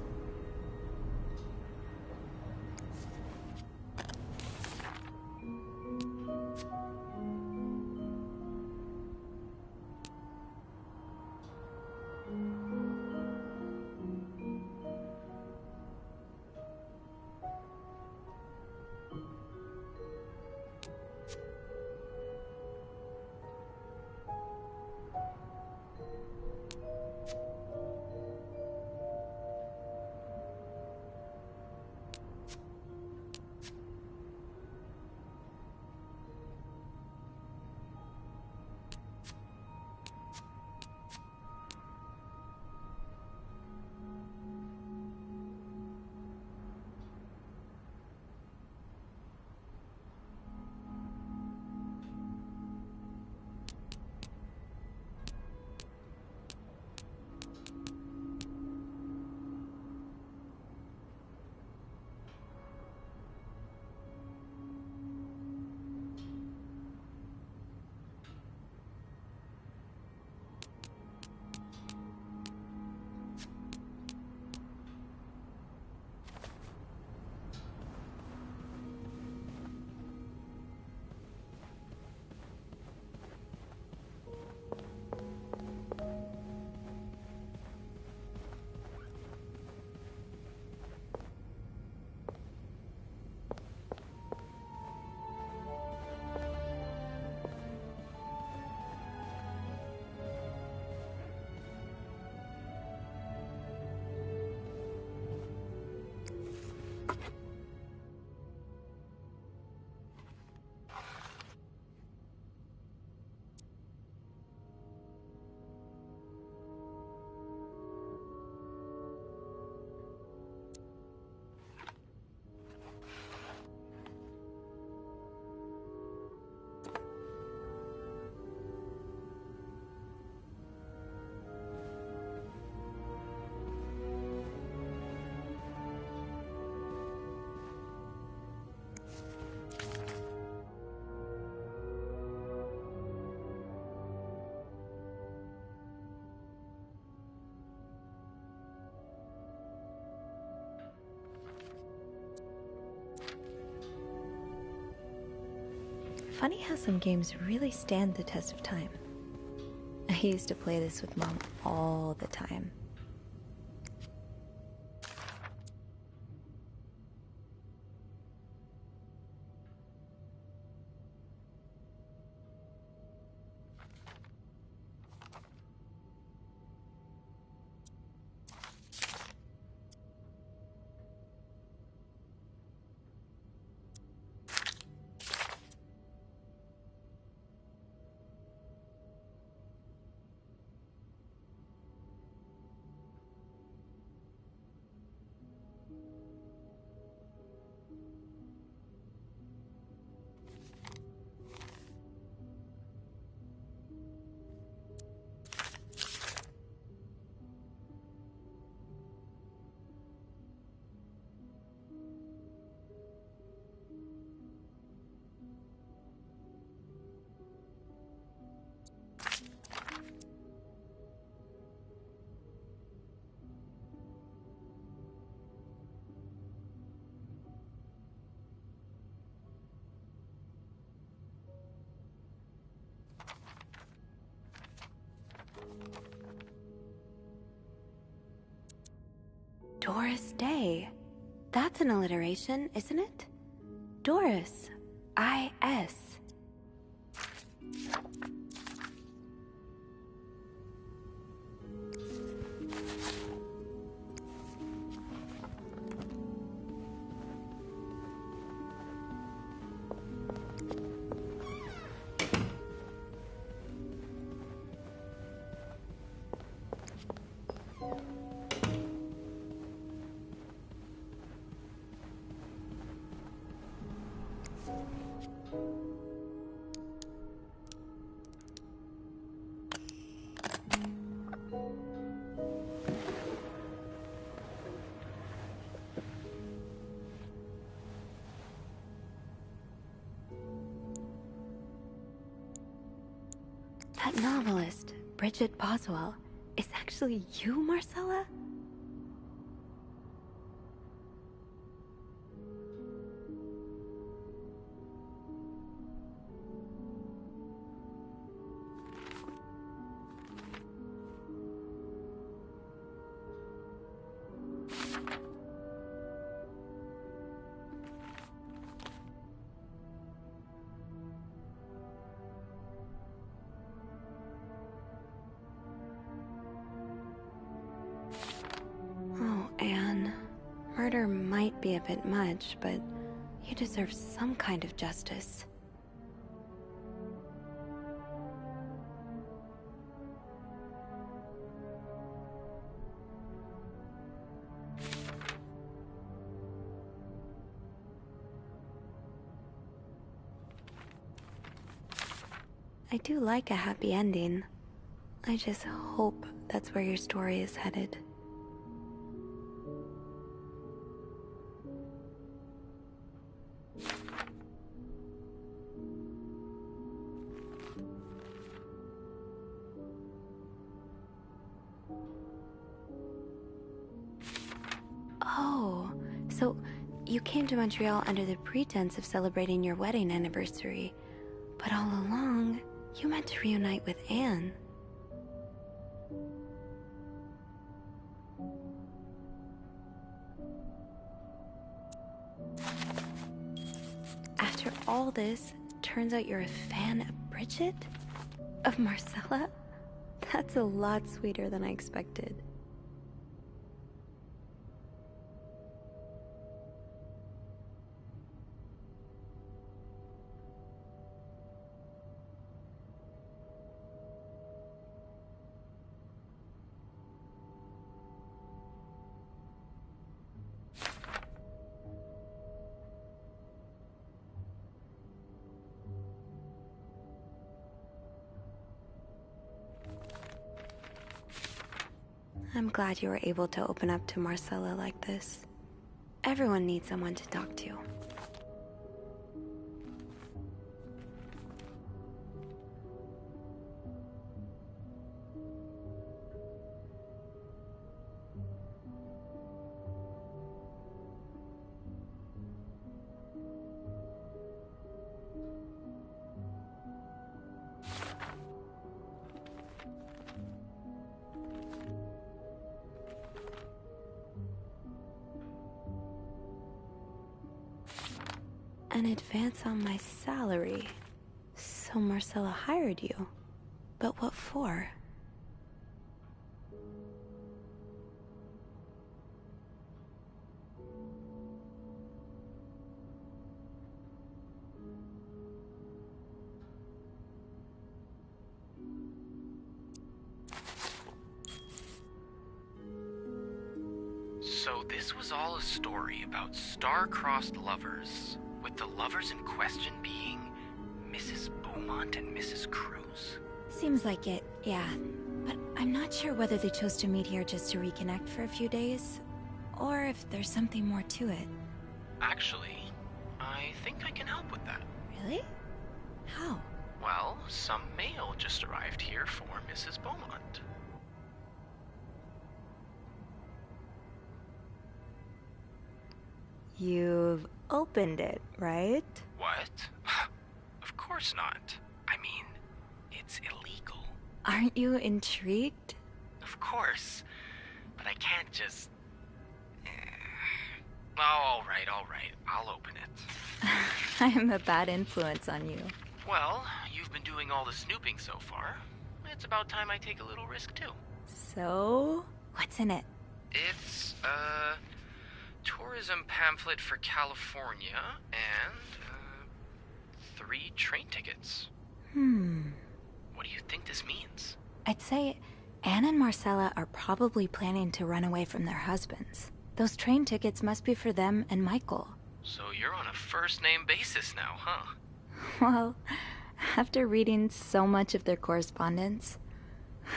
Funny how some games really stand the test of time. I used to play this with Mom all the time. Doris Day. That's an alliteration, isn't it? Doris. I-S. That novelist, Bridget Boswell, is actually you, Marcella? Oh, Anne. Murder might be a bit much, but you deserve some kind of justice. I do like a happy ending. I just hope that's where your story is headed. Oh, so you came to Montreal under the pretense of celebrating your wedding anniversary, but all along, you meant to reunite with Anne. After all this, turns out you're a fan of Bridget? Of Marcella? That's a lot sweeter than I expected. I'm glad you were able to open up to Marcella like this. Everyone needs someone to talk to. An advance on my salary. So Marcella hired you. But what for? So this was all a story about star-crossed lovers, with the lovers in question being Mrs. Beaumont and Mrs. Cruz? Seems like it, yeah. But I'm not sure whether they chose to meet here just to reconnect for a few days, or if there's something more to it. Actually, I think I can help with that. Really? How? Well, some mail just arrived here for Mrs. Beaumont. You've opened it, right? What? Of course not. I mean, it's illegal. Aren't you intrigued? Of course. But I can't just All right. I'll open it. I'm a bad influence on you. Well, you've been doing all the snooping so far. It's about time I take a little risk, too. So, what's in it? It's a tourism pamphlet for California and 3 train tickets. What do you think this means? I'd say Anne and Marcella are probably planning to run away from their husbands. Those train tickets must be for them and Michael. So you're on a first-name basis now, huh? Well, after reading so much of their correspondence,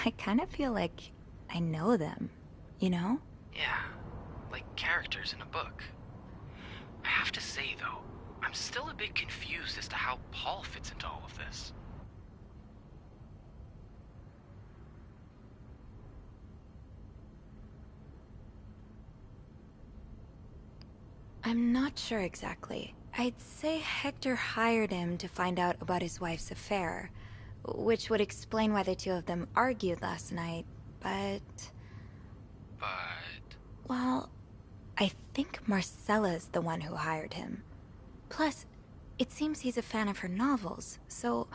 I kind of feel like I know them, you know? Yeah, like characters in a book. I have to say, though, I'm still a bit confused as to how Paul fits into all of this. I'm not sure exactly. I'd say Hector hired him to find out about his wife's affair, which would explain why the two of them argued last night, but... Well, I think Marcella's the one who hired him. Plus, it seems he's a fan of her novels, so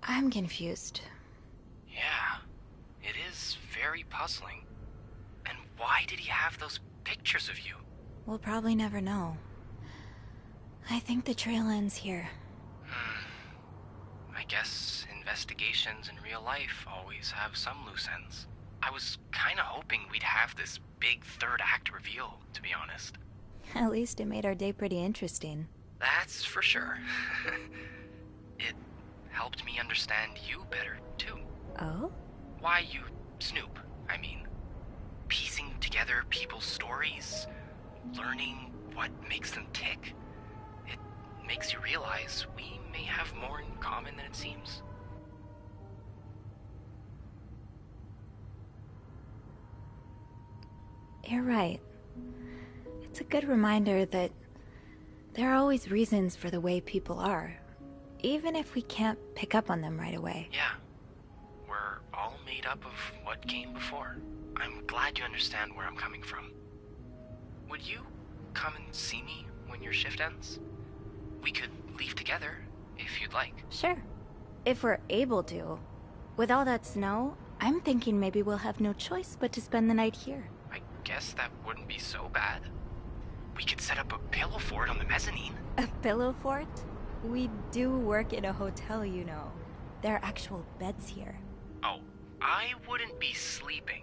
I'm confused. Yeah, it is very puzzling. And why did he have those pictures of you? We'll probably never know. I think the trail ends here. I guess investigations in real life always have some loose ends. I was kinda hoping we'd have this big third act reveal, to be honest. At least it made our day pretty interesting. That's for sure. It helped me understand you better, too. Oh? Why you snoop, I mean. Piecing together people's stories, learning what makes them tick. It makes you realize we may have more in common than it seems. You're right. It's a good reminder that there are always reasons for the way people are, even if we can't pick up on them right away. Yeah. We're all made up of what came before. I'm glad you understand where I'm coming from. Would you come and see me when your shift ends? We could leave together, if you'd like. Sure. If we're able to. With all that snow, I'm thinking maybe we'll have no choice but to spend the night here. I guess that wouldn't be so bad. We could set up a pillow fort on the mezzanine. A pillow fort? We do work in a hotel, you know. There are actual beds here. Oh, I wouldn't be sleeping.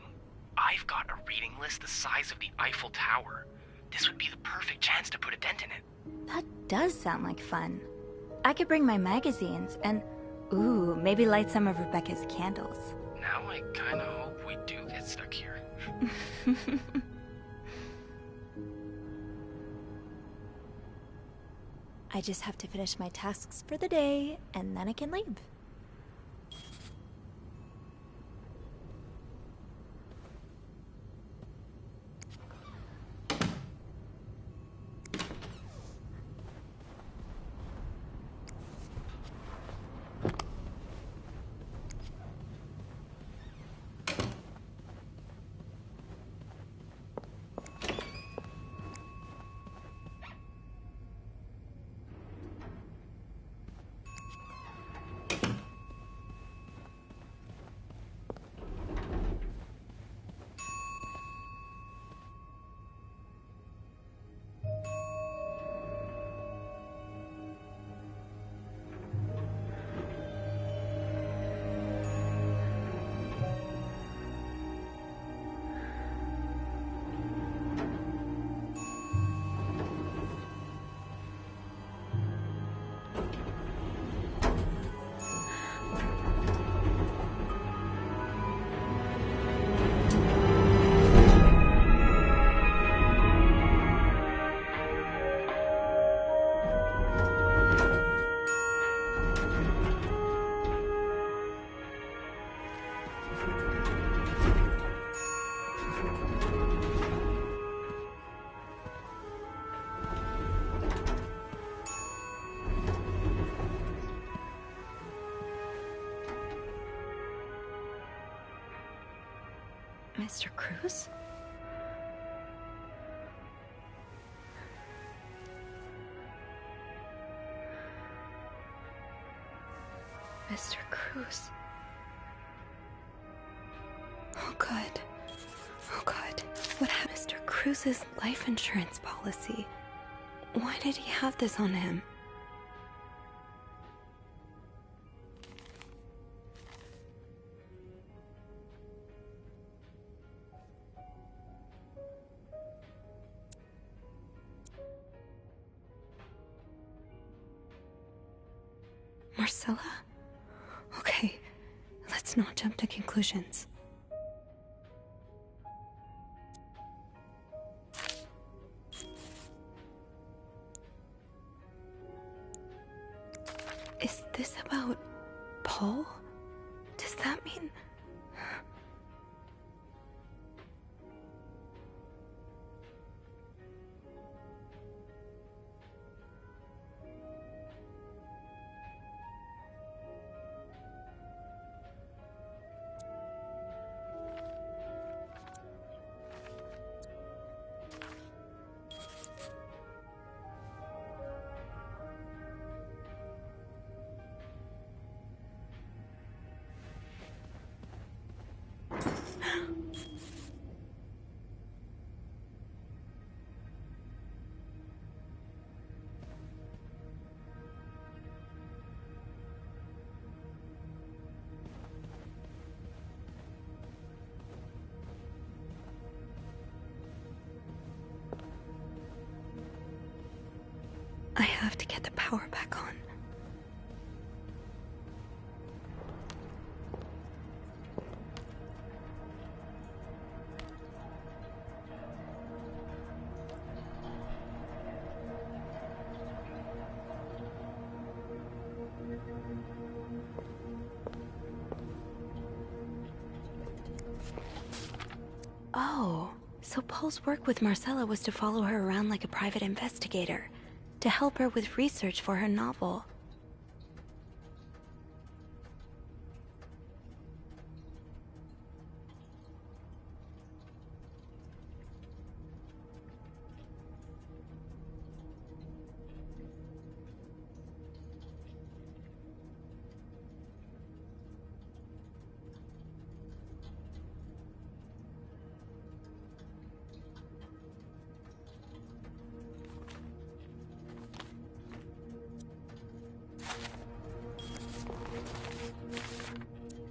I've got a reading list the size of the Eiffel Tower. This would be the perfect chance to put a dent in it. That does sound like fun. I could bring my magazines and, ooh, maybe light some of Rebecca's candles. Now I kinda hope we do get stuck here. I just have to finish my tasks for the day, and then I can leave. Mr. Cruz? Oh, good. Oh, good. What happened to Mr. Cruz's life insurance policy? Why did he have this on him? Marcella? Okay, let's not jump to conclusions. Is this about Paul? Does that mean... I have to get the power back on. Oh, so Paul's work with Marcella was to follow her around like a private investigator, to help her with research for her novel.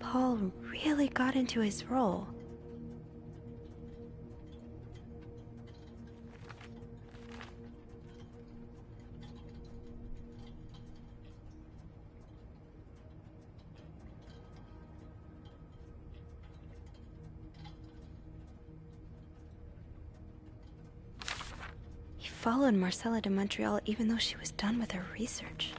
Paul really got into his role. He followed Marcella to Montreal even though she was done with her research.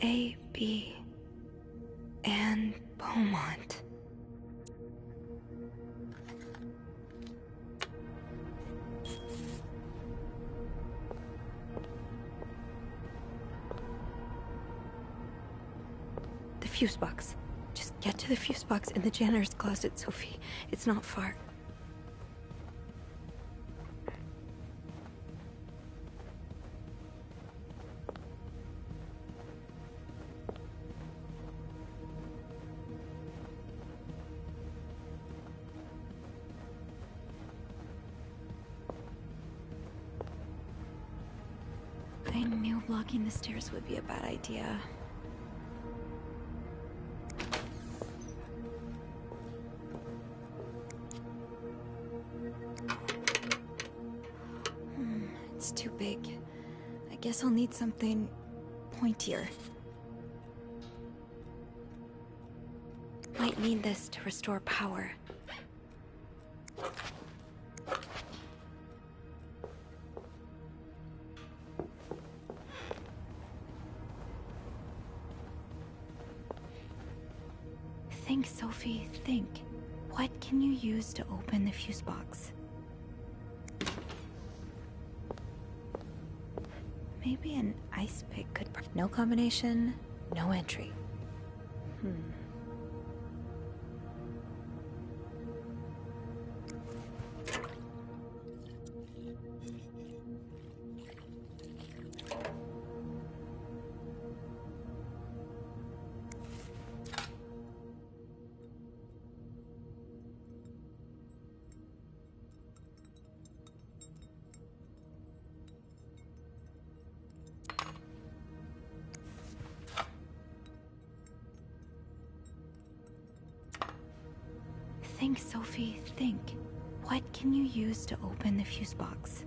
A, B, and Beaumont. The fuse box. Just get to the fuse box in the janitor's closet, Sophie. It's not far. I knew blocking the stairs would be a bad idea. It's too big. I guess I'll need something pointier. Might need this to restore power. Think, Sophie, think. What can you use to open the fuse box? Maybe an ice pick could... No combination, no entry. Think, Sophie, think. What can you use to open the fuse box?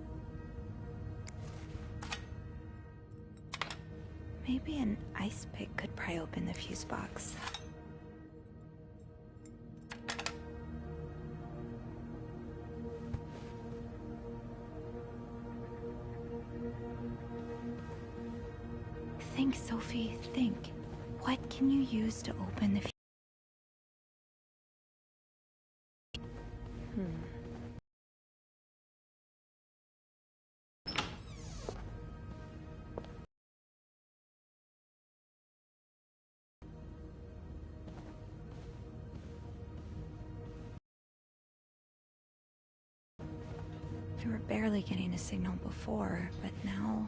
Maybe an ice pick could pry open the fuse box. Think, Sophie, think. What can you use to open the fuse box? We were barely getting a signal before, but now,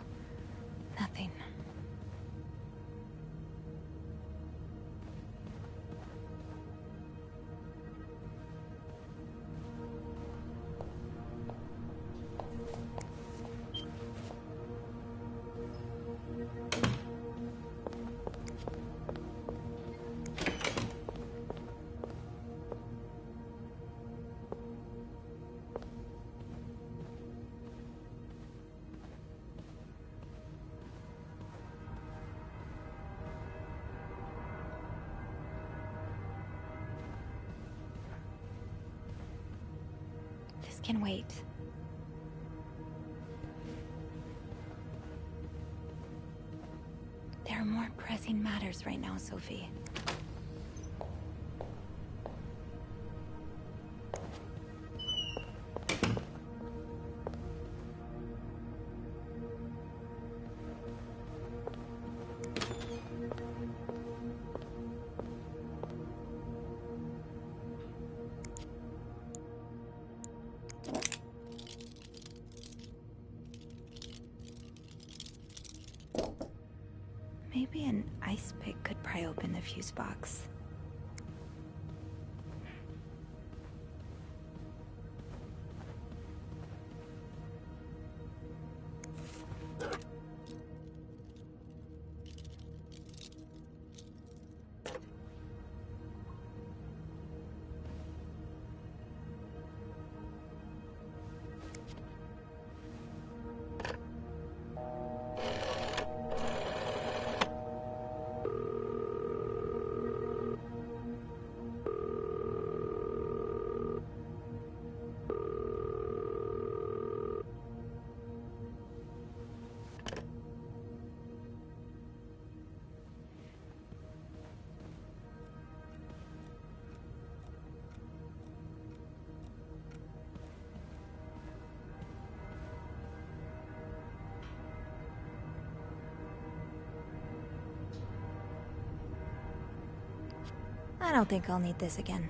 nothing. This can wait. There are more pressing matters right now, Sophie. Maybe an ice pick could pry open the fuse box. I don't think I'll need this again.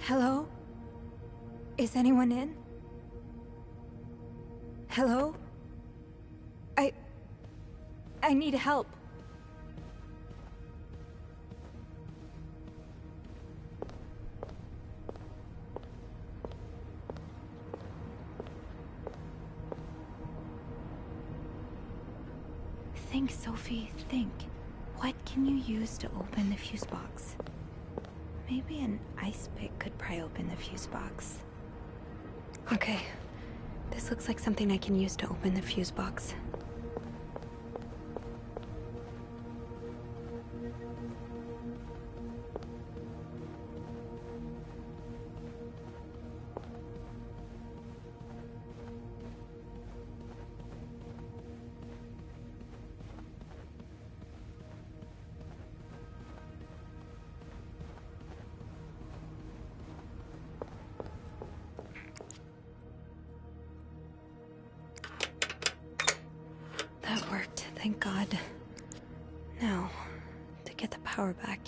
Hello? Is anyone in? Hello? I need help. Think, Sophie, think. What can you use to open the fuse box? Maybe an ice pick could pry open the fuse box. Okay. This looks like something I can use to open the fuse box. That worked, thank God. Now, to get the power back.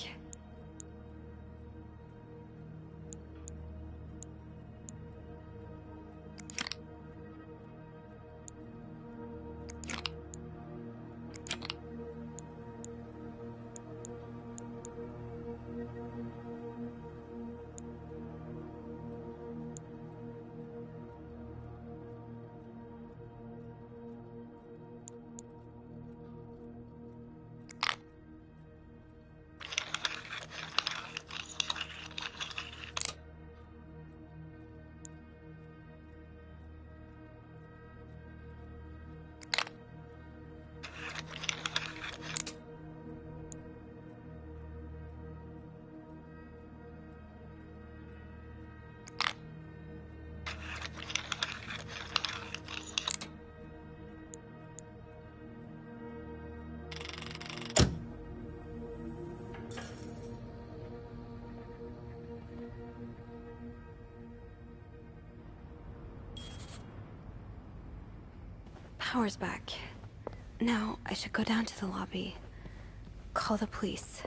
Power's back. Now, I should go down to the lobby. Call the police.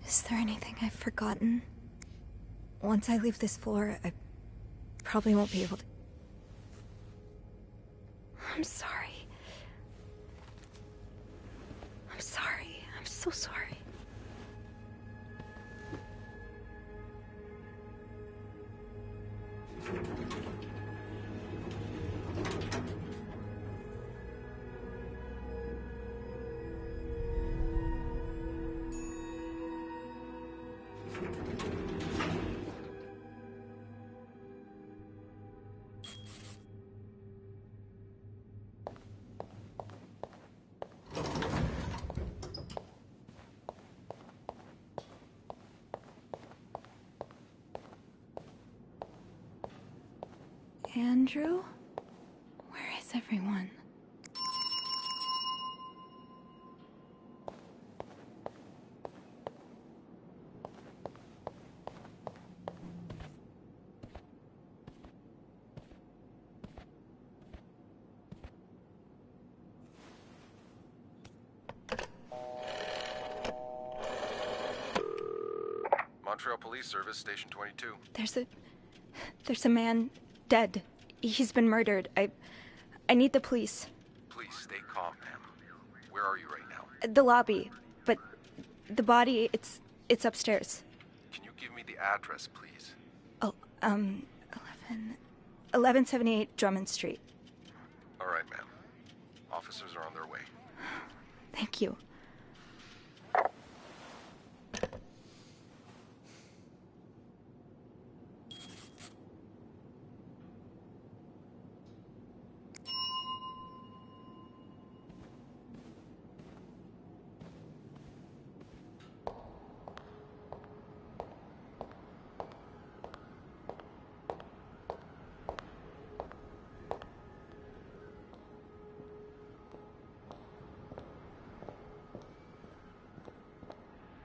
Is there anything I've forgotten? Once I leave this floor, I probably won't be able to... I'm sorry. I'm sorry. I'm so sorry. Andrew? Where is everyone? Montreal Police Service, Station 22. There's a man dead. He's been murdered. I need the police. Please stay calm, ma'am. Where are you right now? The lobby, but the body, it's upstairs. Can you give me the address, please? Oh, 1178 Drummond Street. All right, ma'am. Officers are on their way. Thank you.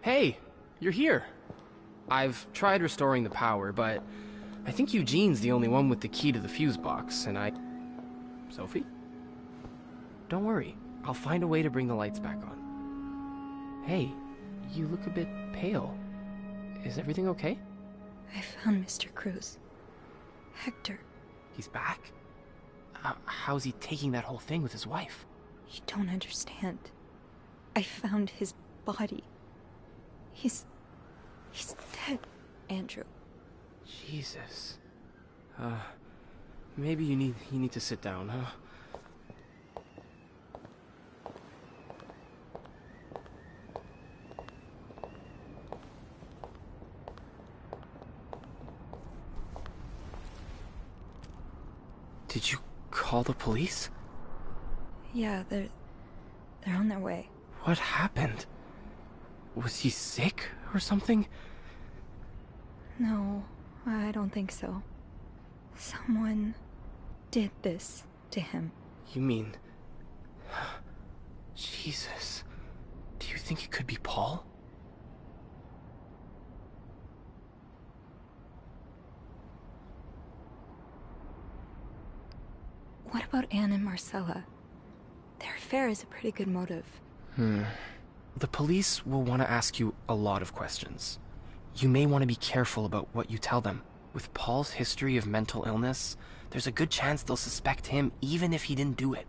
Hey, you're here. I've tried restoring the power, but I think Eugene's the only one with the key to the fuse box, and Sophie? Don't worry. I'll find a way to bring the lights back on. Hey, you look a bit pale. Is everything okay? I found Mr. Cruz. Hector. He's back? How's he taking that whole thing with his wife? You don't understand. I found his body. He's dead, Andrew. Jesus. Maybe you need to sit down, huh? Did you call the police? Yeah, they're on their way. What happened? Was he sick or something? No, I don't think so. Someone did this to him. You mean... Jesus. Do you think it could be Paul? What about Anne and Marcella? Their affair is a pretty good motive. The police will want to ask you a lot of questions. You may want to be careful about what you tell them. With Paul's history of mental illness, there's a good chance they'll suspect him even if he didn't do it.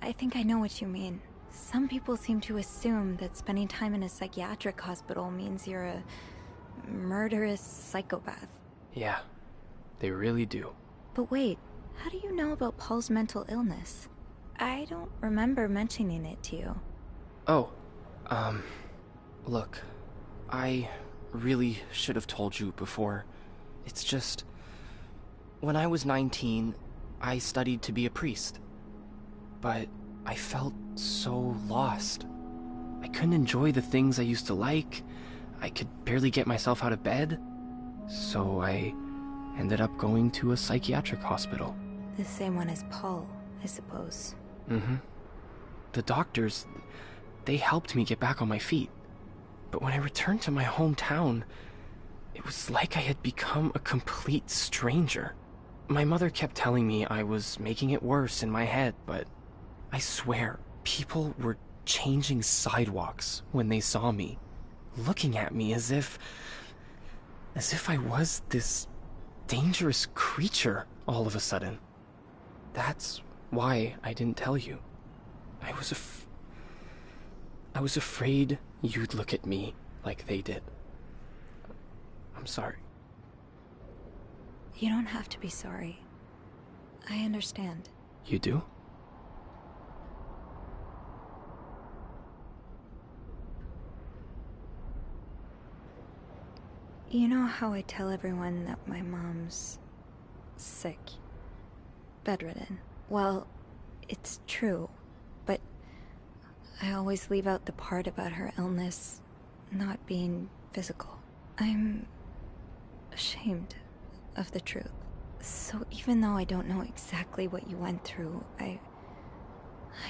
I think I know what you mean. Some people seem to assume that spending time in a psychiatric hospital means you're a murderous psychopath. Yeah, they really do. But wait, how do you know about Paul's mental illness? I don't remember mentioning it to you. Oh, look, I really should have told you before. It's just, when I was 19, I studied to be a priest. But I felt so lost. I couldn't enjoy the things I used to like. I could barely get myself out of bed. So I ended up going to a psychiatric hospital. The same one as Paul, I suppose. The doctors, they helped me get back on my feet. But when I returned to my hometown, it was like I had become a complete stranger. My mother kept telling me I was making it worse in my head, but I swear, people were changing sidewalks when they saw me, looking at me as if I was this dangerous creature all of a sudden. That's why I didn't tell you. I was afraid you'd look at me like they did. I'm sorry. You don't have to be sorry. I understand. You do? You know how I tell everyone that my mom's sick, bedridden? Well, it's true, but I always leave out the part about her illness not being physical. I'm ashamed of the truth. So even though I don't know exactly what you went through, I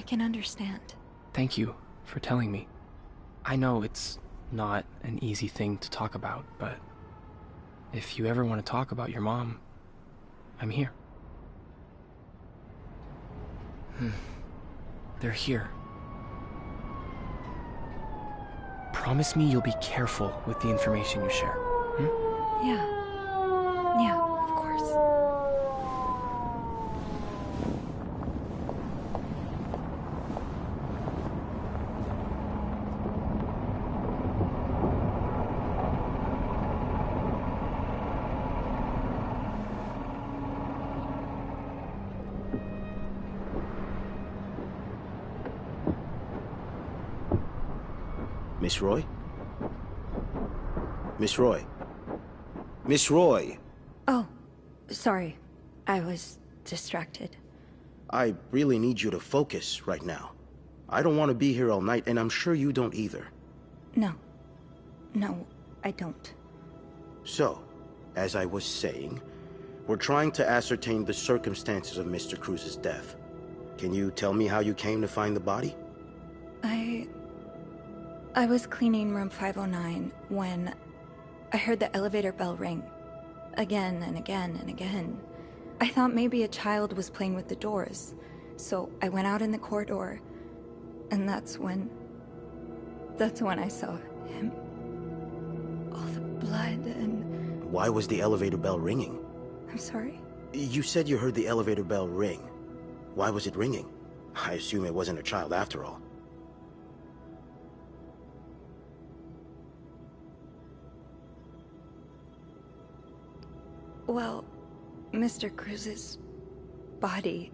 can understand. Thank you for telling me. I know it's not an easy thing to talk about, but if you ever want to talk about your mom, I'm here. They're here. Promise me you'll be careful with the information you share. Yeah, of course. Miss Roy? Miss Roy? Miss Roy! Oh, sorry. I was distracted. I really need you to focus right now. I don't want to be here all night, and I'm sure you don't either. No, I don't. So, as I was saying, we're trying to ascertain the circumstances of Mr. Cruz's death. Can you tell me how you came to find the body? I was cleaning room 509 when I heard the elevator bell ring. Again and again and again. I thought maybe a child was playing with the doors. So I went out in the corridor, and that's when I saw him. All the blood and... Why was the elevator bell ringing? I'm sorry? You said you heard the elevator bell ring. Why was it ringing? I assume it wasn't a child after all. Well, Mr. Cruz's body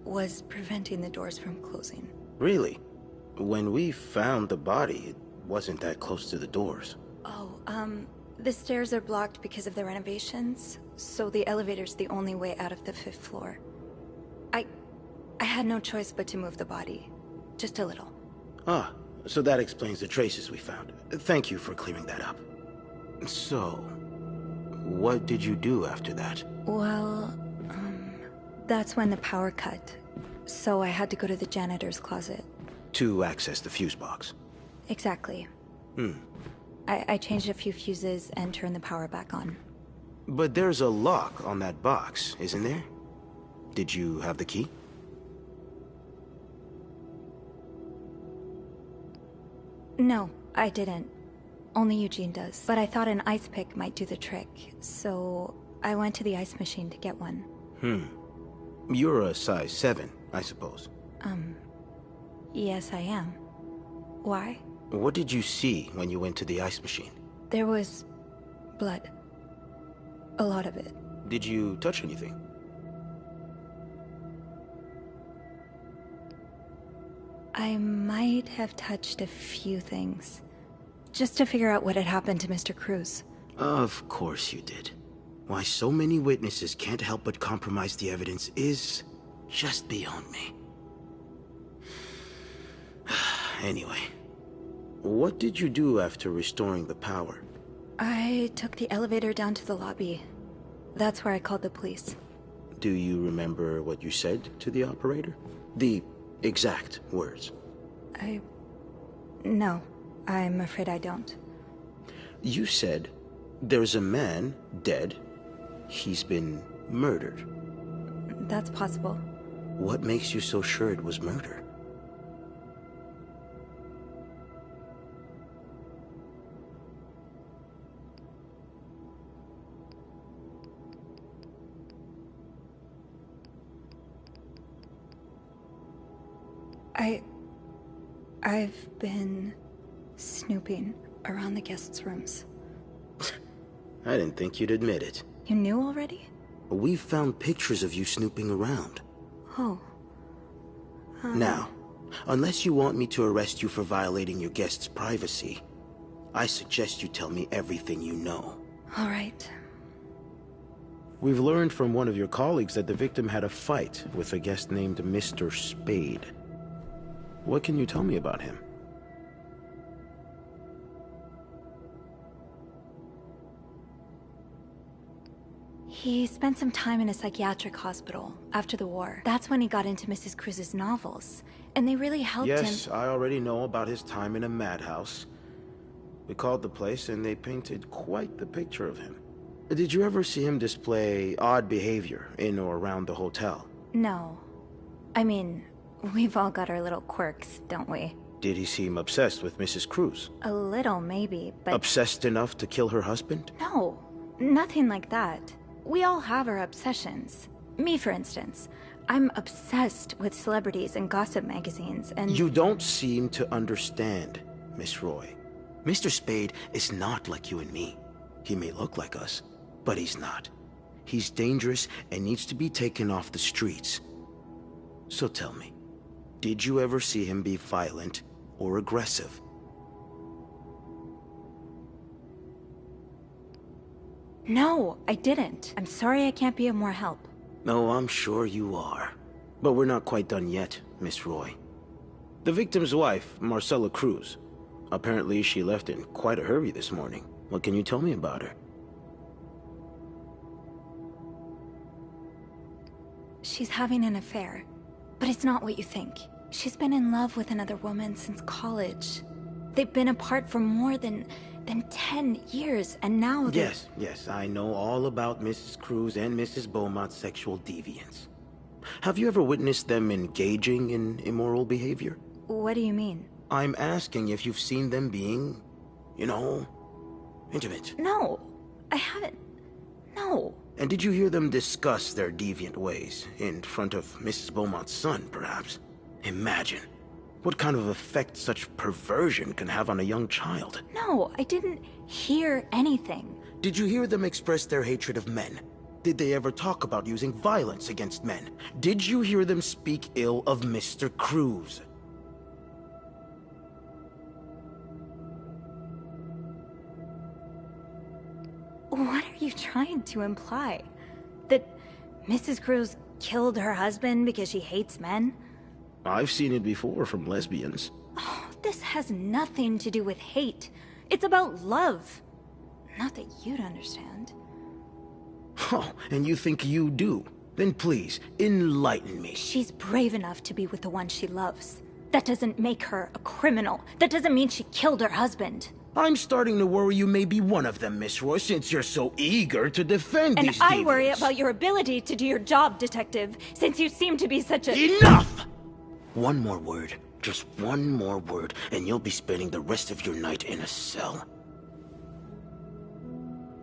was preventing the doors from closing. Really? When we found the body, it wasn't that close to the doors. Oh, the stairs are blocked because of the renovations, so the elevator's the only way out of the 5th floor. I had no choice but to move the body. Just a little. Ah, so that explains the traces we found. Thank you for clearing that up. So, what did you do after that? Well, that's when the power cut. So I had to go to the janitor's closet. To access the fuse box. Exactly. I changed a few fuses and turned the power back on. But there's a lock on that box, isn't there? Did you have the key? No, I didn't. Only Eugene does. But I thought an ice pick might do the trick, so I went to the ice machine to get one. You're a size 7, I suppose. Yes, I am. Why? What did you see when you went to the ice machine? There was blood. A lot of it. Did you touch anything? I might have touched a few things. Just to figure out what had happened to Mr. Cruz. Of course you did. Why so many witnesses can't help but compromise the evidence is just beyond me. Anyway, what did you do after restoring the power? I took the elevator down to the lobby. That's where I called the police. Do you remember what you said to the operator? The exact words. No, I'm afraid I don't. You said, there's a man dead. He's been murdered. That's possible. What makes you so sure it was murder? I've been snooping around the guests' rooms. I didn't think you'd admit it. You knew already? We've found pictures of you snooping around. Oh. Now, unless you want me to arrest you for violating your guests' privacy, I suggest you tell me everything you know. All right. We've learned from one of your colleagues that the victim had a fight with a guest named Mr. Spade. What can you tell me about him? He spent some time in a psychiatric hospital after the war. That's when he got into Mrs. Cruz's novels, and they really helped him. Yes, I already know about his time in a madhouse. We called the place and they painted quite the picture of him. Did you ever see him display odd behavior in or around the hotel? No. I mean, we've all got our little quirks, don't we? Did he seem obsessed with Mrs. Cruz? A little, maybe, but... Obsessed enough to kill her husband? No, nothing like that. We all have our obsessions. Me, for instance. I'm obsessed with celebrities and gossip magazines, and... You don't seem to understand, Miss Roy. Mr. Spade is not like you and me. He may look like us, but he's not. He's dangerous and needs to be taken off the streets. So tell me, did you ever see him be violent or aggressive? No, I didn't. I'm sorry I can't be of more help. No, I'm sure you are. But we're not quite done yet, Miss Roy. The victim's wife, Marcela Cruz. Apparently she left in quite a hurry this morning. What can you tell me about her? She's having an affair. But it's not what you think. She's been in love with another woman since college. They've been apart for more than than 10 years, and now they're... Yes, I know all about Mrs. Cruz and Mrs. Beaumont's sexual deviance. Have you ever witnessed them engaging in immoral behavior? What do you mean? I'm asking if you've seen them being, you know, intimate. No, I haven't. No. And did you hear them discuss their deviant ways in front of Mrs. Beaumont's son, perhaps? Imagine what kind of effect such perversion can have on a young child. No, I didn't hear anything. Did you hear them express their hatred of men? Did they ever talk about using violence against men? Did you hear them speak ill of Mr. Cruz? What are you trying to imply? That Mrs. Cruz killed her husband because she hates men? I've seen it before from lesbians. Oh, this has nothing to do with hate. It's about love. Not that you'd understand. Oh, and you think you do? Then please, enlighten me. She's brave enough to be with the one she loves. That doesn't make her a criminal. That doesn't mean she killed her husband. I'm starting to worry you may be one of them, Miss Roy, since you're so eager to defend these And I worry deviants. about your ability to do your job, detective, since you seem to be such a— Enough! One more word, just one more word, and you'll be spending the rest of your night in a cell.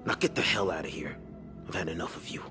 Now get the hell out of here. I've had enough of you.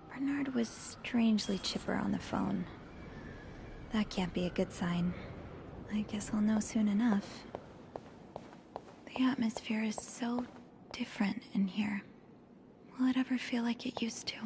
Bernard was strangely chipper on the phone. That can't be a good sign. I guess I'll know soon enough. The atmosphere is so different in here. Will it ever feel like it used to?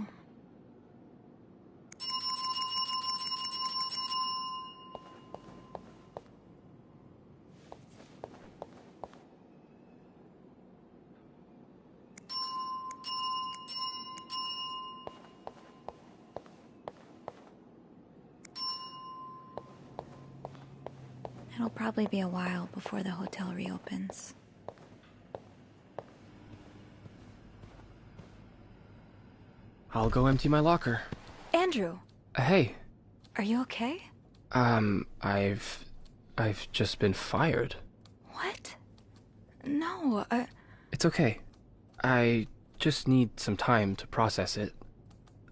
It'll probably be a while before the hotel reopens. I'll go empty my locker. Andrew! Hey. Are you okay? I've just been fired. What? No, It's okay. I just need some time to process it.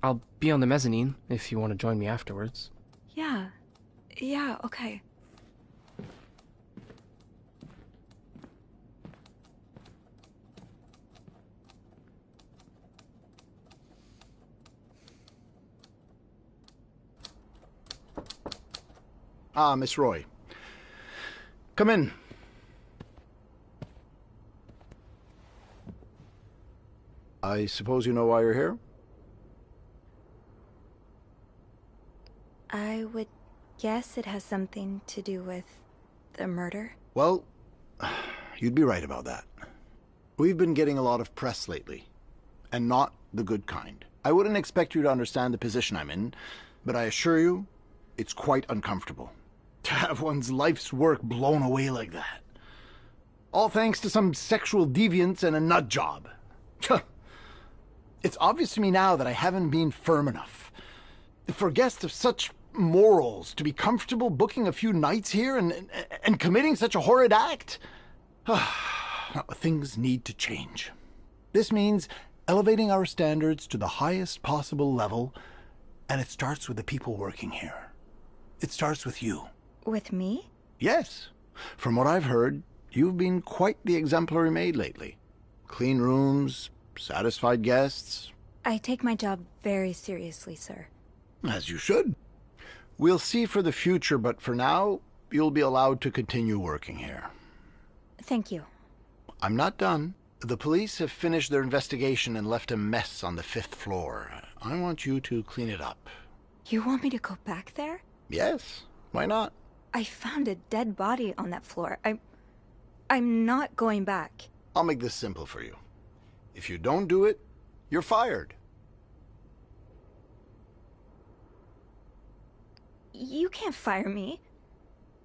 I'll be on the mezzanine if you want to join me afterwards. Yeah. Yeah, okay. Ah, Miss Roy. Come in. I suppose you know why you're here? I would guess it has something to do with the murder. Well, you'd be right about that. We've been getting a lot of press lately, and not the good kind. I wouldn't expect you to understand the position I'm in, but I assure you, it's quite uncomfortable. To have one's life's work blown away like that. All thanks to some sexual deviance and a nut job. It's obvious to me now that I haven't been firm enough. For guests of such morals to be comfortable booking a few nights here and committing such a horrid act? Things need to change. This means elevating our standards to the highest possible level, and it starts with the people working here. It starts with you. With me? Yes. From what I've heard, you've been quite the exemplary maid lately. Clean rooms, satisfied guests. I take my job very seriously, sir. As you should. We'll see for the future, but for now, you'll be allowed to continue working here. Thank you. I'm not done. The police have finished their investigation and left a mess on the 5th floor. I want you to clean it up. You want me to go back there? Yes. Why not? I found a dead body on that floor. I'm not going back. I'll make this simple for you. If you don't do it, you're fired. You can't fire me.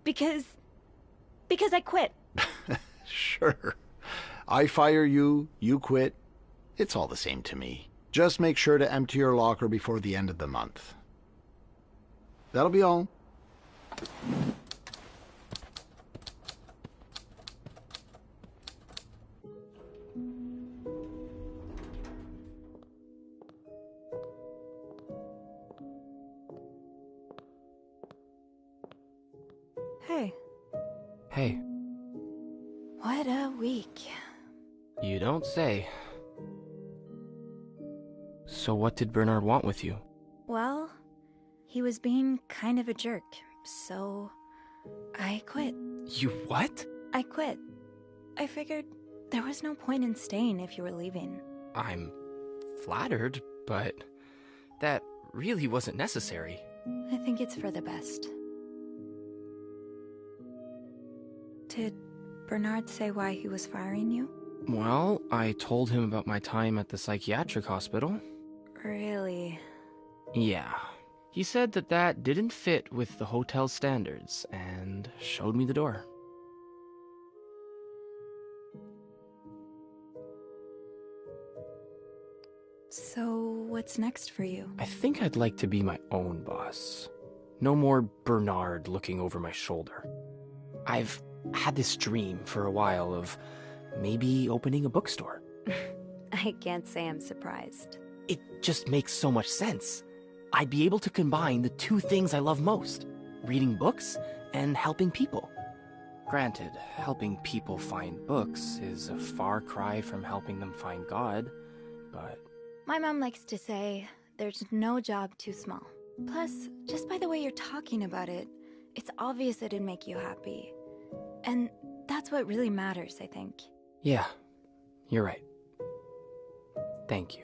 Because I quit. Sure. I fire you, you quit. It's all the same to me. Just make sure to empty your locker before the end of the month. That'll be all. Hey. Hey. What a week. You don't say. So what did Bernard want with you? Well, he was being kind of a jerk, so I quit. You what? I quit. I figured there was no point in staying if you were leaving. I'm flattered, but that really wasn't necessary. I think it's for the best. Did Bernard say why he was firing you? Well, I told him about my time at the psychiatric hospital. Really? Yeah. He said that didn't fit with the hotel standards and showed me the door. So, what's next for you? I think I'd like to be my own boss. No more Bernard looking over my shoulder. I've had this dream for a while of maybe opening a bookstore. I can't say I'm surprised. It just makes so much sense. I'd be able to combine the two things I love most, reading books and helping people. Granted, helping people find books is a far cry from helping them find God, but... My mom likes to say, there's no job too small. Plus, just by the way you're talking about it, it's obvious it'd make you happy. And that's what really matters, I think. Yeah, you're right. Thank you.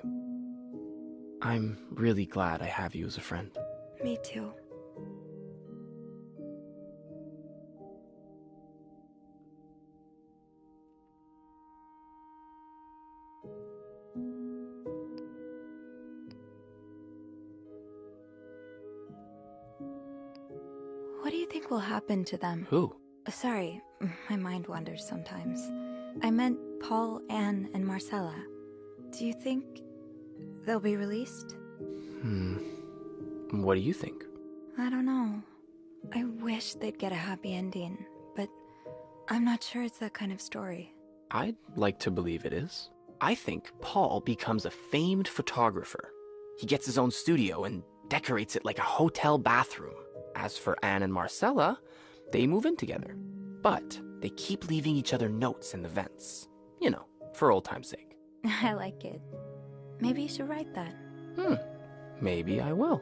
I'm really glad I have you as a friend. Me too. What do you think will happen to them? Who? Sorry, my mind wanders sometimes. I meant Paul, Anne, and Marcella. Do you think they'll be released? What do you think? I don't know. I wish they'd get a happy ending, but I'm not sure it's that kind of story. I'd like to believe it is. I think Paul becomes a famed photographer. He gets his own studio and decorates it like a hotel bathroom. As for Anne and Marcella, they move in together. But they keep leaving each other notes in the vents. You know, for old time's sake. I like it. Maybe you should write that. Maybe I will.